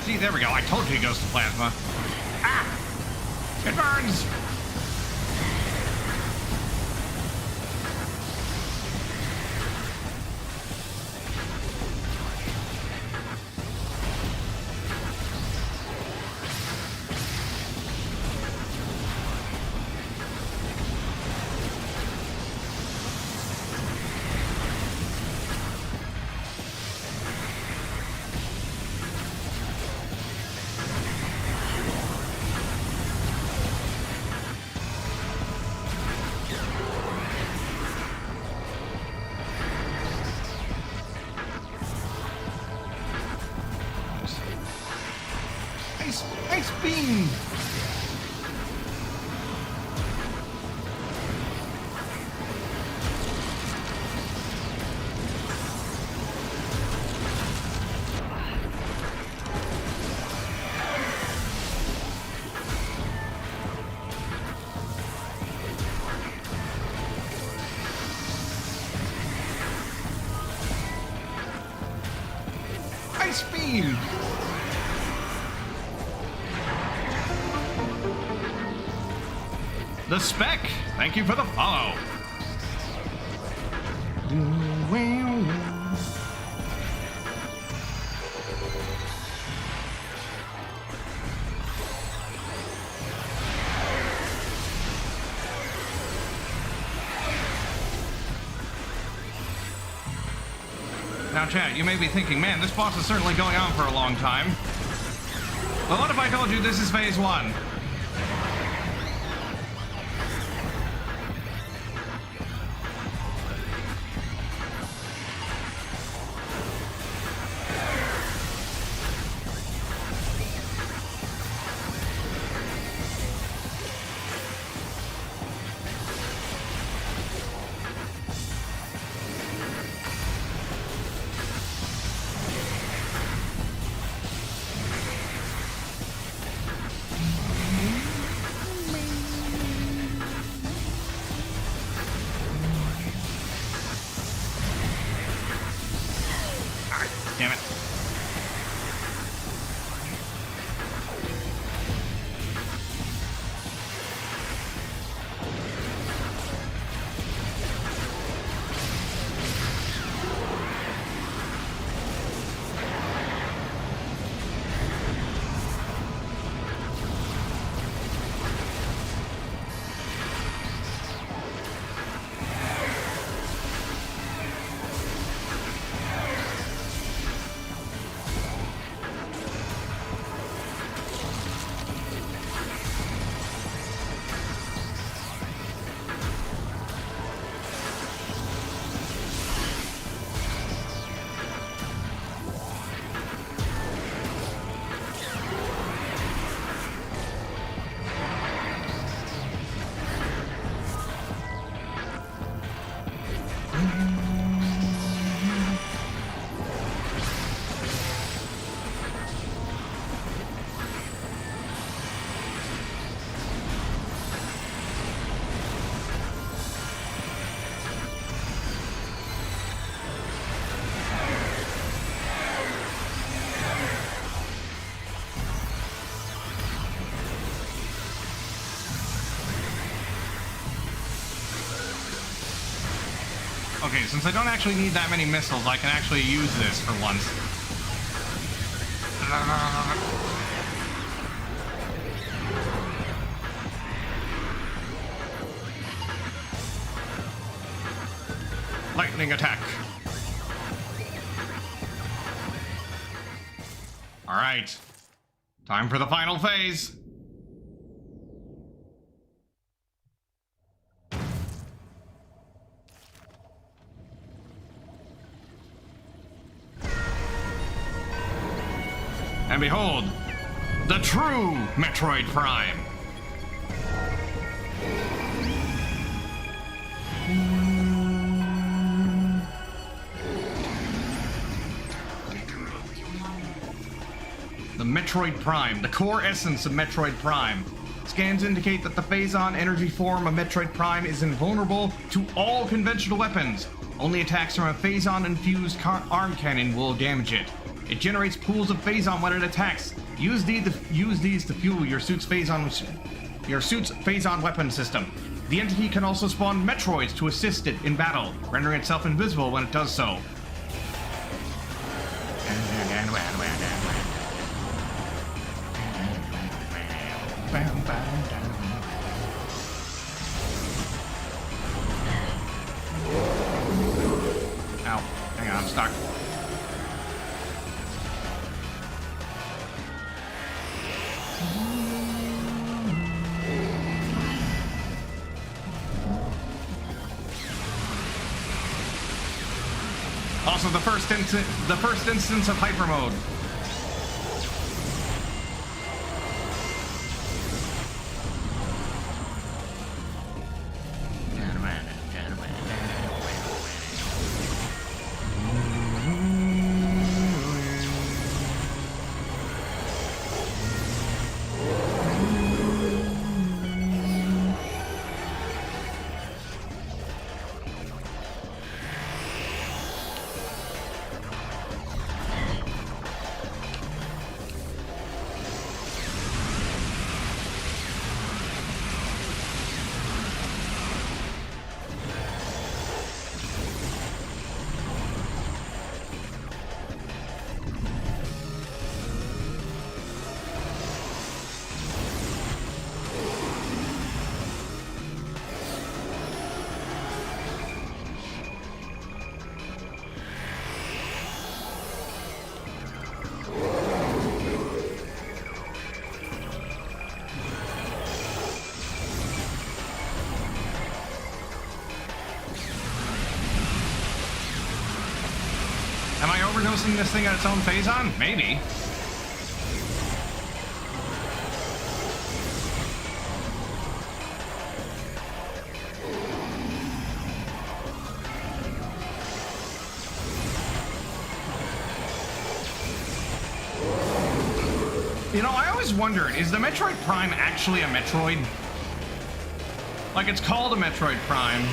See, there we go. I told you he goes to plasma. Ah! It burns! Ice beam! Ice Beam! The Spec, thank you for the follow. Now, chat, you may be thinking, man, this boss is certainly going on for a long time. But what if I told you this is phase 1? Damn it. Okay, since I don't actually need that many missiles, I can actually use this for once. Lightning attack. All right, time for the final phase. And behold, the true Metroid Prime. The Metroid Prime, the core essence of Metroid Prime. Scans indicate that the Phazon energy form of Metroid Prime is invulnerable to all conventional weapons. Only attacks from a Phazon-infused arm cannon will damage it. It generates pools of Phazon when it attacks. Use these to fuel your suit's Phazon weapon system. The entity can also spawn Metroids to assist it in battle, rendering itself invisible when it does so. Ow. Hang on, I'm stuck. Also, the first instance of hyper mode. harvesting this thing at its own phase-on? Maybe. You know, I always wondered, is the Metroid Prime actually a Metroid? Like, it's called a Metroid Prime.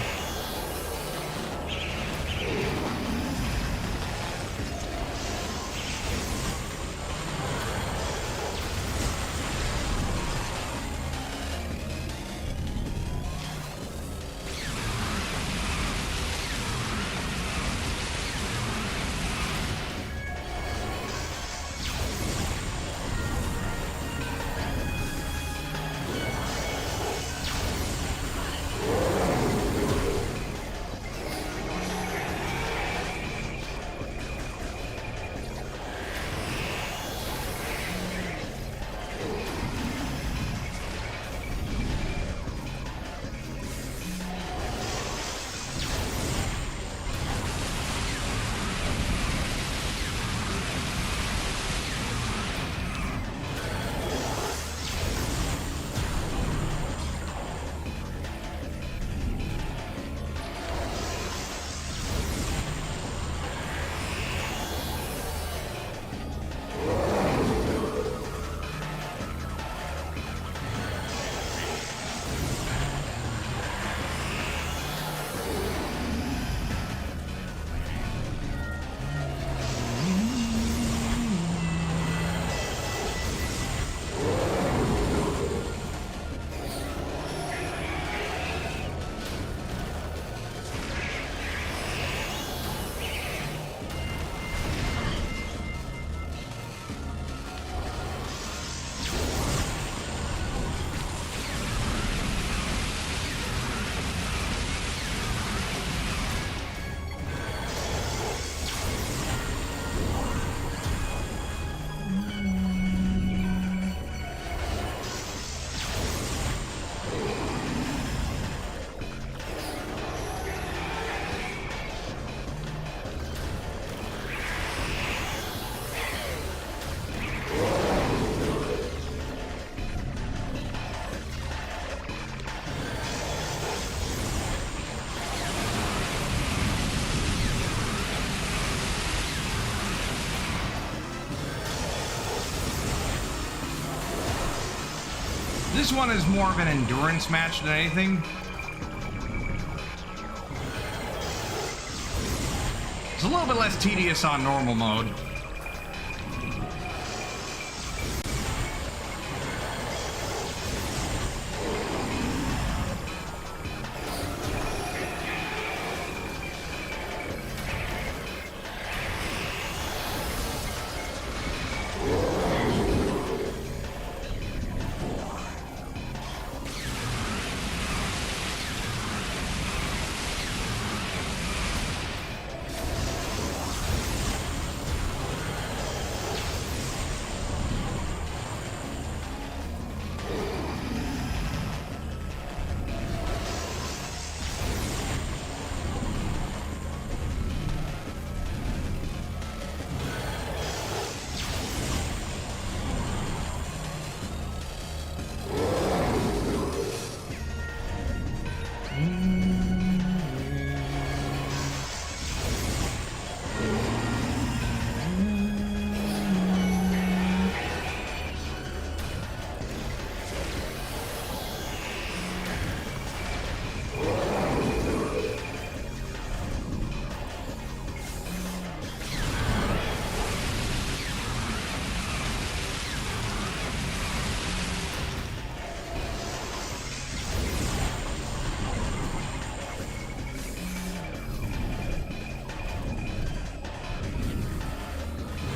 This one is more of an endurance match than anything. It's a little bit less tedious on normal mode.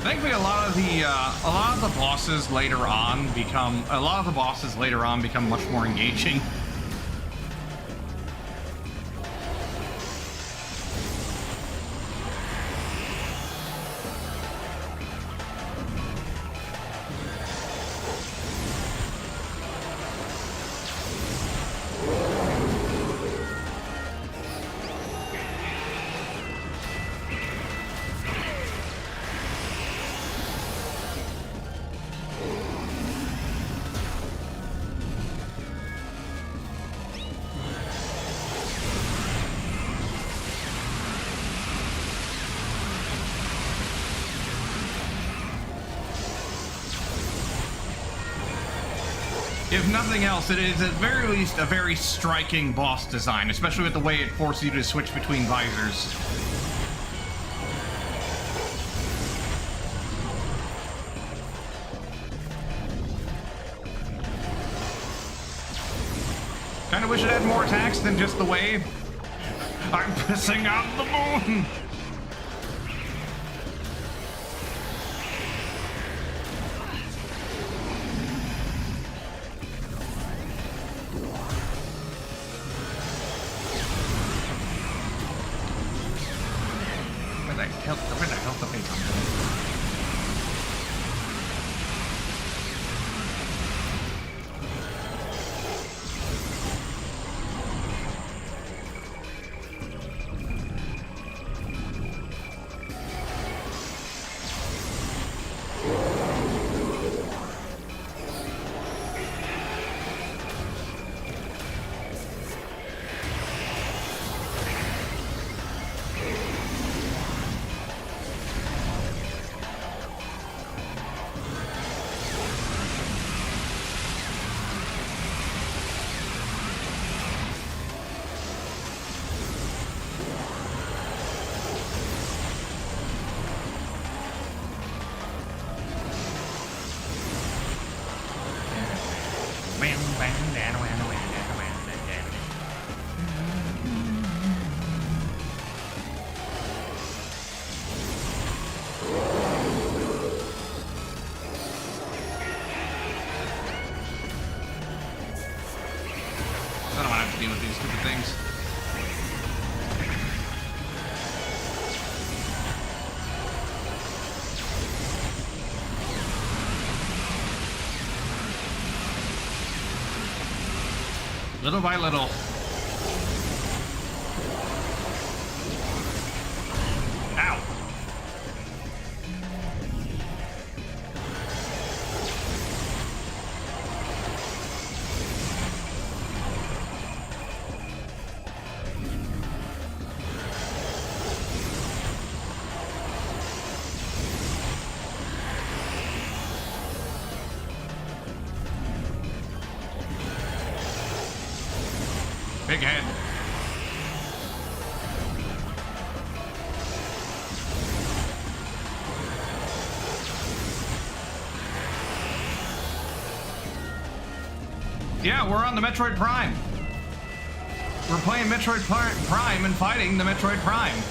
Thankfully, a lot of the bosses later on become much more engaging. If nothing else, it is at very least a very striking boss design, especially with the way it forces you to switch between visors. Kinda wish it had more attacks than just the wave. I'm pissing out the moon! Where the hell's the face on this? I don't want to have to deal with these stupid things. Little by little. Ow! Big head. Yeah, we're on the Metroid Prime. We're playing Metroid Prime and fighting the Metroid Prime.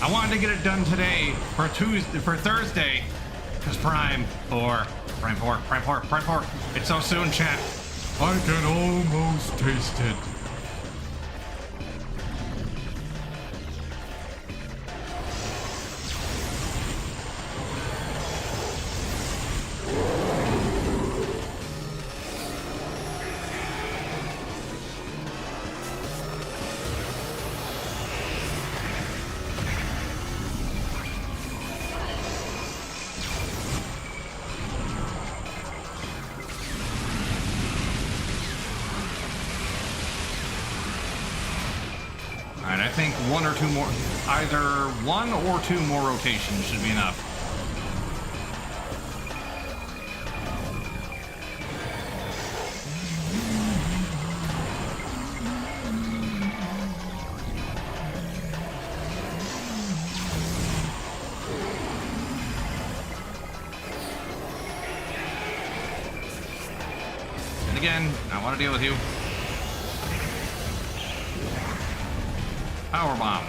I wanted to get it done today for Thursday, because Prime 4. It's so soon, chat. I can almost taste it. Alright, I think one or two more, either one or two more rotations should be enough. And again, I want to deal with you. Power bomb.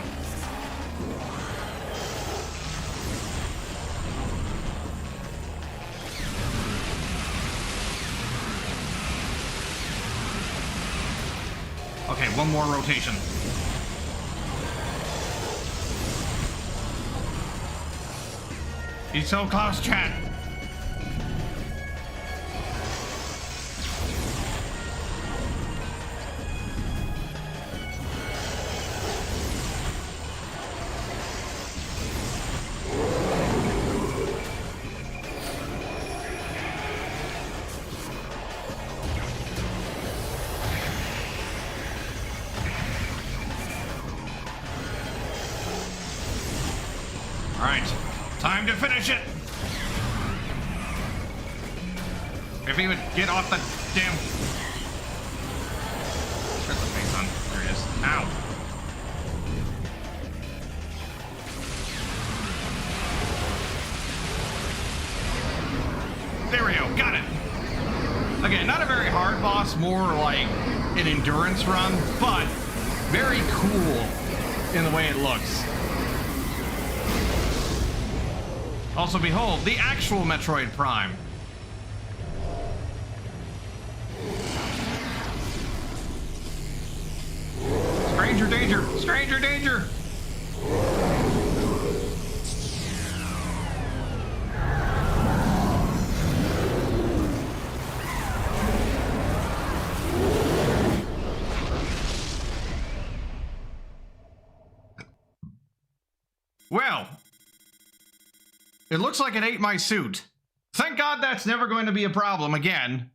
Okay, one more rotation. He's so close, chat. right. Time to finish it. If he would get off the damn... Where's the face on? There it is. Ow. There we go. Got it. Again, not a very hard boss, more like an endurance run, but very cool in the way it looks. Also, behold, the actual Metroid Prime. Stranger danger! Stranger danger! Well, it looks like it ate my suit. Thank God that's never going to be a problem again.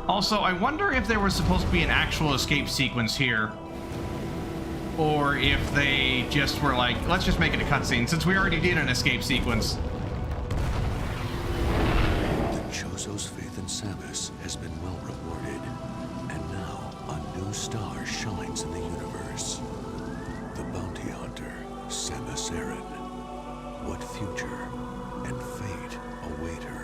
Also, I wonder if there was supposed to be an actual escape sequence here. Or if they just were like, let's just make it a cutscene, since we already did an escape sequence.
The Chozo's faith in Samus has been well rewarded. And now, a new star shines in the universe. The bounty hunter, Samus Aran. What future and fate await her?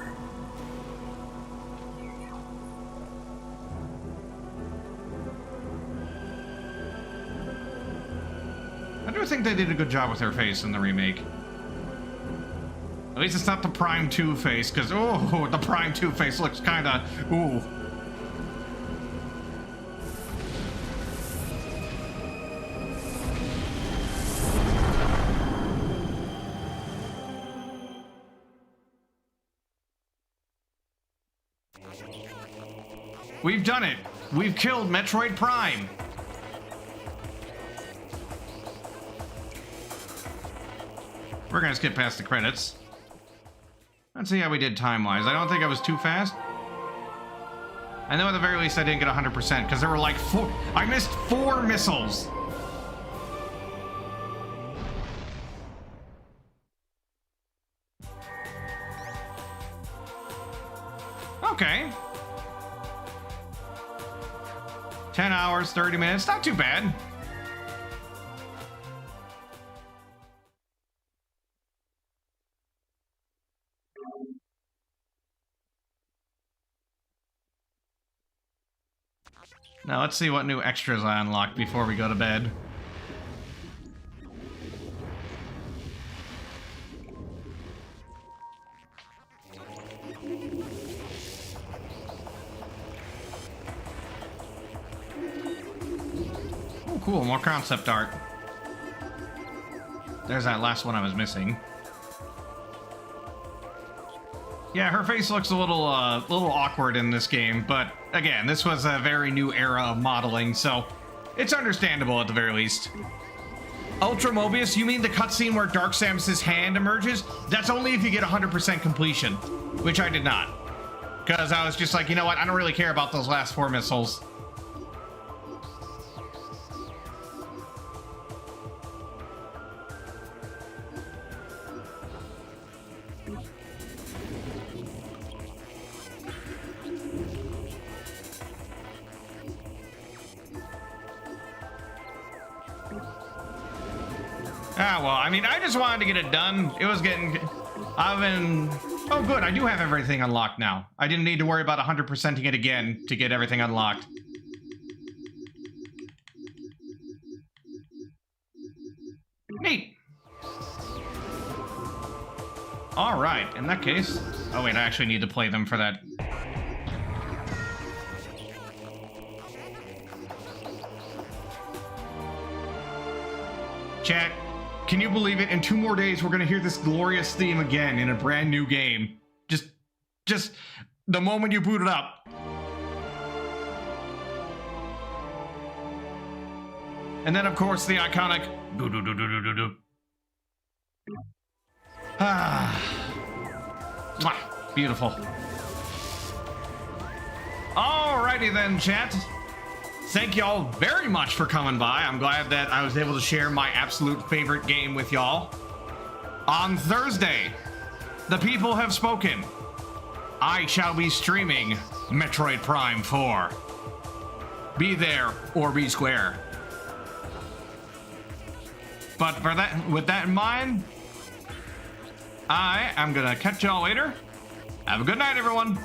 I do think they did a good job with her face in the remake. At least it's not the Prime 2 face, because, oh, the Prime 2 face looks kind of, ooh. We've done it. We've killed Metroid Prime. We're gonna skip past the credits. Let's see how we did time-wise. I don't think I was too fast. I know at the very least I didn't get 100% because there were like I missed 4 missiles. Okay. 10 hours, 30 minutes, not too bad. Now let's see what new extras I unlocked before we go to bed. Oh, cool, more concept art. There's that last one I was missing. Yeah, her face looks a little awkward in this game, but again, this was a very new era of modeling, so it's understandable at the very least. Ultra Mobius, you mean the cutscene where Dark Samus's hand emerges? That's only if you get 100% completion, which I did not. Because I was just like, you know what, I don't really care about those last 4 missiles. Ah, well, I mean, I just wanted to get it done. It was getting... Oh, good, I do have everything unlocked now. I didn't need to worry about 100%ing it again to get everything unlocked. Neat. All right, in that case... Oh, wait, I actually need to play them for that. Chat. Can you believe it? In 2 more days, we're gonna hear this glorious theme again in a brand new game. Just the moment you boot it up. And then, of course, the iconic do-do-do-do-do-do-do. Ah. Mwah. Beautiful. Alrighty then, chat. thank y'all very much for coming by. I'm glad that I was able to share my absolute favorite game with y'all. On Thursday, the people have spoken. I shall be streaming Metroid Prime 4. Be there or be square. But for that, with that in mind, I am gonna catch y'all later. Have a good night, everyone.